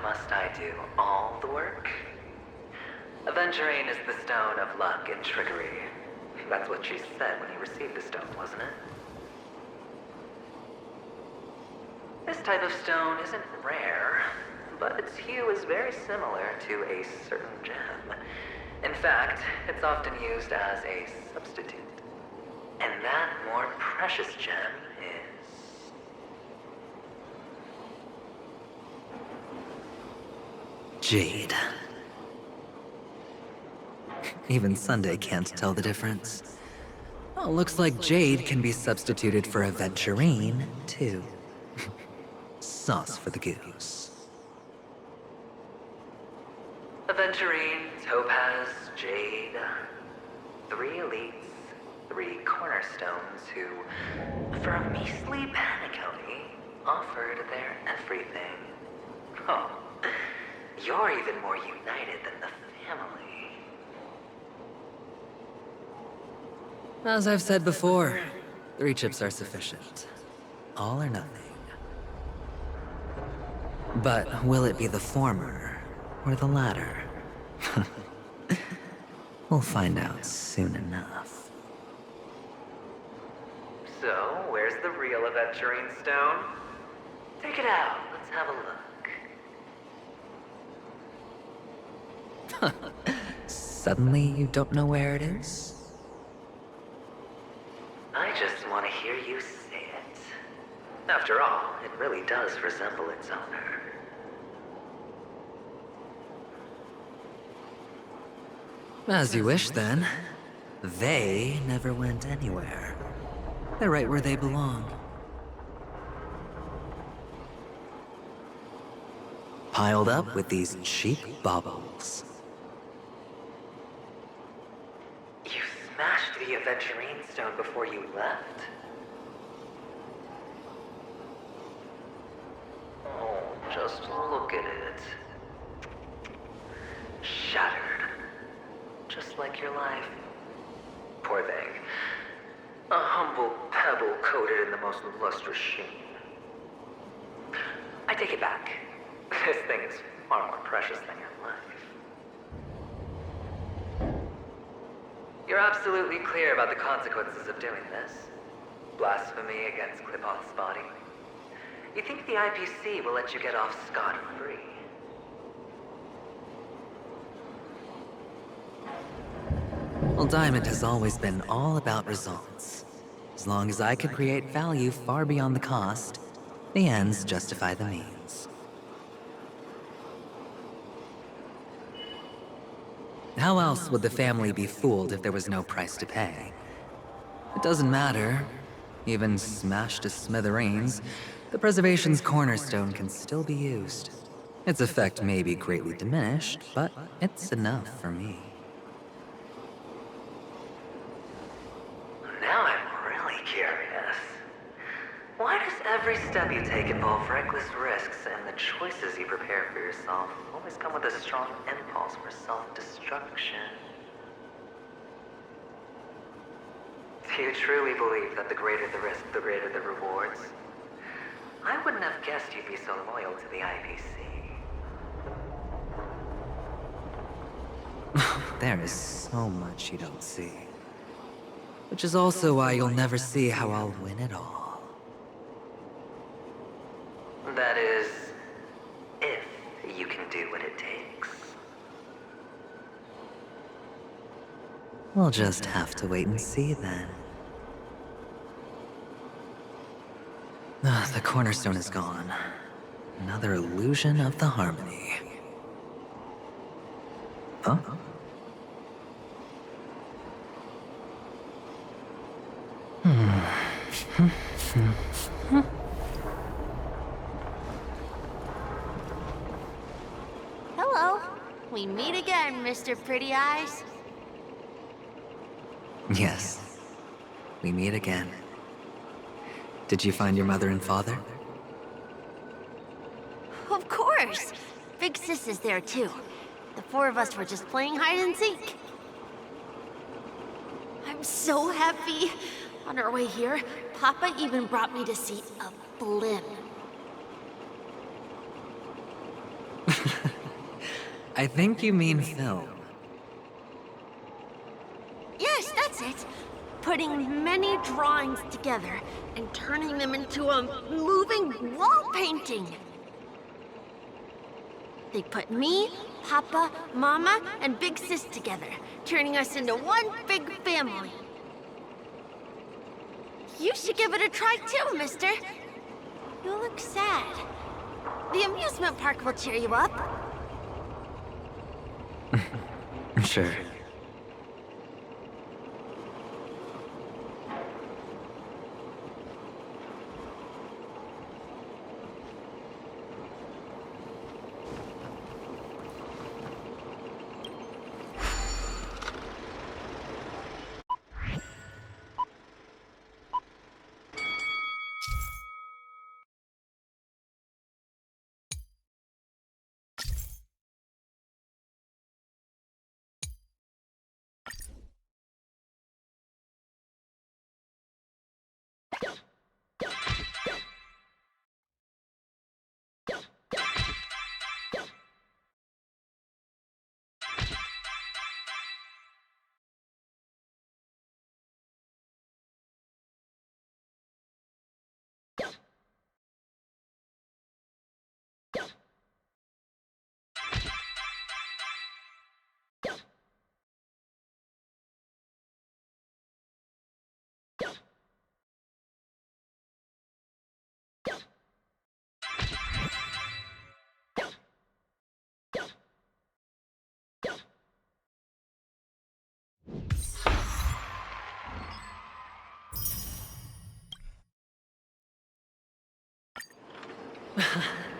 Must I do all the work? Aventurine is the stone of luck and trickery. That's what she said when you received the stone, wasn't it? This type of stone isn't rare, but its hue is very similar to a certain gem. In fact, it's often used as a substitute. And that more precious gem is... jade. Even Sunday can't tell the difference. Oh, looks like jade can be substituted for Aventurine, too. Sauce for the goose. Aventurine, topaz, jade. 3 elites, 3 cornerstones who, for a measly panicony, offered their everything. Oh, you're even more united than the family. As I've said before, 3 chips are sufficient. All or nothing. But will it be the former or the latter? We'll find out soon enough. So, where's the real Aventurine stone? Take it out. Let's have a look. Suddenly you don't know where it is? I just want to hear you say it. After all, it really does resemble its owner. As you wish, then. They never went anywhere. They're right where they belong. Piled up with these cheap baubles. You smashed the Aventurine stone before you left? Oh, just look at it. Shattered. Just like your life. Poor thing. A humble pebble coated in the most lustrous sheen. I take it back. This thing is far more precious than your life. You're absolutely clear about the consequences of doing this. Blasphemy against Klipoth's body. You think the IPC will let you get off scot-free? Well, Diamond has always been all about results. As long as I could create value far beyond the cost, the ends justify the means. How else would the family be fooled if there was no price to pay? It doesn't matter. Even smashed to smithereens, the preservation's cornerstone can still be used. Its effect may be greatly diminished, but it's enough for me. Now I'm really curious. Why does every step you take involve reckless risks, and the choices you prepare for yourself always come with a strong impulse for self-destruction? Do you truly believe that the greater the risk, the greater the rewards? I wouldn't have guessed you'd be so loyal to the IPC. There is so much you don't see. Which is also why you'll never see how I'll win it all. That is, if you can do what it takes. We'll just have to wait and see then. The cornerstone is gone. Another illusion of the harmony. Huh? Hello. We meet again, Mr. Pretty Eyes. Yes. We meet again. Did you find your mother and father? Of course. Big Sis is there too. The four of us were just playing hide and seek. I'm so happy. On our way here, Papa even brought me to see a blimp. I think you mean film. Yes, that's it. Putting many drawings together and turning them into a moving wall painting. They put me, Papa, Mama, and Big Sis together, turning us into one big family. You should give it a try too, mister. You look sad. The amusement park will cheer you up. Sure.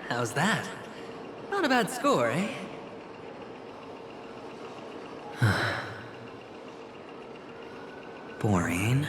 How's that? Not a bad score, eh? Boring.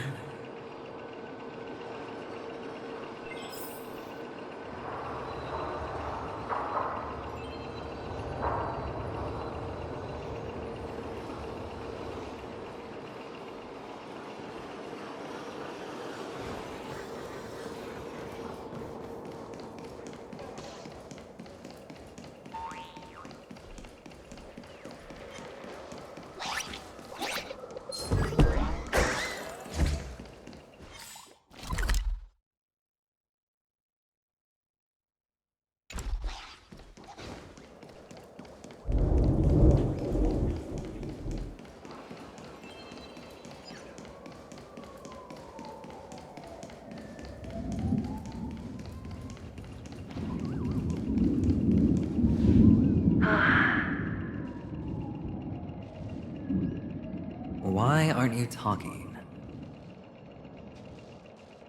Why aren't you talking?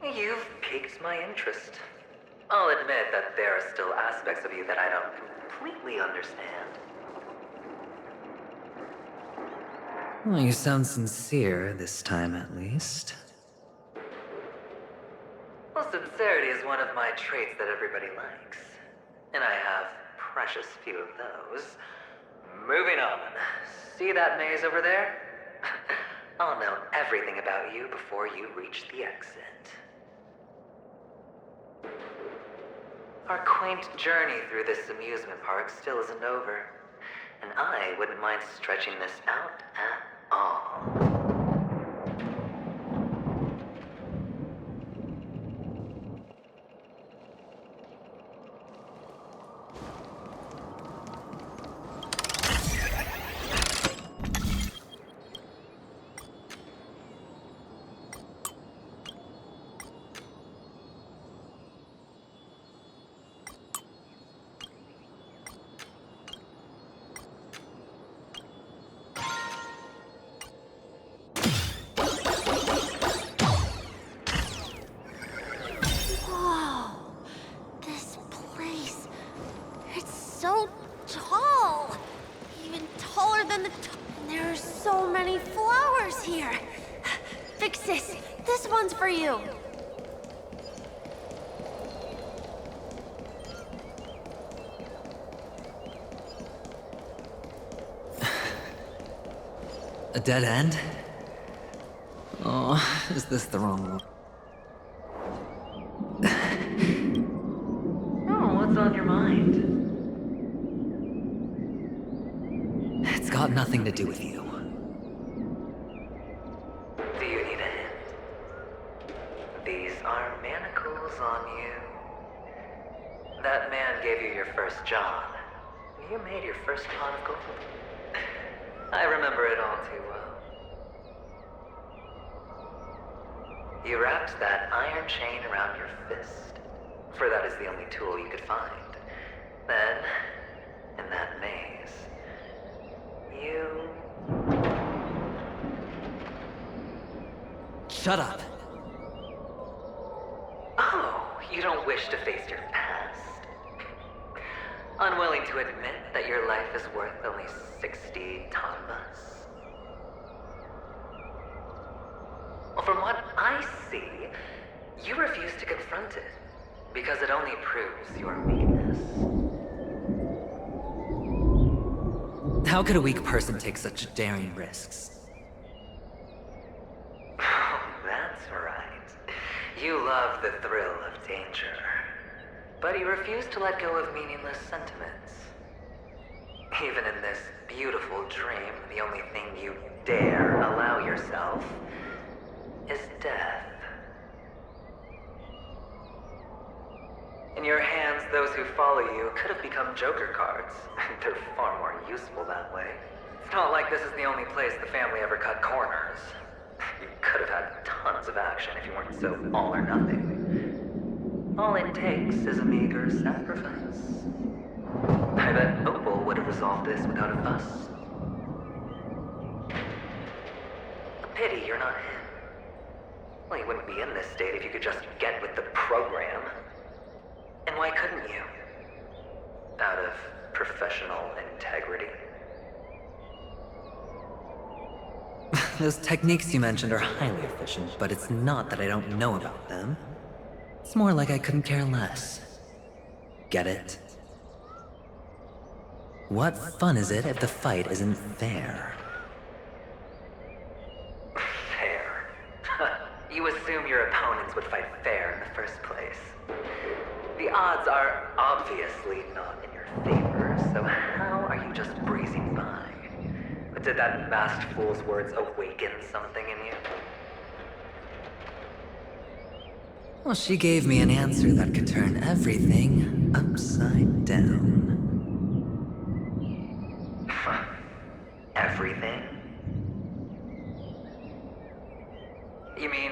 You've piqued my interest. I'll admit that there are still aspects of you that I don't completely understand. Well, you sound sincere this time, at least. Well, sincerity is one of my traits that everybody likes. And I have precious few of those. Moving on. See that maze over there? I'll know everything about you before you reach the exit. Our quaint journey through this amusement park still isn't over, and I wouldn't mind stretching this out at all. Big Sis, this one's for you. A dead end? Oh, is this the wrong one? Oh, what's on your mind? It's got nothing to do with you. Do you need a hint? These are manacles on you. That man gave you your first job. You made your first pot of gold. I remember it all too well. You wrapped that iron chain around your fist, for that is the only tool you could find. Then, in that maze, you... Shut up! Oh, you don't wish to face your past? Unwilling to admit that your life is worth only 60 tombas? Well, from what I see, you refuse to confront it, because it only proves your weakness. How could a weak person take such daring risks? Oh, that's right. You love the thrill of danger. But you refuse to let go of meaningless sentiments. Even in this beautiful dream, the only thing you dare allow yourself is death. In your hands, those who follow you could have become Joker cards. They're far more useful that way. It's not like this is the only place the family ever cut corners. You could have had tons of action if you weren't so all or nothing. All it takes is a meager sacrifice. I bet Opal would have resolved this without a fuss. A pity you're not him. Well, you wouldn't be in this state if you could just get with the program. And why couldn't you? Out of professional integrity. Those techniques you mentioned are highly efficient, but it's not that I don't know about them. It's more like I couldn't care less. Get it? What fun is it if the fight isn't fair? Fair? You assume your opponents would fight fair in the first place. The odds are obviously not in your favor, so how are you just breezing by? Did that masked fool's words awaken something in you? Well, she gave me an answer that could turn everything upside down. Everything? You mean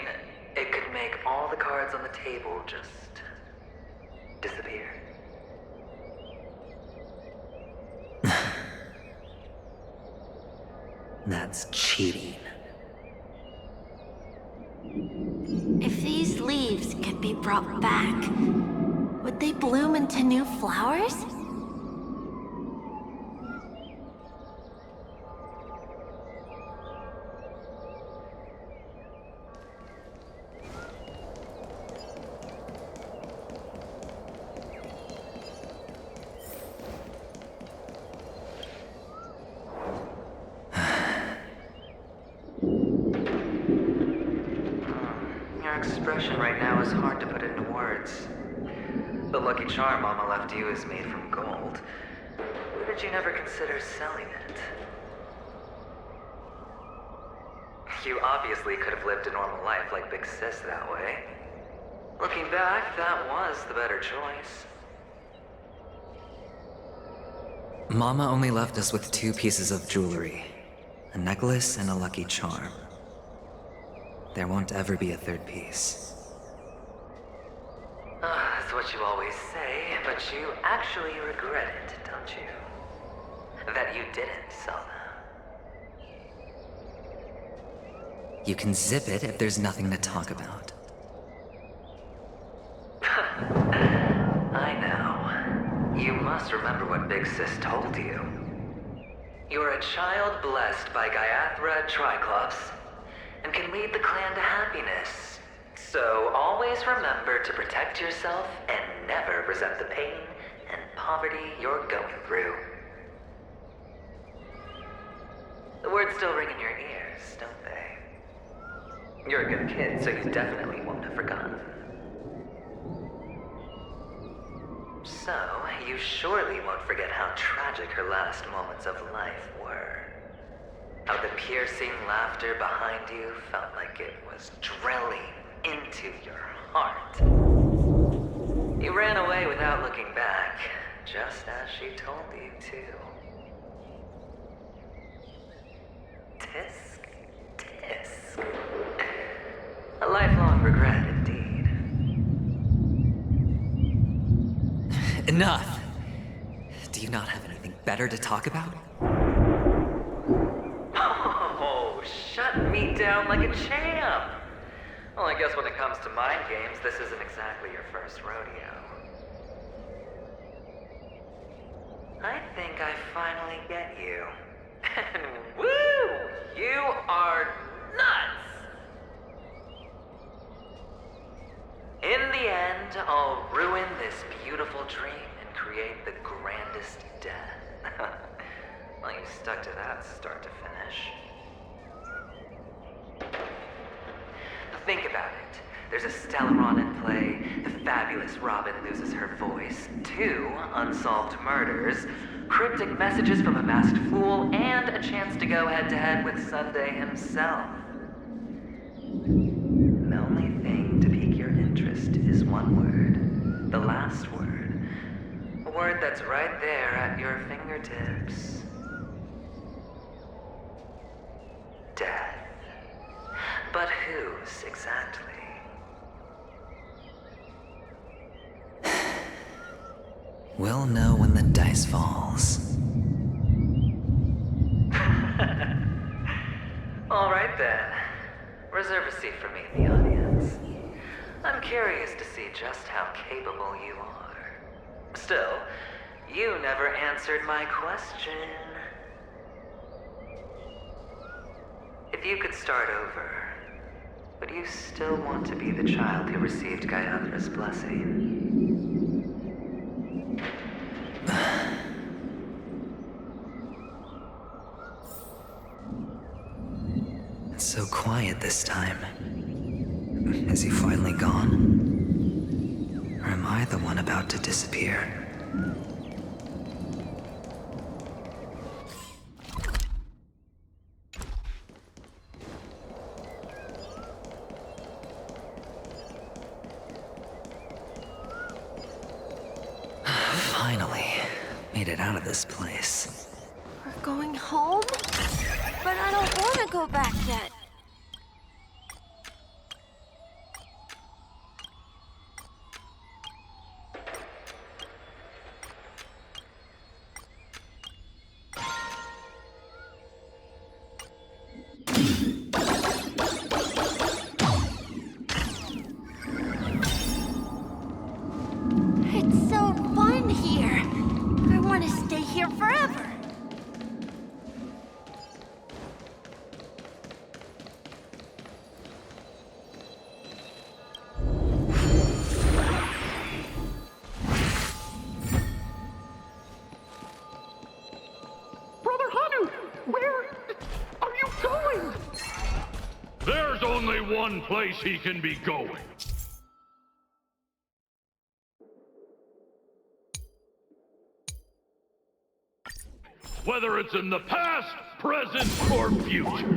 it could make all the cards on the table just disappear? That's cheating. If these leaves could be brought back, would they bloom into new flowers? Expression right now is hard to put into words. The lucky charm Mama left you is made from gold. Why did you never consider selling it? You obviously could have lived a normal life like Big Sis that way. Looking back, that was the better choice. Mama only left us with 2 pieces of jewelry. A necklace and a lucky charm. There won't ever be a 3rd piece. That's what you always say, but you actually regret it, don't you? That you didn't sell them. You can zip it if there's nothing to talk about. I know. You must remember what Big Sis told you. You're a child blessed by Gaiathra Triclops, and can lead lead the clan to happiness. So always remember to protect yourself and never resent the pain and poverty you're going through. The words still ring in your ears, don't they? You're a good kid, so you definitely won't have forgotten. So, you surely won't forget how tragic her last moments of life were. How the piercing laughter behind you felt like it was drilling into your heart. You ran away without looking back, just as she told you to. Tisk, tisk. A lifelong regret indeed. Enough! Do you not have anything better to talk about? Oh, shut me down like a champ! Well, I guess when it comes to mind games, this isn't exactly your first rodeo. I think I finally get you. And woo! You are nuts! In the end, I'll ruin this beautiful dream and create the grandest death. Well, you stuck to that start to finish. Think about it. There's a Stellaron in play, the fabulous Robin loses her voice, 2 unsolved murders, cryptic messages from a masked fool, and a chance to go head-to-head with Sunday himself. The only thing to pique your interest is one word. The last word. A word that's right there at your fingertips. Death. But whose, exactly? We'll know when the dice falls. All right then. Reserve a seat for me in the audience. I'm curious to see just how capable you are. Still, you never answered my question. If you could start over, would you still want to be the child who received Gayathra's blessing? It's so quiet this time. Is he finally gone? Or am I the one about to disappear? Finally, made it out of this place. We're going home? But I don't want to go back yet. It's so fun here. I want to stay here forever. Brother Hanu, where are you going? There's only one place he can be going. Whether it's in the past, present, or future.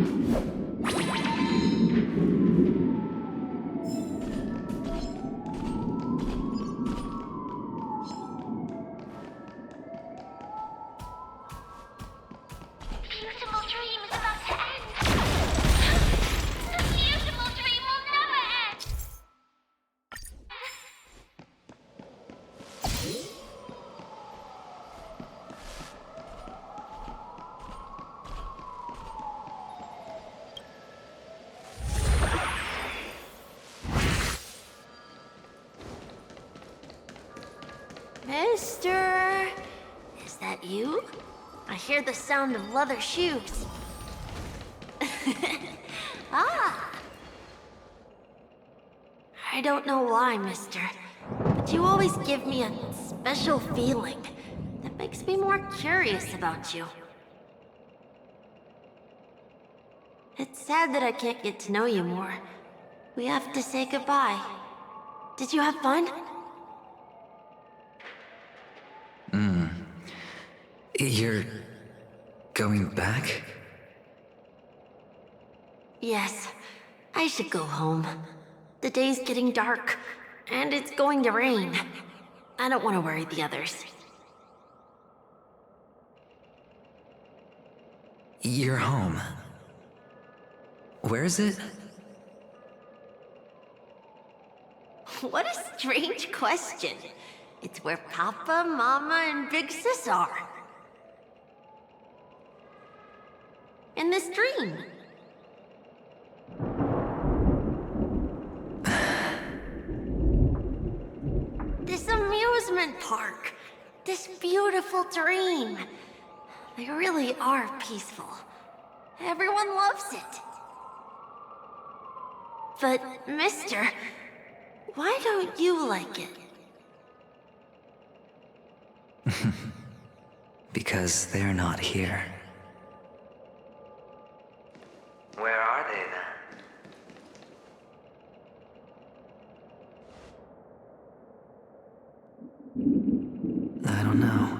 Beautiful dream is about to end. The beautiful dream will never end. Mister, is that you? I hear the sound of leather shoes. Ah, I don't know why, mister, but you always give me a special feeling that makes me more curious about you. It's sad that I can't get to know you more. We have to say goodbye. Did you have fun? You're going back? Yes. I should go home. The day's getting dark, and it's going to rain. I don't want to worry the others. You're home. Where is it? What a strange question. It's where Papa, Mama, and Big Sis are. In this dream. This amusement park. This beautiful dream. They really are peaceful. Everyone loves it. But, mister, why don't you like it? Because they're not here. Where are they then? I don't know.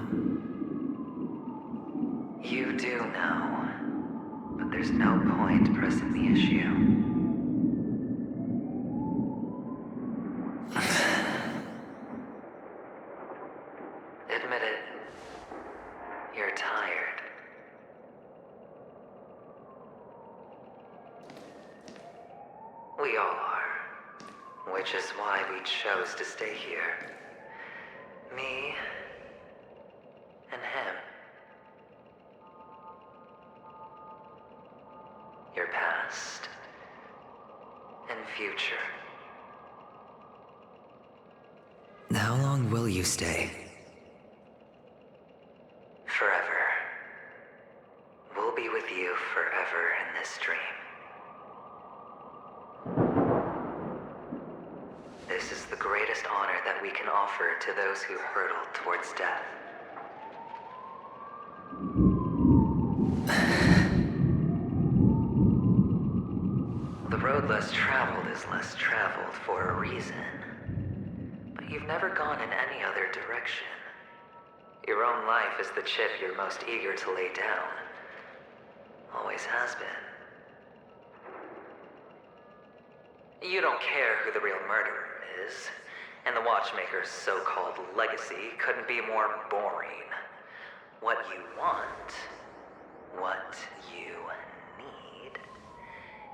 You do know. But there's no point pressing the issue. Admit it. You're tired. We all are. Which is why we chose to stay here. Me and him. Your past and future. How long will you stay? Forever. We'll be with you forever in this dream. This is the greatest honor that we can offer to those who hurtle towards death. The road less traveled is less traveled for a reason. But you've never gone in any other direction. Your own life is the chip you're most eager to lay down. Always has been. You don't care who the real murderer is, and the Watchmaker's so-called legacy couldn't be more boring. What you want, what you need,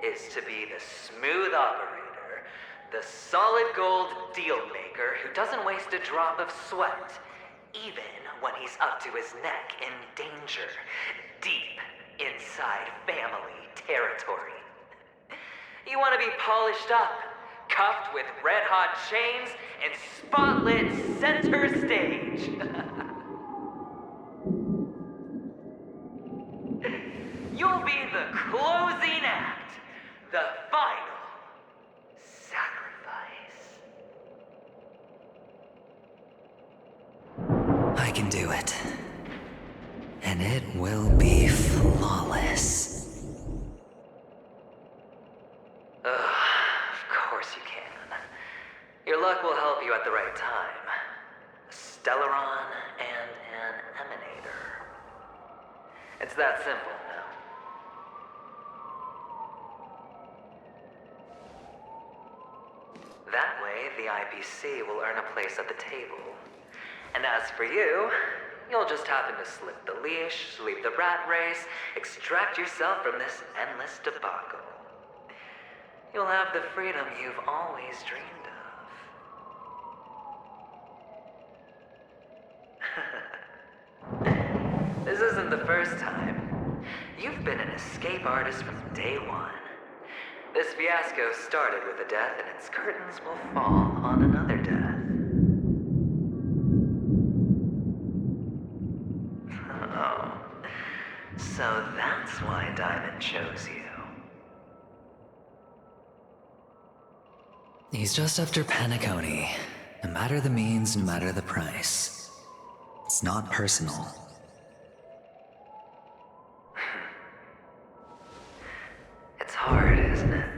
is to be the smooth operator, the solid gold deal maker who doesn't waste a drop of sweat, even when he's up to his neck in danger, deep inside family territory. You want to be polished up, cuffed with red-hot chains, and spotlit center stage. You'll be the closing act, the final sacrifice. I can do it. And it will be flawless. Of course you can. Your luck will help you at the right time. A Stellaron and an Emanator. It's that simple, no? That way, the IPC will earn a place at the table. And as for you, you'll just happen to slip the leash, leave the rat race, extract yourself from this endless debacle. You'll have the freedom you've always dreamed of. This isn't the first time. You've been an escape artist from day one. This fiasco started with a death, and its curtains will fall on another death. Oh, so that's why Diamond chose you. He's just after Penacony. No matter the means, no matter the price. It's not personal. It's hard, isn't it?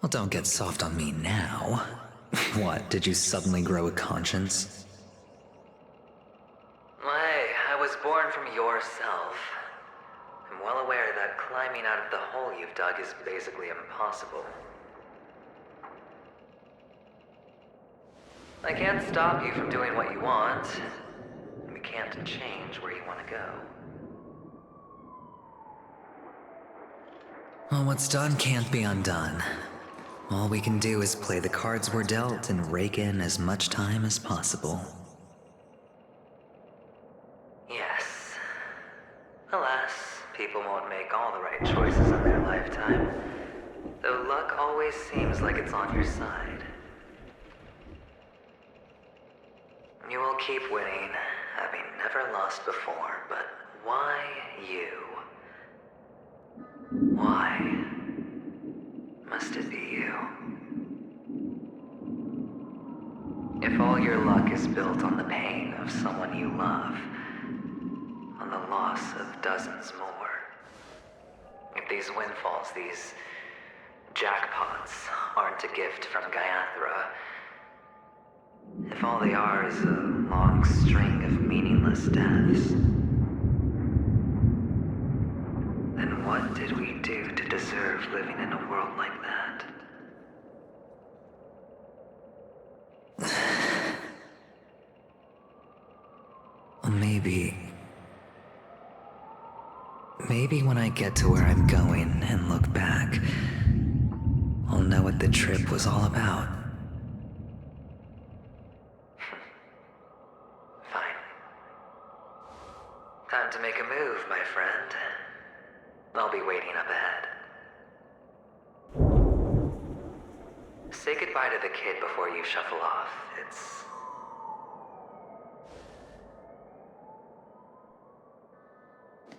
Well, don't get soft on me now. What, did you suddenly grow a conscience? Hey, I was born from yourself. I'm well aware that climbing out of the hole you've dug is basically impossible. I can't stop you from doing what you want. We can't change where you want to go. Well, what's done can't be undone. All we can do is play the cards we're dealt and rake in as much time as possible. Yes. Alas, people won't make all the right choices in their lifetime, though luck always seems like it's on your side. You will keep winning, having never lost before, but why you? Why must it be you? If all your luck is built on the pain of someone you love, on the loss of dozens more, if these windfalls, these jackpots, aren't a gift from Gaiathra, if all they are is a long string of meaningless deaths, then what did we do to deserve living in a world like that? Maybe when I get to where I'm going and look back, I'll know what the trip was all about. Fine. Time to make a move, my friend. I'll be waiting up ahead. Say goodbye to the kid before you shuffle off.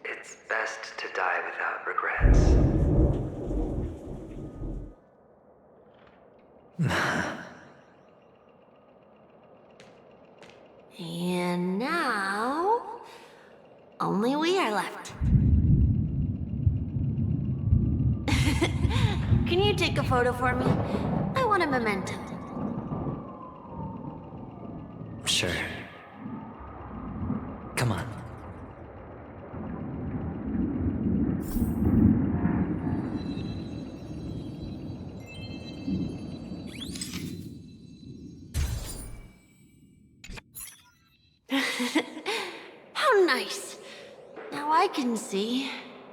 It's best to die without regrets. And now, only we are left. Can you take a photo for me? I want a memento. Sure. Come on. How nice. Now I can see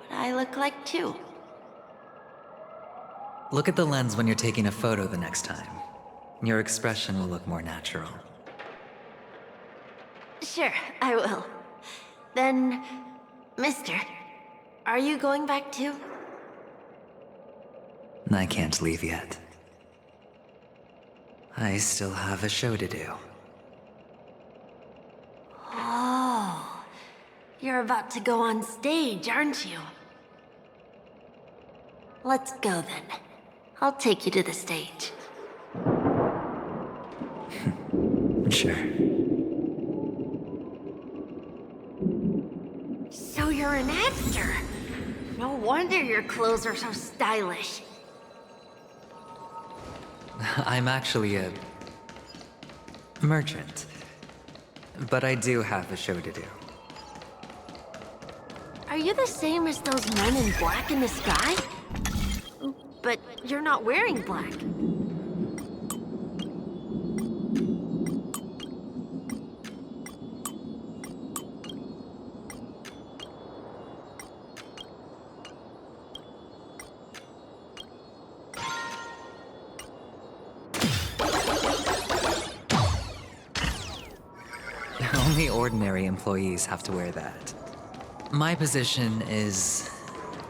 what I look like too. Look at the lens when you're taking a photo the next time. Your expression will look more natural. Sure, I will. Then, mister, are you going back too? I can't leave yet. I still have a show to do. Oh, you're about to go on stage, aren't you? Let's go then. I'll take you to the stage. Sure. So you're an actor? No wonder your clothes are so stylish. I'm actually a merchant. But I do have a show to do. Are you the same as those men in black in the sky? But you're not wearing black. Only ordinary employees have to wear that. My position is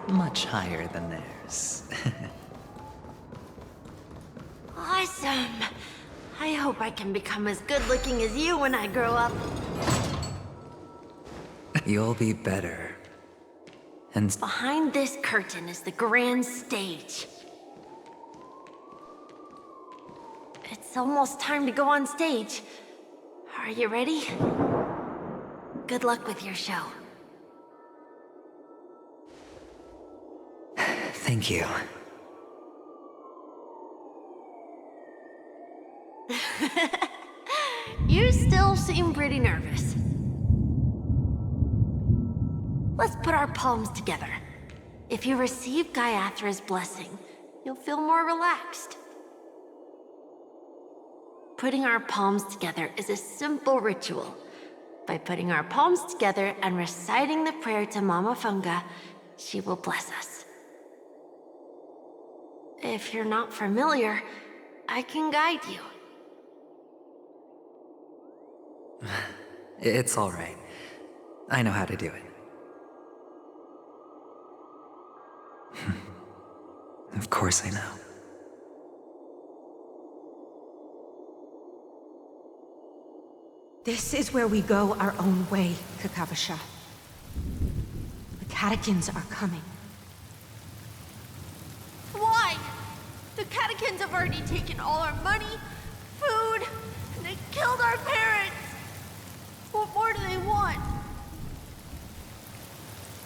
much higher than theirs. Awesome. I hope I can become as good looking as you when I grow up. You'll be better. And behind this curtain is the grand stage. It's almost time to go on stage. Are you ready? Good luck with your show. Thank you. You still seem pretty nervous. Let's put our palms together. If you receive Gaiathra's blessing, you'll feel more relaxed. Putting our palms together is a simple ritual. By putting our palms together and reciting the prayer to Mama Funga, she will bless us. If you're not familiar, I can guide you. It's all right. I know how to do it. Of course I know. This is where we go our own way, Kakavasha. The catechins are coming. Why? The catechins have already taken all our money, food, and they killed our parents. What more do they want?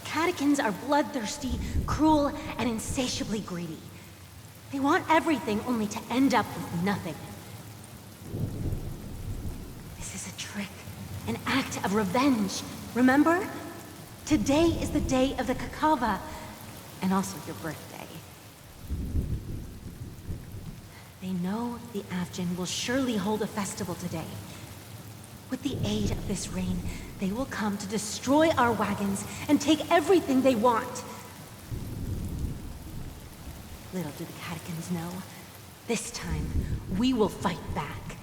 Catechins are bloodthirsty, cruel, and insatiably greedy. They want everything only to end up with nothing. This is a trick, an act of revenge. Remember? Today is the day of the Kakava, and also your birthday. They know the Avgin will surely hold a festival today. With the aid of this rain, they will come to destroy our wagons and take everything they want. Little do the catechins know, this time we will fight back.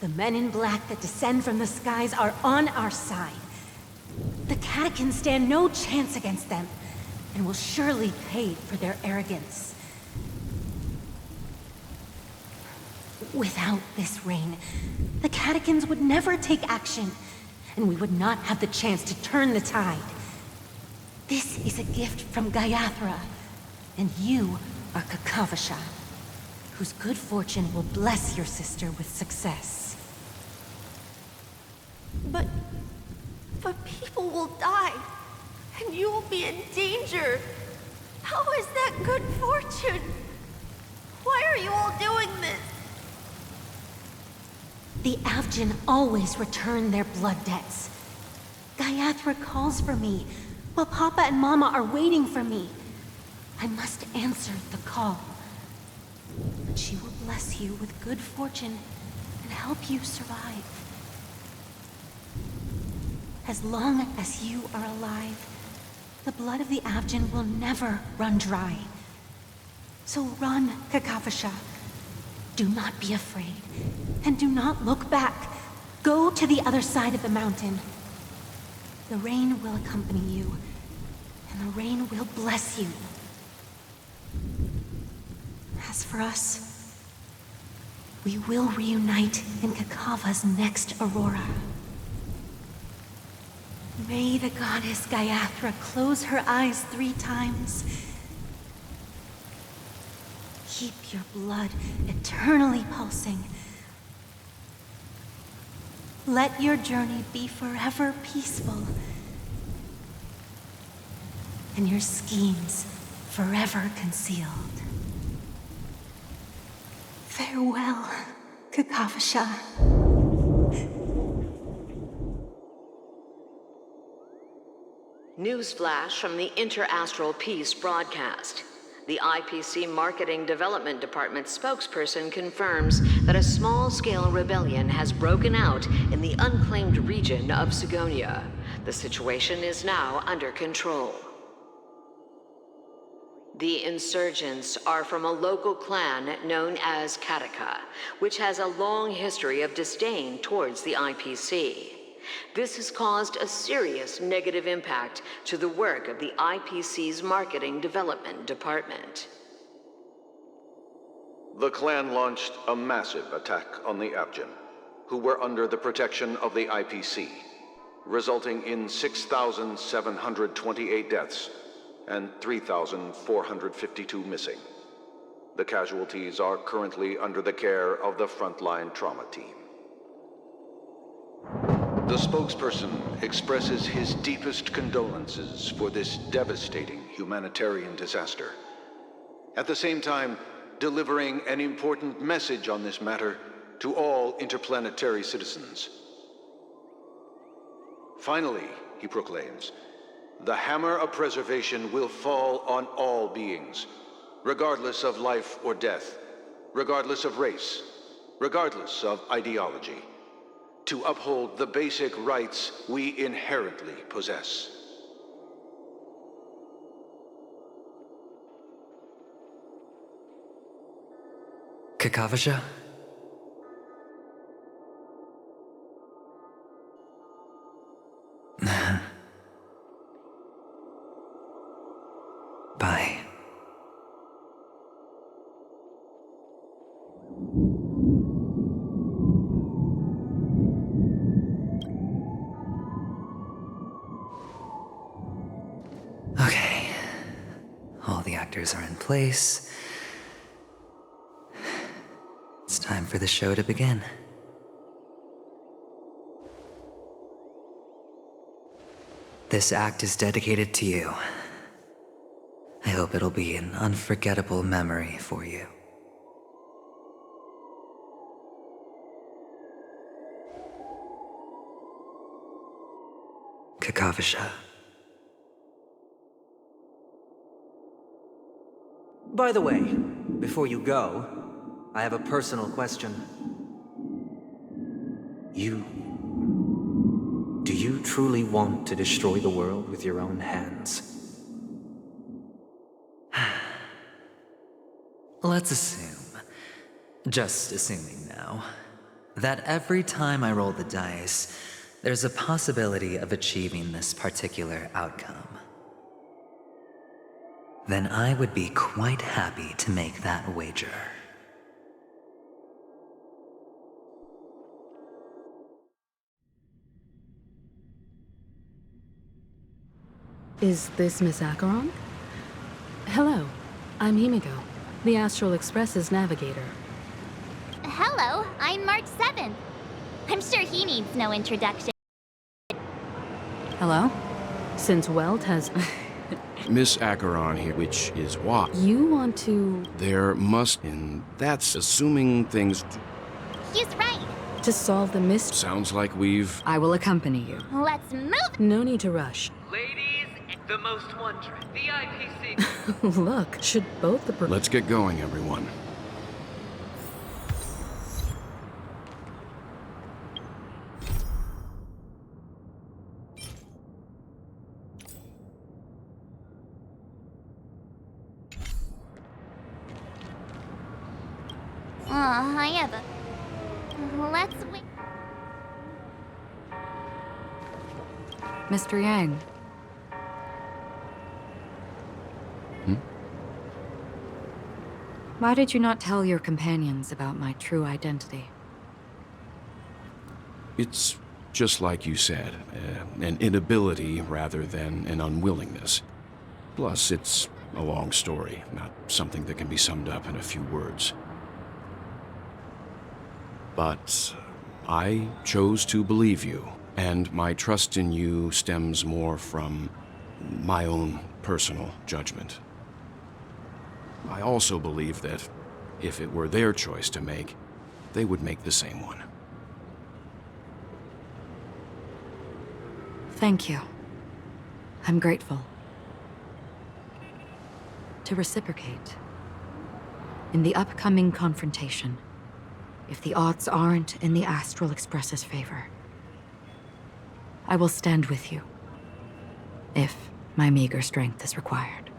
The men in black that descend from the skies are on our side. The catechins stand no chance against them, and will surely pay for their arrogance. Without this rain, the catechins would never take action, and we would not have the chance to turn the tide. This is a gift from Gaiathra, and you are Kakavasha, whose good fortune will bless your sister with success. But people will die, and you will be in danger. How is that good fortune? Why are you all doing this? The Avgin always return their blood debts. Gaiathra calls for me, while Papa and Mama are waiting for me. I must answer the call. But she will bless you with good fortune and help you survive. As long as you are alive, the blood of the Avgin will never run dry. So run, Kakavasha. Do not be afraid, and do not look back. Go to the other side of the mountain. The rain will accompany you, and the rain will bless you. As for us, we will reunite in Kakava's next aurora. May the goddess Gaiathra close her eyes 3 times. Keep your blood eternally pulsing. Let your journey be forever peaceful, and your schemes forever concealed. Farewell, Kakavasha. Newsflash from the Interastral Peace broadcast. The IPC Marketing Development Department spokesperson confirms that a small-scale rebellion has broken out in the unclaimed region of Sigonia. The situation is now under control. The insurgents are from a local clan known as Kataka, which has a long history of disdain towards the IPC. This has caused a serious negative impact to the work of the IPC's Marketing Development Department. The clan launched a massive attack on the Avgin, who were under the protection of the IPC, resulting in 6,728 deaths and 3,452 missing. The casualties are currently under the care of the frontline trauma team. The spokesperson expresses his deepest condolences for this devastating humanitarian disaster. At the same time, delivering an important message on this matter to all interplanetary citizens. Finally, he proclaims, the hammer of preservation will fall on all beings, regardless of life or death, regardless of race, regardless of ideology, to uphold the basic rights we inherently possess. Kakavasha? Bye. Okay. All the actors are in place. It's time for the show to begin. This act is dedicated to you. I hope it'll be an unforgettable memory for you. Kakavasha. By the way, before you go, I have a personal question. Do you truly want to destroy the world with your own hands? Let's assume, just assuming now, that every time I roll the dice, there's a possibility of achieving this particular outcome. Then I would be quite happy to make that wager. Is this Miss Acheron? Hello, I'm Himiko, the Astral Express's navigator. Hello, I'm March 7th. I'm sure he needs no introduction. Hello? Since Welt has... Miss Acheron here, which is why. You want to... There must... And that's assuming things... He's right. To solve the mystery... Sounds like we've... I will accompany you. Let's move. No need to rush. Ladies, the most wondrous, the IPC... Look, should both the... Let's get going, everyone. I have a... Let's wait. Mr. Yang. Why did you not tell your companions about my true identity? It's just like you said, an inability rather than an unwillingness. Plus, it's a long story, not something that can be summed up in a few words. But I chose to believe you, and my trust in you stems more from my own personal judgment. I also believe that if it were their choice to make, they would make the same one. Thank you. I'm grateful. To reciprocate, in the upcoming confrontation, if the odds aren't in the Astral Express's favor, I will stand with you, if my meager strength is required.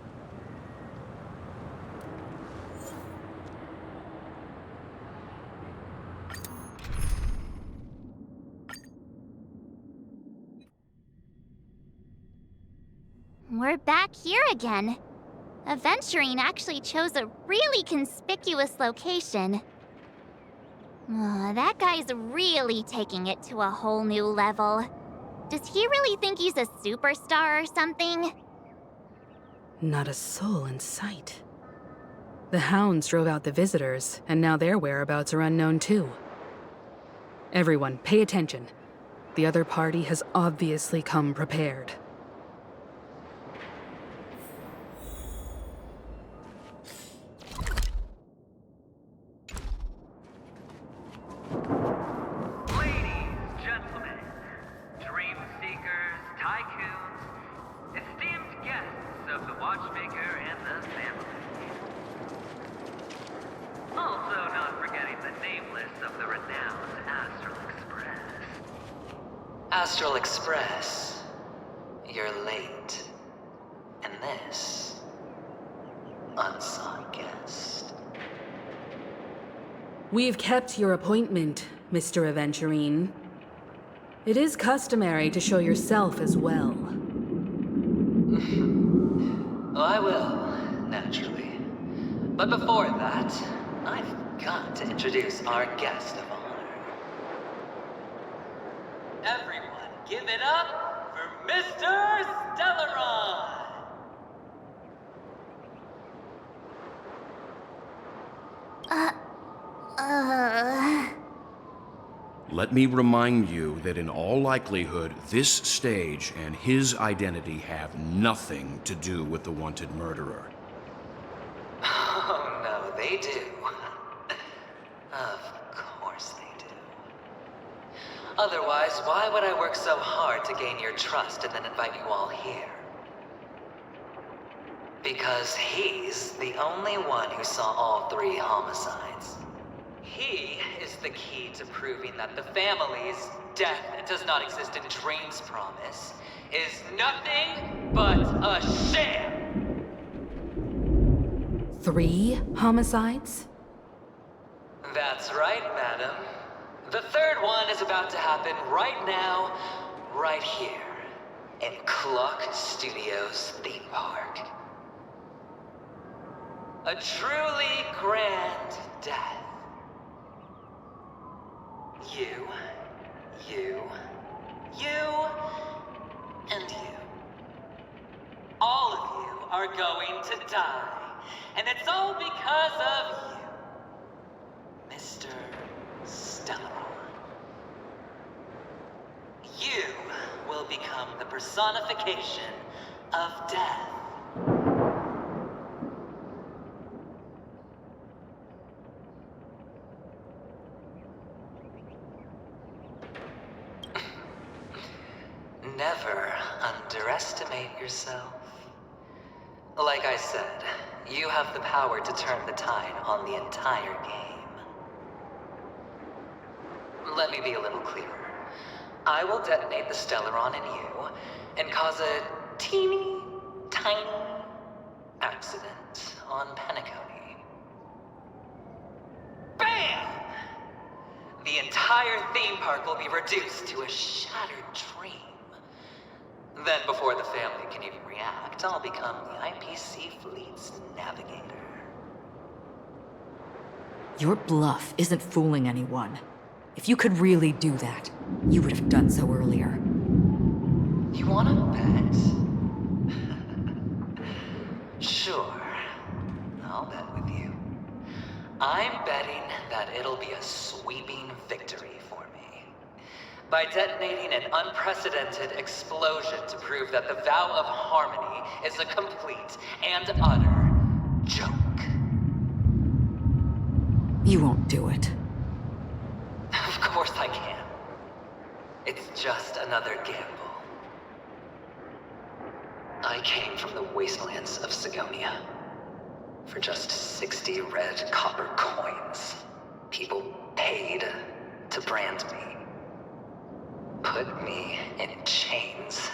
We're back here again. Aventurine actually chose a really conspicuous location. That guy's really taking it to a whole new level. Does he really think he's a superstar or something? Not a soul in sight. The hounds drove out the visitors, and now their whereabouts are unknown too. Everyone, pay attention. The other party has obviously come prepared. Ladies, gentlemen, dream seekers, tycoons, esteemed guests of the Watchmaker and the family. Also not forgetting the nameless of the renowned Astral Express. Astral Express, you're late. And this, unsought guest. We've kept your appointment, Mr. Aventurine. It is customary to show yourself as well. Oh, I will, naturally. But before that, I've got to introduce our guest of honor. Everyone, give it up for Mr. Stellaron! Let me remind you that in all likelihood, this stage and his identity have nothing to do with the wanted murderer. Oh, no, they do. Of course they do. Otherwise, why would I work so hard to gain your trust and then invite you all here? Because he's the only one who saw all 3 homicides. He is the key to proving that the family's death does not exist in Drain's promise is nothing but a sham! 3 homicides? That's right, madam. The 3rd one is about to happen right now, right here, in Clock Studios theme park. A truly grand death. You, and you. All of you are going to die. And it's all because of you, Mr. Stellaron. You will become the personification of death. Never underestimate yourself. Like I said, you have the power to turn the tide on the entire game. Let me be a little clearer. I will detonate the Stellaron in you and cause a teeny, tiny accident on Penacony. BAM! The entire theme park will be reduced to a shattered dream. Then, before the family can even react, I'll become the IPC fleet's navigator. Your bluff isn't fooling anyone. If you could really do that, you would have done so earlier. You wanna bet? Sure. I'll bet with you. I'm betting that it'll be a sweeping victory for me. By detonating an unprecedented explosion to prove that the vow of harmony is a complete and utter joke. You won't do it. Of course I can. It's just another gamble. I came from the wastelands of Sigonia. For just 60 red copper coins, people paid to brand me. Put me in chains.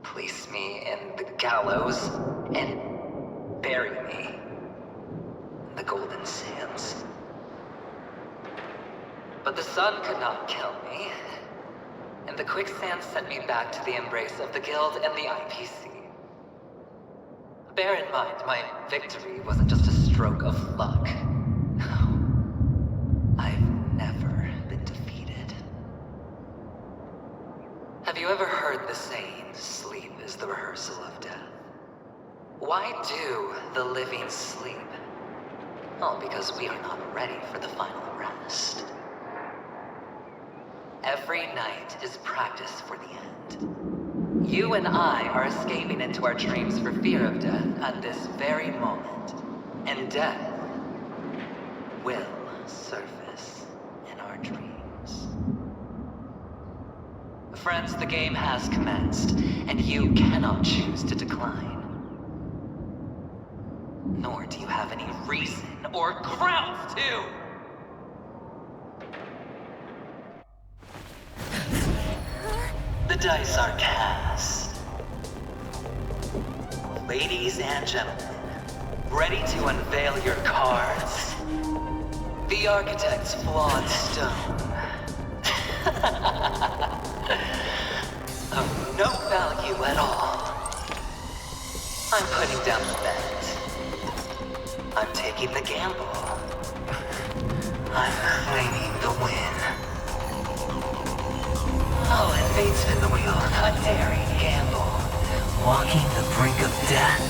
Place me in the gallows and bury me in the golden sands. But the sun could not kill me, and the quicksand sent me back to the embrace of the Guild and the IPC. Bear in mind, my victory wasn't just a stroke of luck. No. I've never been defeated. Have you ever heard the saying, sleep is the rehearsal of death? Why do the living sleep All because we are not ready for the final rest. Every night is practice for the end. You and I are escaping into our dreams for fear of death at this very moment. And death will surface in our dreams. Friends, the game has commenced, and you cannot choose to decline. Nor do you have any reason or grounds to! The dice are cast. Ladies and gentlemen, ready to unveil your cards? The Architect's flawed stone. Of no value at all. I'm putting down the bet. I'm taking the gamble. I'm claiming the win. I'll invade spin the wheel, a daring gamble. Walking the brink of death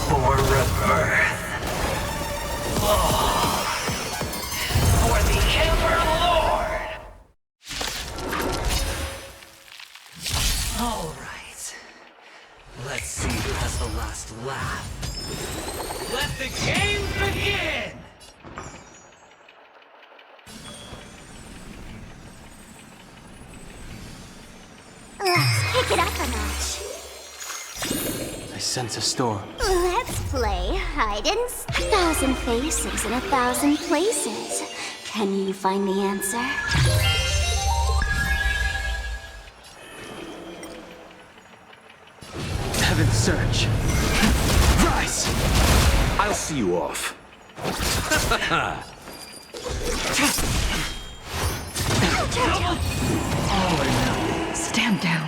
for rebirth. Oh, for the Emperor Lord! All right. Let's see who has the last laugh. Let the game begin! Let's kick it up a notch. I sense a storm. Let's play hide and seek. 1,000 faces in 1,000 places. Can you find the answer? Heaven's surge. Rise! I'll see you off. All or nothing. Stand down.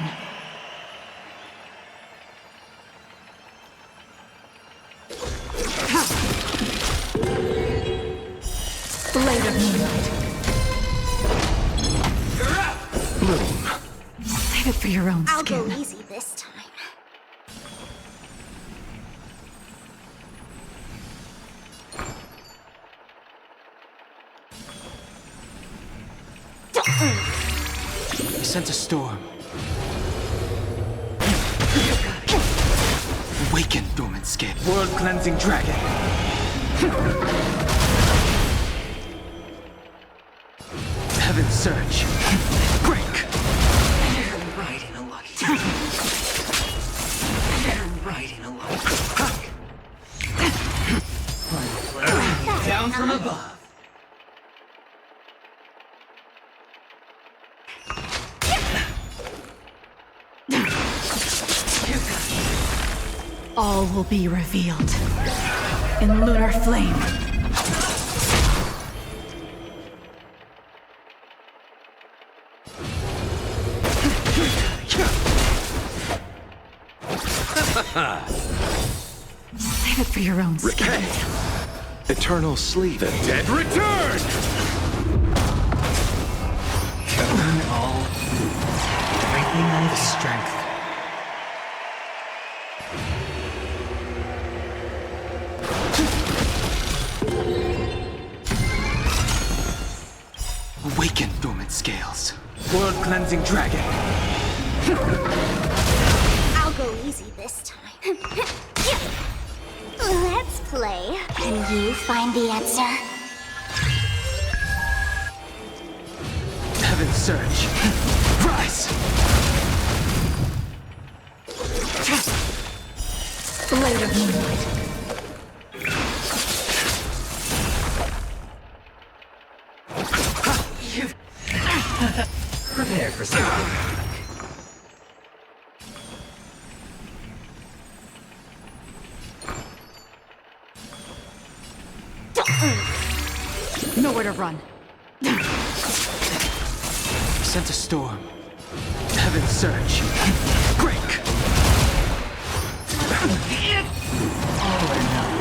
Blade of moonlight. Bloom. Save it for your own I'll skin. go easy this time. I sense a storm. Awaken, dormant scale. World-cleansing dragon. Heaven's surge. Break. You're riding a lucky. You're riding a lucky. Down from above. All will be revealed in lunar flame. Save it for your own skin. Repent. Eternal sleep. The dead return! Burn all. Everything I have strength. Awaken, dormant scales. World-cleansing dragon. I'll go easy this time. Let's play. Can you find the answer? Heaven's surge. Rise! Blade of moonlight. Prepare for something. Nowhere to run. Sense a storm. Heaven's surge. Break! All or nothing.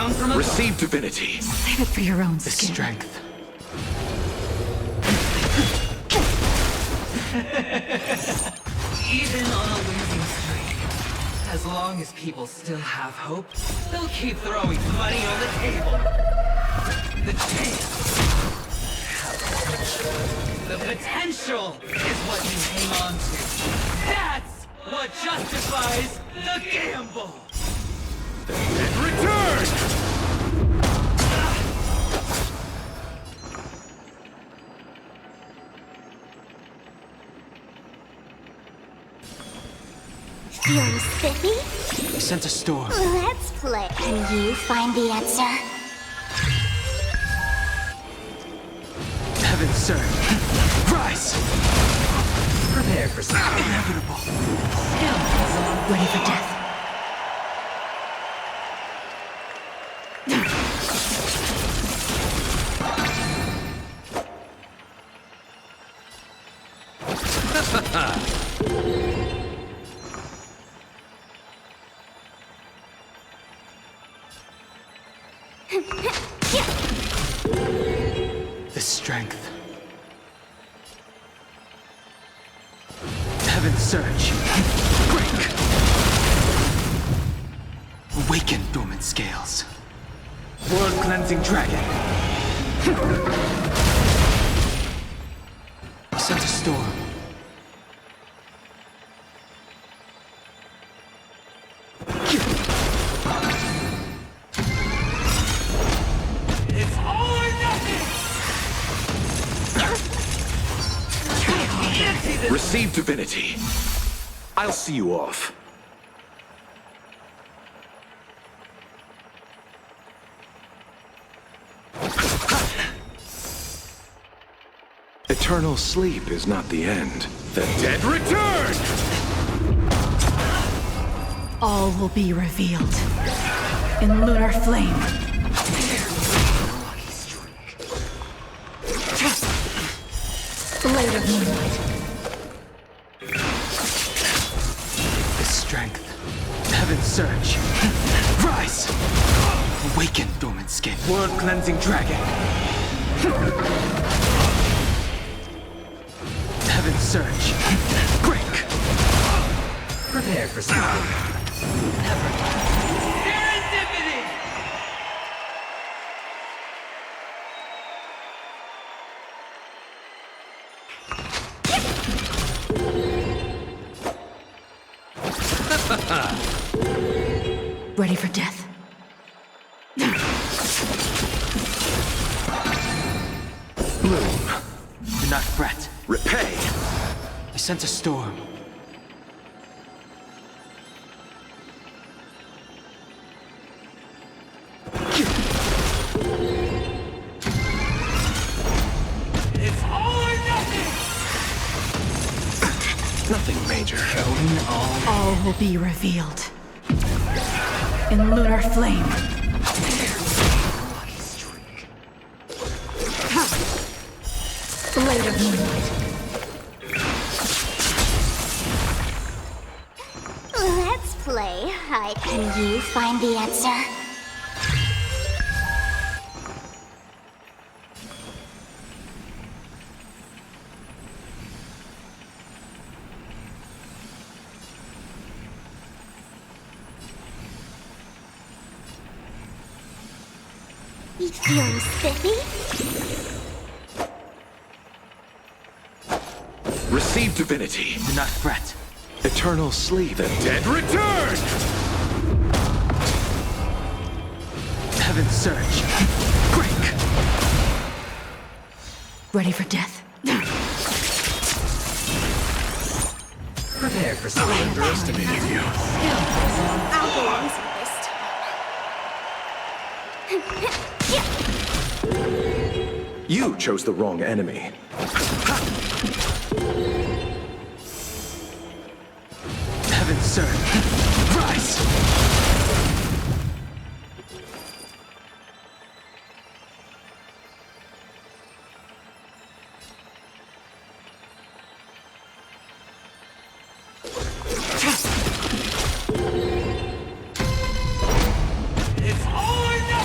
down from above. Receive divinity. Save it for your own The skin. strength. Even on a losing streak, as long as people still have hope, they'll keep throwing money on the table. The chance, the potential is what you hang on to. That's what justifies the gamble. Return! Feeling spiffy? I sent a storm. Let's play. Can you find the answer? Heaven surge. Rise! Prepare for something Inevitable. Ready for death. The strength. Heaven surge. Break! Awaken dormant scales. World cleansing dragon. I sent a storm. It's all or nothing! Receive divinity. I'll see you off. Eternal sleep is not the end. The dead return! All will be revealed in lunar flame. Blade of moonlight. The strength. Heaven surge. Rise! Awaken dormant scale. World cleansing dragon. Heaven surge. Break! Prepare for something. Serendipity! Ready for death. Bloom. Do not fret. Repay! I sent a storm. It's all or nothing! Nothing major. All will be revealed in lunar flame. Blade of moonlight. Let's play. Can you find the answer? You feeling spiffy? Receive divinity. Do not fret. Eternal sleep. The dead return! Heaven surge. Break! Ready for death. Prepare for something. I underestimated you. I'll go easy this time. You chose the wrong enemy. Heaven surge. Rise! It's all or nothing!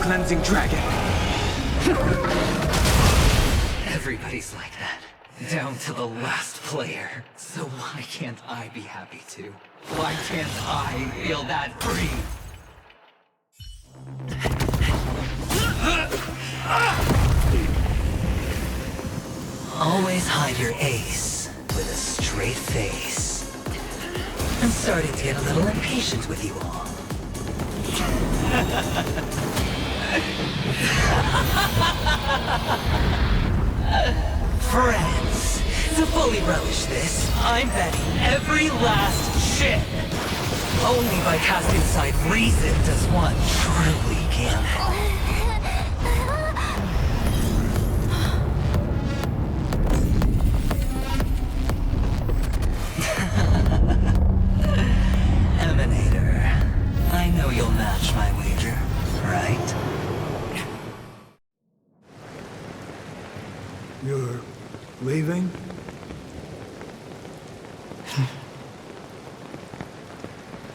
cleansing dragon. Everybody's like that, down to the last player. So why can't I be happy too? Why can't I feel that free? Always hide your ace with a straight face. I'm starting to get a little impatient with you all. Friends, to fully relish this, I'm betting every last chip. Only by casting aside reason does one truly gamble. Emanator, I know you'll match my wager, right? You're leaving?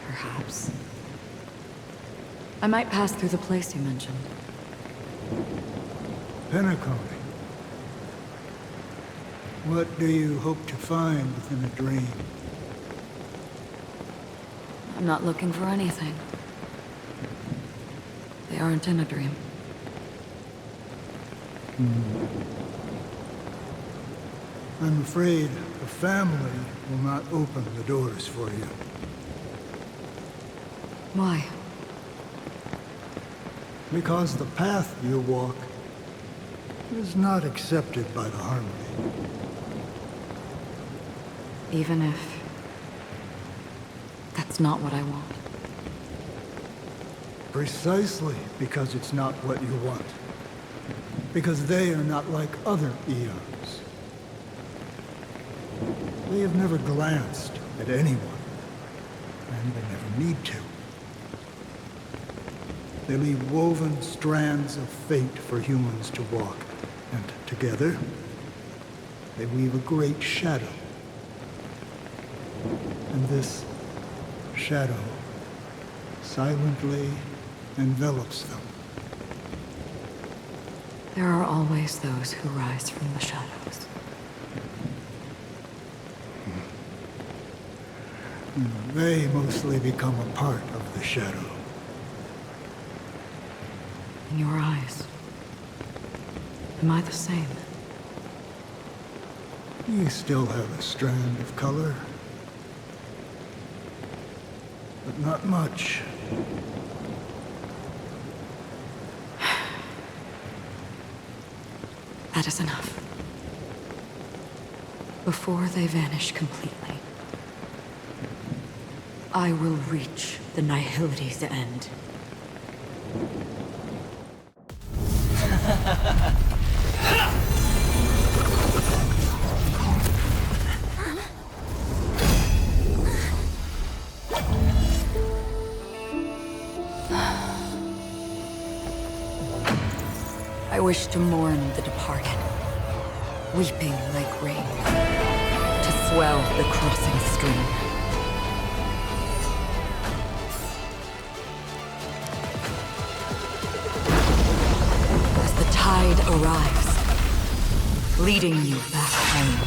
Perhaps. I might pass through the place you mentioned. Penacony. What do you hope to find within a dream? I'm not looking for anything. They aren't in a dream. I'm afraid the family will not open the doors for you. Why? Because the path you walk is not accepted by the Harmony. Even if that's not what I want. Precisely because it's not what you want. Because they are not like other eons. They have never glanced at anyone, and they never need to. They leave woven strands of fate for humans to walk, and together, they weave a great shadow. And this shadow silently envelops them. There are always those who rise from the shadows. They mostly become a part of the shadow. In your eyes, am I the same? You still have a strand of color, but not much. That is enough. Before they vanish completely, I will reach the Nihility's end. I wish to mourn the departed, weeping like rain, to swell the crossing stream. As the tide arrives, leading you back home.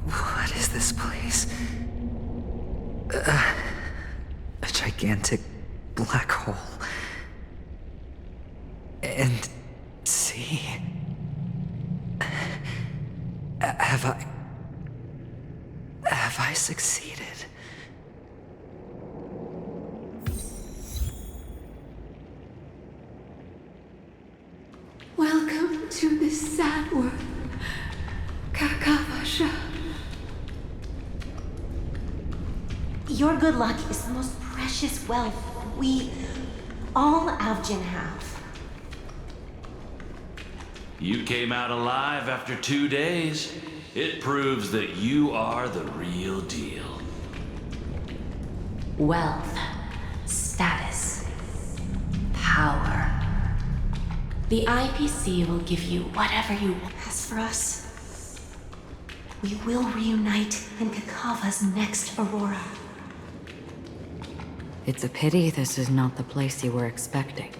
What is this place? A gigantic black hole. And see? Have I succeeded? Welcome to this sad world, Kakavasha. Your good luck is the most precious wealth we, all Avgin, have. You came out alive after 2 days. It proves that you are the real deal. Wealth, status, power. The IPC will give you whatever you want. As for us, we will reunite in Kakava's next Aurora. It's a pity this is not the place you were expecting.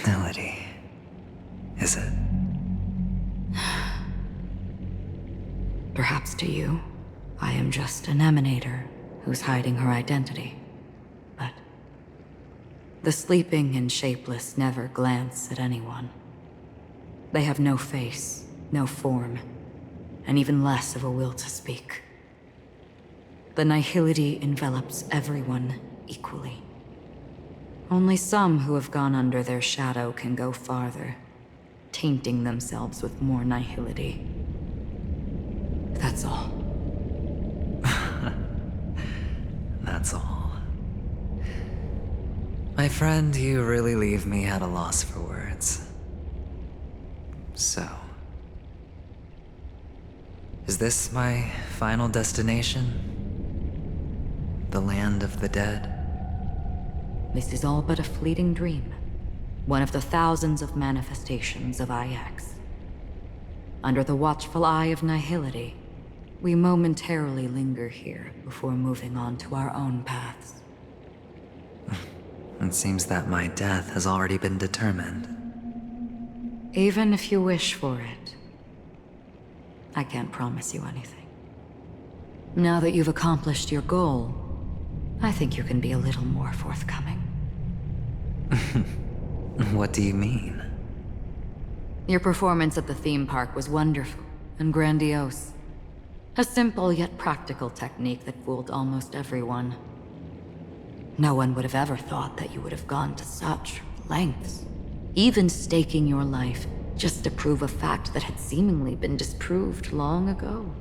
Melody. Is it? Perhaps to you, I am just an emanator who's hiding her identity. But the sleeping and shapeless never glance at anyone. They have no face, no form, and even less of a will to speak. The nihility envelops everyone equally. Only some who have gone under their shadow can go farther, tainting themselves with more nihility. That's all. That's all. My friend, you really leave me at a loss for words. So, is this my final destination? The land of the dead? This is all but a fleeting dream. One of the thousands of manifestations of IX. Under the watchful eye of nihility, we momentarily linger here before moving on to our own paths. It seems that my death has already been determined. Even if you wish for it, I can't promise you anything. Now that you've accomplished your goal, I think you can be a little more forthcoming. What do you mean? Your performance at the theme park was wonderful and grandiose. A simple yet practical technique that fooled almost everyone. No one would have ever thought that you would have gone to such lengths, even staking your life just to prove a fact that had seemingly been disproved long ago.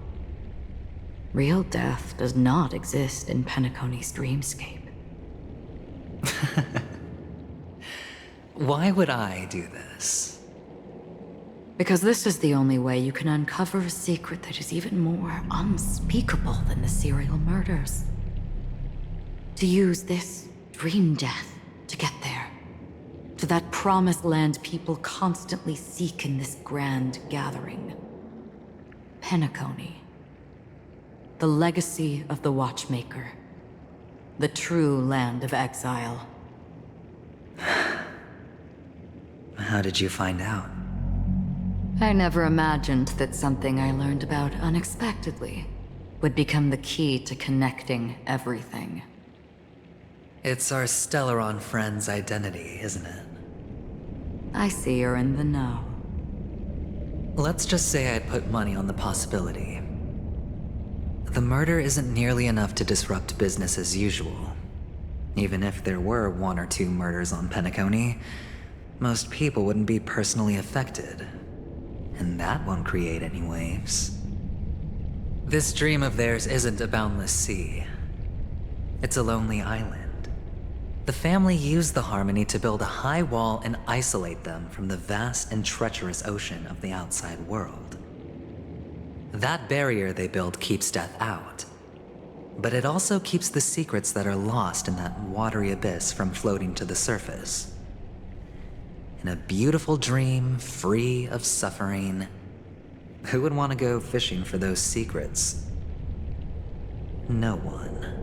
Real death does not exist in Penacony's dreamscape. Why would I do this? Because this is the only way you can uncover a secret that is even more unspeakable than the serial murders. To use this dream death to get there. To that promised land people constantly seek in this grand gathering. Penacony. The legacy of the Watchmaker. The true land of exile. How did you find out? I never imagined that something I learned about unexpectedly would become the key to connecting everything. It's our Stellaron friend's identity, isn't it? I see you're in the know. Let's just say I'd put money on the possibility. The murder isn't nearly enough to disrupt business as usual. Even if there were 1 or 2 murders on Penacony, most people wouldn't be personally affected. And that won't create any waves. This dream of theirs isn't a boundless sea. It's a lonely island. The family used the Harmony to build a high wall and isolate them from the vast and treacherous ocean of the outside world. That barrier they built keeps death out, but it also keeps the secrets that are lost in that watery abyss from floating to the surface. In a beautiful dream, free of suffering, who would want to go fishing for those secrets? No one.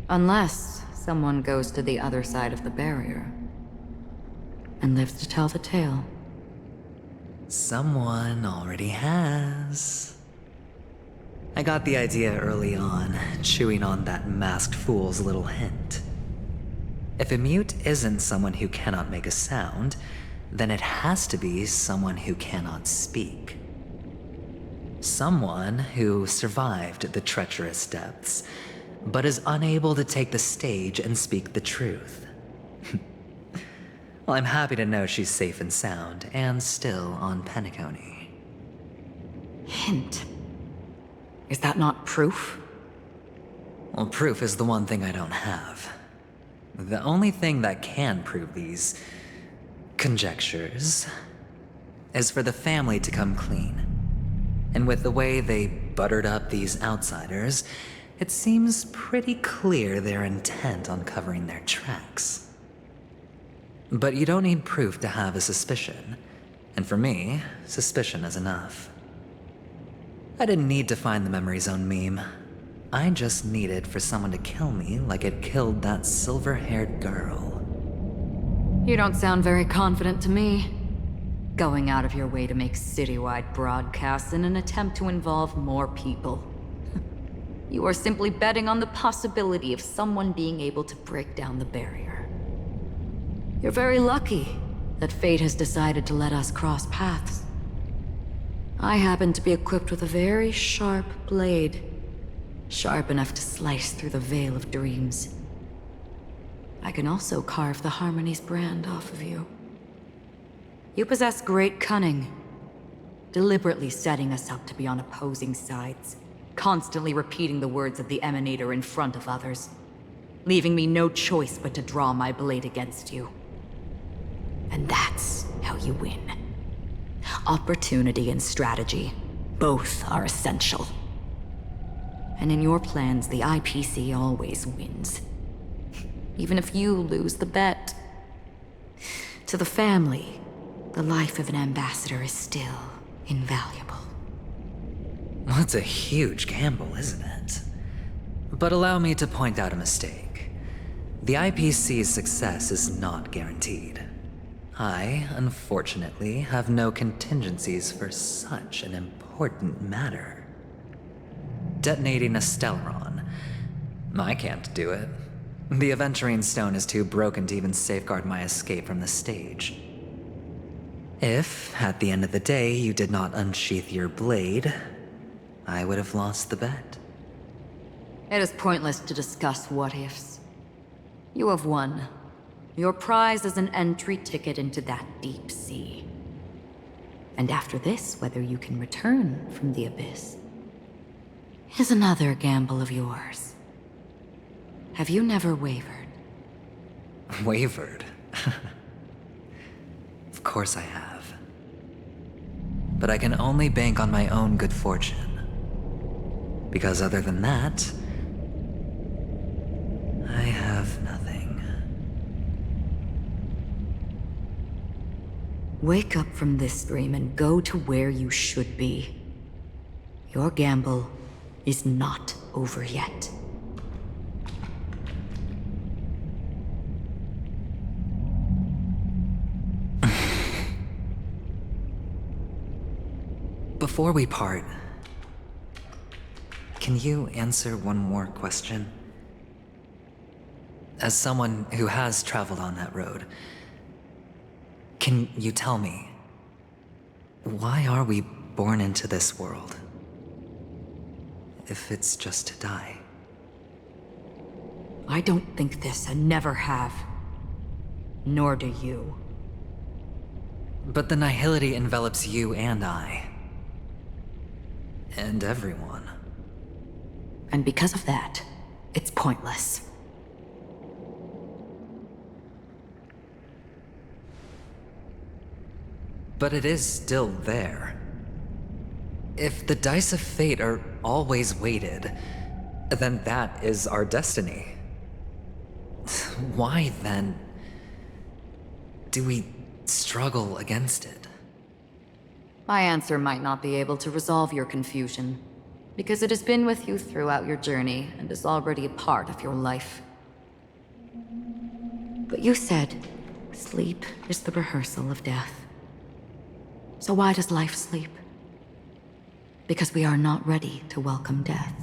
Unless someone goes to the other side of the barrier and lives to tell the tale. Someone already has. I got the idea early on, chewing on that masked fool's little hint. If a mute isn't someone who cannot make a sound, then it has to be someone who cannot speak. Someone who survived the treacherous depths, but is unable to take the stage and speak the truth. Well, I'm happy to know she's safe and sound, and still on Penacony. Hint. Is that not proof? Well, proof is the one thing I don't have. The only thing that can prove these conjectures is for the family to come clean. And with the way they buttered up these outsiders, it seems pretty clear they're intent on covering their tracks. But you don't need proof to have a suspicion. And for me, suspicion is enough. I didn't need to find the Memory Zone meme. I just needed for someone to kill me like it killed that silver-haired girl. You don't sound very confident to me. Going out of your way to make citywide broadcasts in an attempt to involve more people. You are simply betting on the possibility of someone being able to break down the barrier. You're very lucky that fate has decided to let us cross paths. I happen to be equipped with a very sharp blade, sharp enough to slice through the veil of dreams. I can also carve the Harmony's brand off of you. You possess great cunning, deliberately setting us up to be on opposing sides, constantly repeating the words of the Emanator in front of others, leaving me no choice but to draw my blade against you. And that's how you win. Opportunity and strategy, both are essential. And in your plans, the IPC always wins. Even if you lose the bet. To the family, the life of an ambassador is still invaluable. Well, it's a huge gamble, isn't it? But allow me to point out a mistake. The IPC's success is not guaranteed. I, unfortunately, have no contingencies for such an important matter. Detonating a Stellaron. I can't do it. The Aventurine stone is too broken to even safeguard my escape from the stage. If, at the end of the day, you did not unsheath your blade, I would have lost the bet. It is pointless to discuss what-ifs. You have won. Your prize is an entry ticket into that deep sea. And after this, whether you can return from the abyss is another gamble of yours. Have you never wavered? Wavered? Of course I have. But I can only bank on my own good fortune. Because other than that, I have nothing. Wake up from this dream and go to where you should be. Your gamble is not over yet. Before we part, can you answer one more question? As someone who has traveled on that road, can you tell me, why are we born into this world? If it's just to die. I don't think this and never have. Nor do you. But the nihility envelops you and I. And everyone. And because of that, it's pointless. But it is still there. If the dice of fate are always weighted, then that is our destiny. Why, then, do we struggle against it? My answer might not be able to resolve your confusion, because it has been with you throughout your journey and is already a part of your life. But you said, sleep is the rehearsal of death. So why does life sleep? Because we are not ready to welcome death.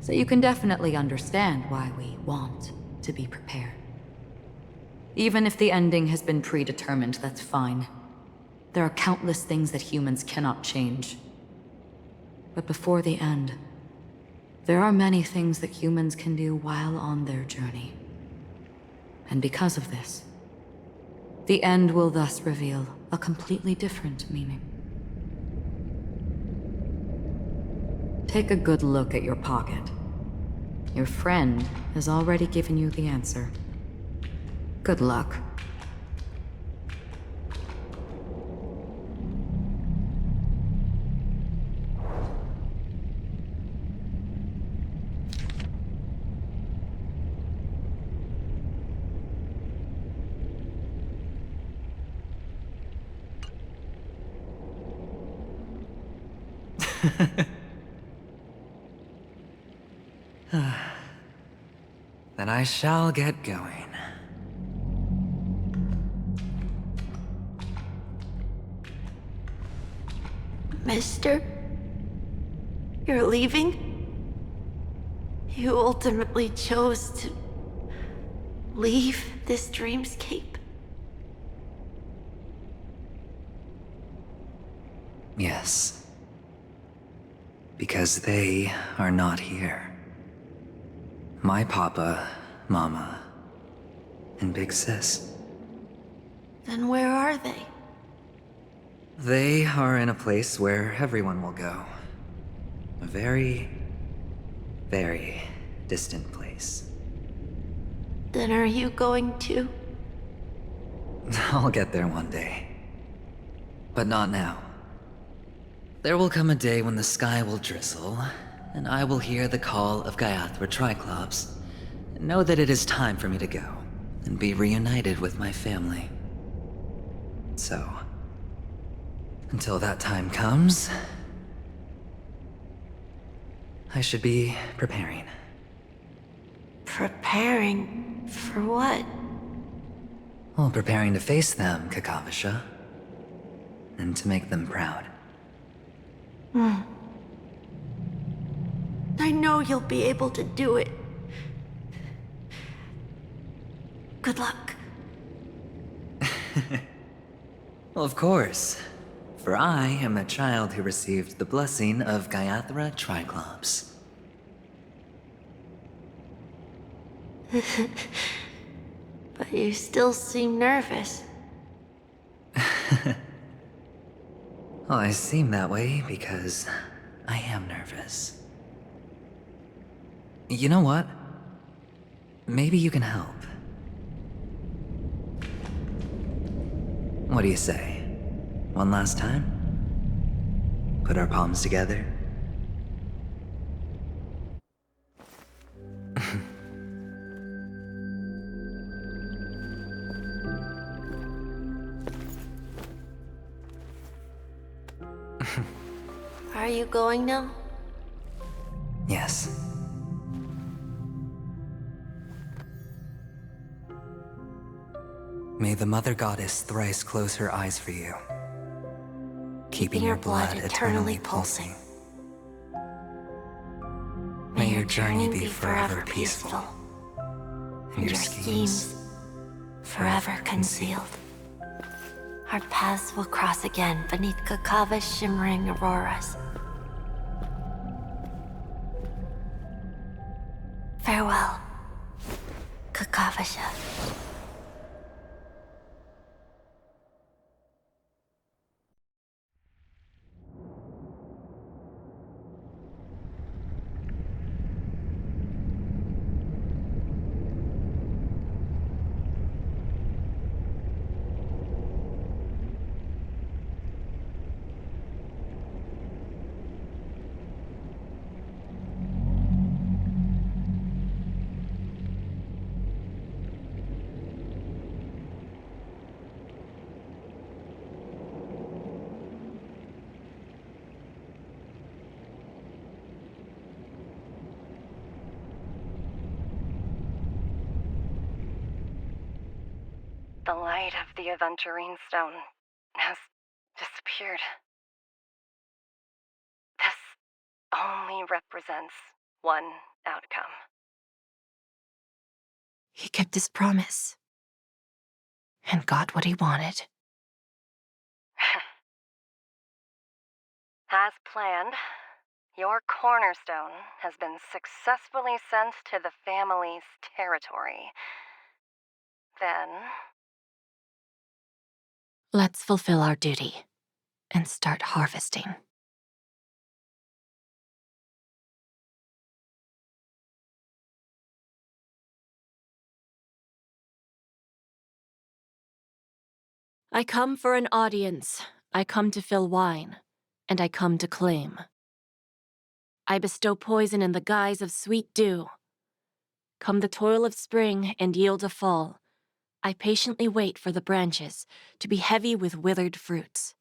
So you can definitely understand why we want to be prepared. Even if the ending has been predetermined, that's fine. There are countless things that humans cannot change. But before the end, there are many things that humans can do while on their journey. And because of this, the end will thus reveal a completely different meaning. Take a good look at your pocket. Your friend has already given you the answer. Good luck. Then I shall get going. Mister? You're leaving? You ultimately chose to leave this dreamscape? Yes. Because they are not here. My papa, mama, and big sis. Then where are they? They are in a place where everyone will go. A very, very distant place. Then are you going to? I'll get there one day. But not now. There will come a day when the sky will drizzle, and I will hear the call of Gaiathra Triclops, and know that it is time for me to go, and be reunited with my family. So, until that time comes, I should be preparing. Preparing for what? Well, preparing to face them, Kakavasha. And to make them proud. I know you'll be able to do it. Good luck. Well, of course. For I am the child who received the blessing of Gaiathra Triclops. But you still seem nervous. Well, I seem that way because I am nervous. You know what? Maybe you can help. What do you say? One last time? Put our palms together? Are you going now? Yes. May the Mother Goddess thrice close her eyes for you, keeping your blood eternally pulsing. May your journey be forever peaceful, and your schemes forever concealed. Our paths will cross again beneath Kakava's shimmering auroras. Farewell, Kakavasha. The light of the Aventurine stone has disappeared. This only represents one outcome. He kept his promise and got what he wanted. As planned, Your cornerstone has been successfully sent to the family's territory. Then... Let's fulfill our duty and start harvesting. I come for an audience. I come to fill wine, and I come to claim. I bestow poison in the guise of sweet dew. Come the toil of spring and yield a fall. I patiently wait for the branches to be heavy with withered fruits.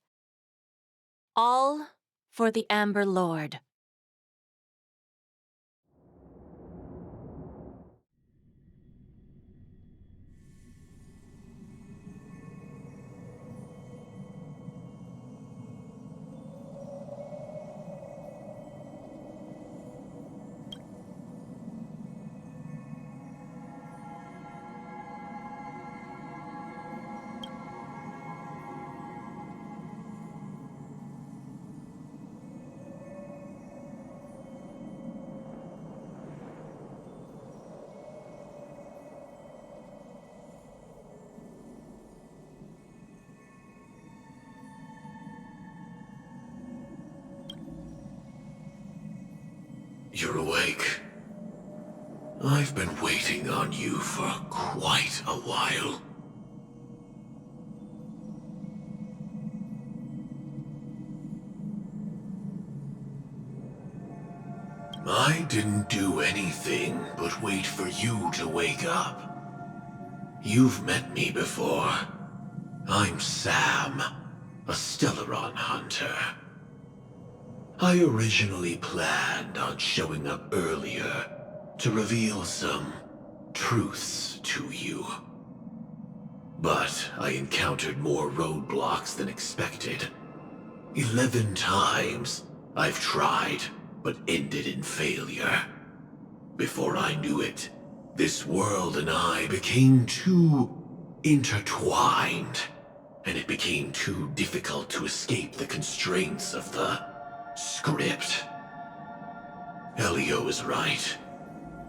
All for the Amber Lord. You're awake. I've been waiting on you for quite a while. I didn't do anything but wait for you to wake up. You've met me before. I'm Sam, a Stellaron hunter. I originally planned on showing up earlier to reveal some truths to you. But I encountered more roadblocks than expected. 11 times I've tried, but ended in failure. Before I knew it, this world and I became too intertwined, and it became too difficult to escape the constraints of the script. Elio is right.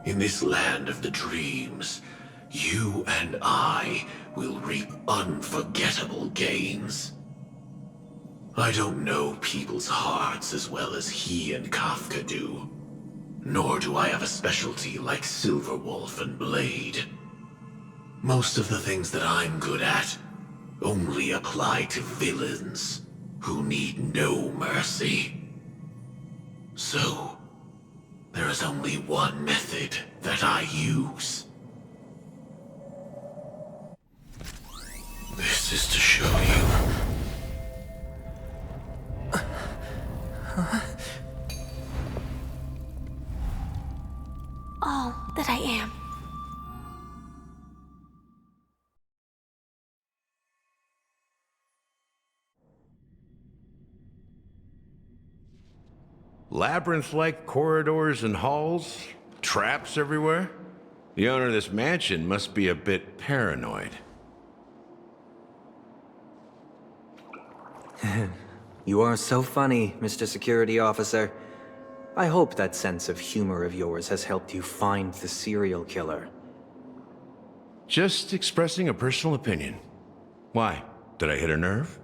In this land of the dreams, you and I will reap unforgettable gains. I don't know people's hearts as well as he and Kafka do. Nor do I have a specialty like Silverwolf and Blade. Most of the things that I'm good at only apply to villains who need no mercy. So, there is only one method that I use. This is to show you. All that I am. Labyrinth-like corridors and halls? Traps everywhere? The owner of this mansion must be a bit paranoid. You are so funny, Mr. Security Officer. I hope that sense of humor of yours has helped you find the serial killer. Just expressing a personal opinion. Why? Did I hit a nerve?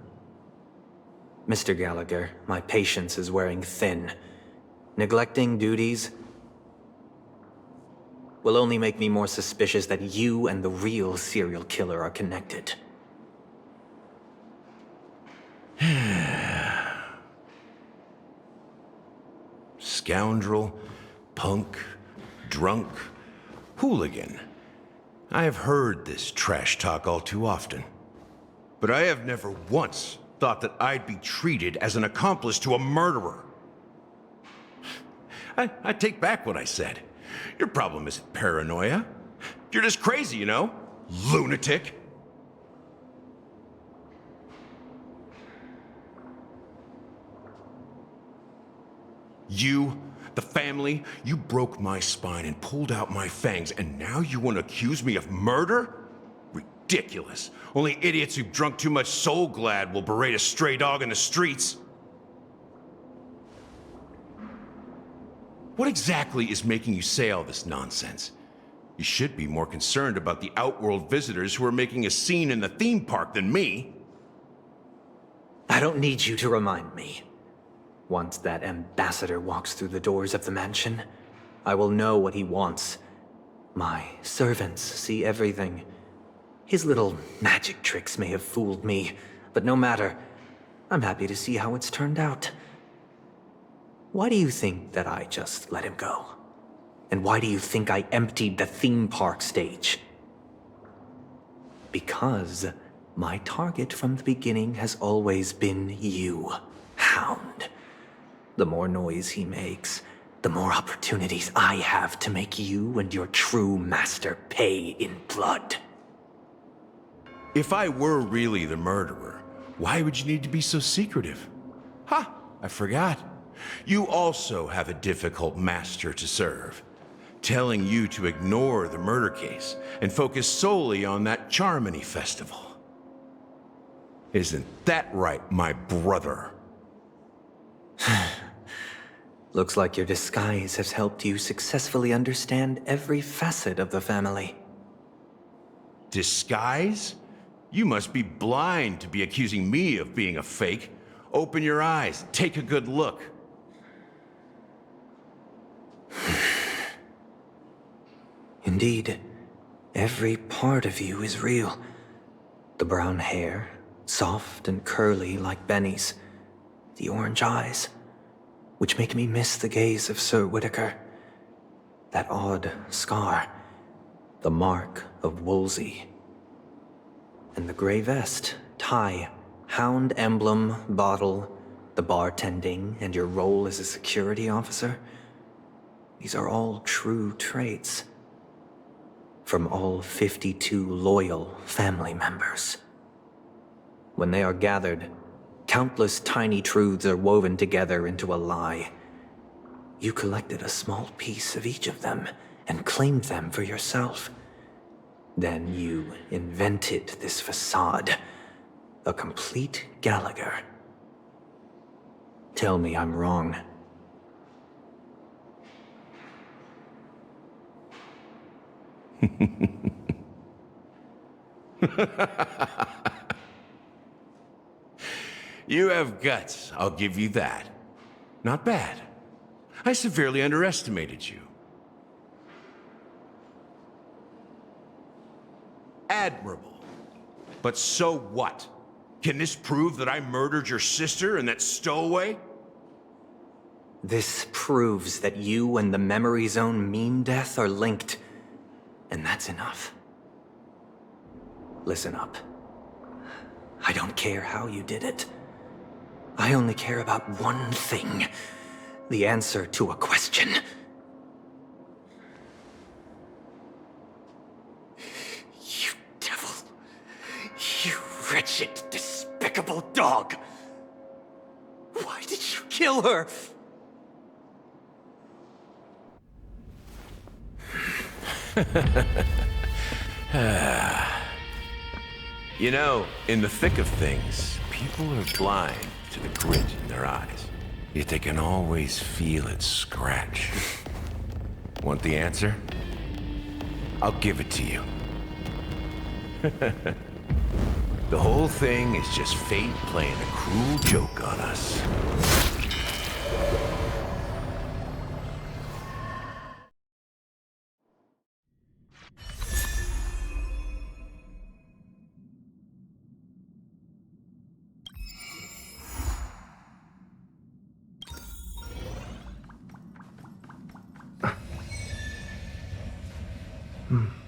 Mr. Gallagher, my patience is wearing thin. Neglecting duties will only make me more suspicious that you and the real serial killer are connected. Scoundrel, punk, drunk, hooligan. I have heard this trash talk all too often. But I have never once thought that I'd be treated as an accomplice to a murderer. I take back what I said. Your problem isn't paranoia. You're just crazy, you know? Lunatic. You, the family, you broke my spine and pulled out my fangs, and now you want to accuse me of murder? Ridiculous. Only idiots who've drunk too much Soul Glad will berate a stray dog in the streets. What exactly is making you say all this nonsense? You should be more concerned about the Outworld visitors who are making a scene in the theme park than me. I don't need you to remind me. Once that ambassador walks through the doors of the mansion, I will know what he wants. My servants see everything. His little magic tricks may have fooled me, but no matter. I'm happy to see how it's turned out. Why do you think that I just let him go? And why do you think I emptied the theme park stage? Because my target from the beginning has always been you, Hound. The more noise he makes, the more opportunities I have to make you and your true master pay in blood. If I were really the murderer, why would you need to be so secretive? Ha! I forgot. You also have a difficult master to serve, telling you to ignore the murder case and focus solely on that Charmony festival. Isn't that right, my brother? Looks like your disguise has helped you successfully understand every facet of the family. Disguise? You must be blind to be accusing me of being a fake. Open your eyes, take a good look. Indeed, every part of you is real. The brown hair, soft and curly like Benny's. The orange eyes, which make me miss the gaze of Sir Whitaker. That odd scar, the mark of Wolsey. And the gray vest, tie, hound emblem, bottle, the bartending, and your role as a security officer. These are all true traits. From all 52 loyal family members. When they are gathered, countless tiny truths are woven together into a lie. You collected a small piece of each of them and claimed them for yourself. Then you invented this facade, a complete Gallagher. Tell me I'm wrong. You have guts, I'll give you that. Not bad. I severely underestimated you. Admirable. But so what? Can this prove that I murdered your sister and that stowaway? This proves that you and the Memory Zone meme death are linked. And that's enough. Listen up. I don't care how you did it. I only care about one thing. The answer to a question. You devil. You wretched, despicable dog. Why did you kill her? You know, in the thick of things, people are blind to the grit in their eyes. Yet they can always feel it scratch. Want the answer? I'll give it to you. The whole thing is just fate playing a cruel joke on us. Hmm.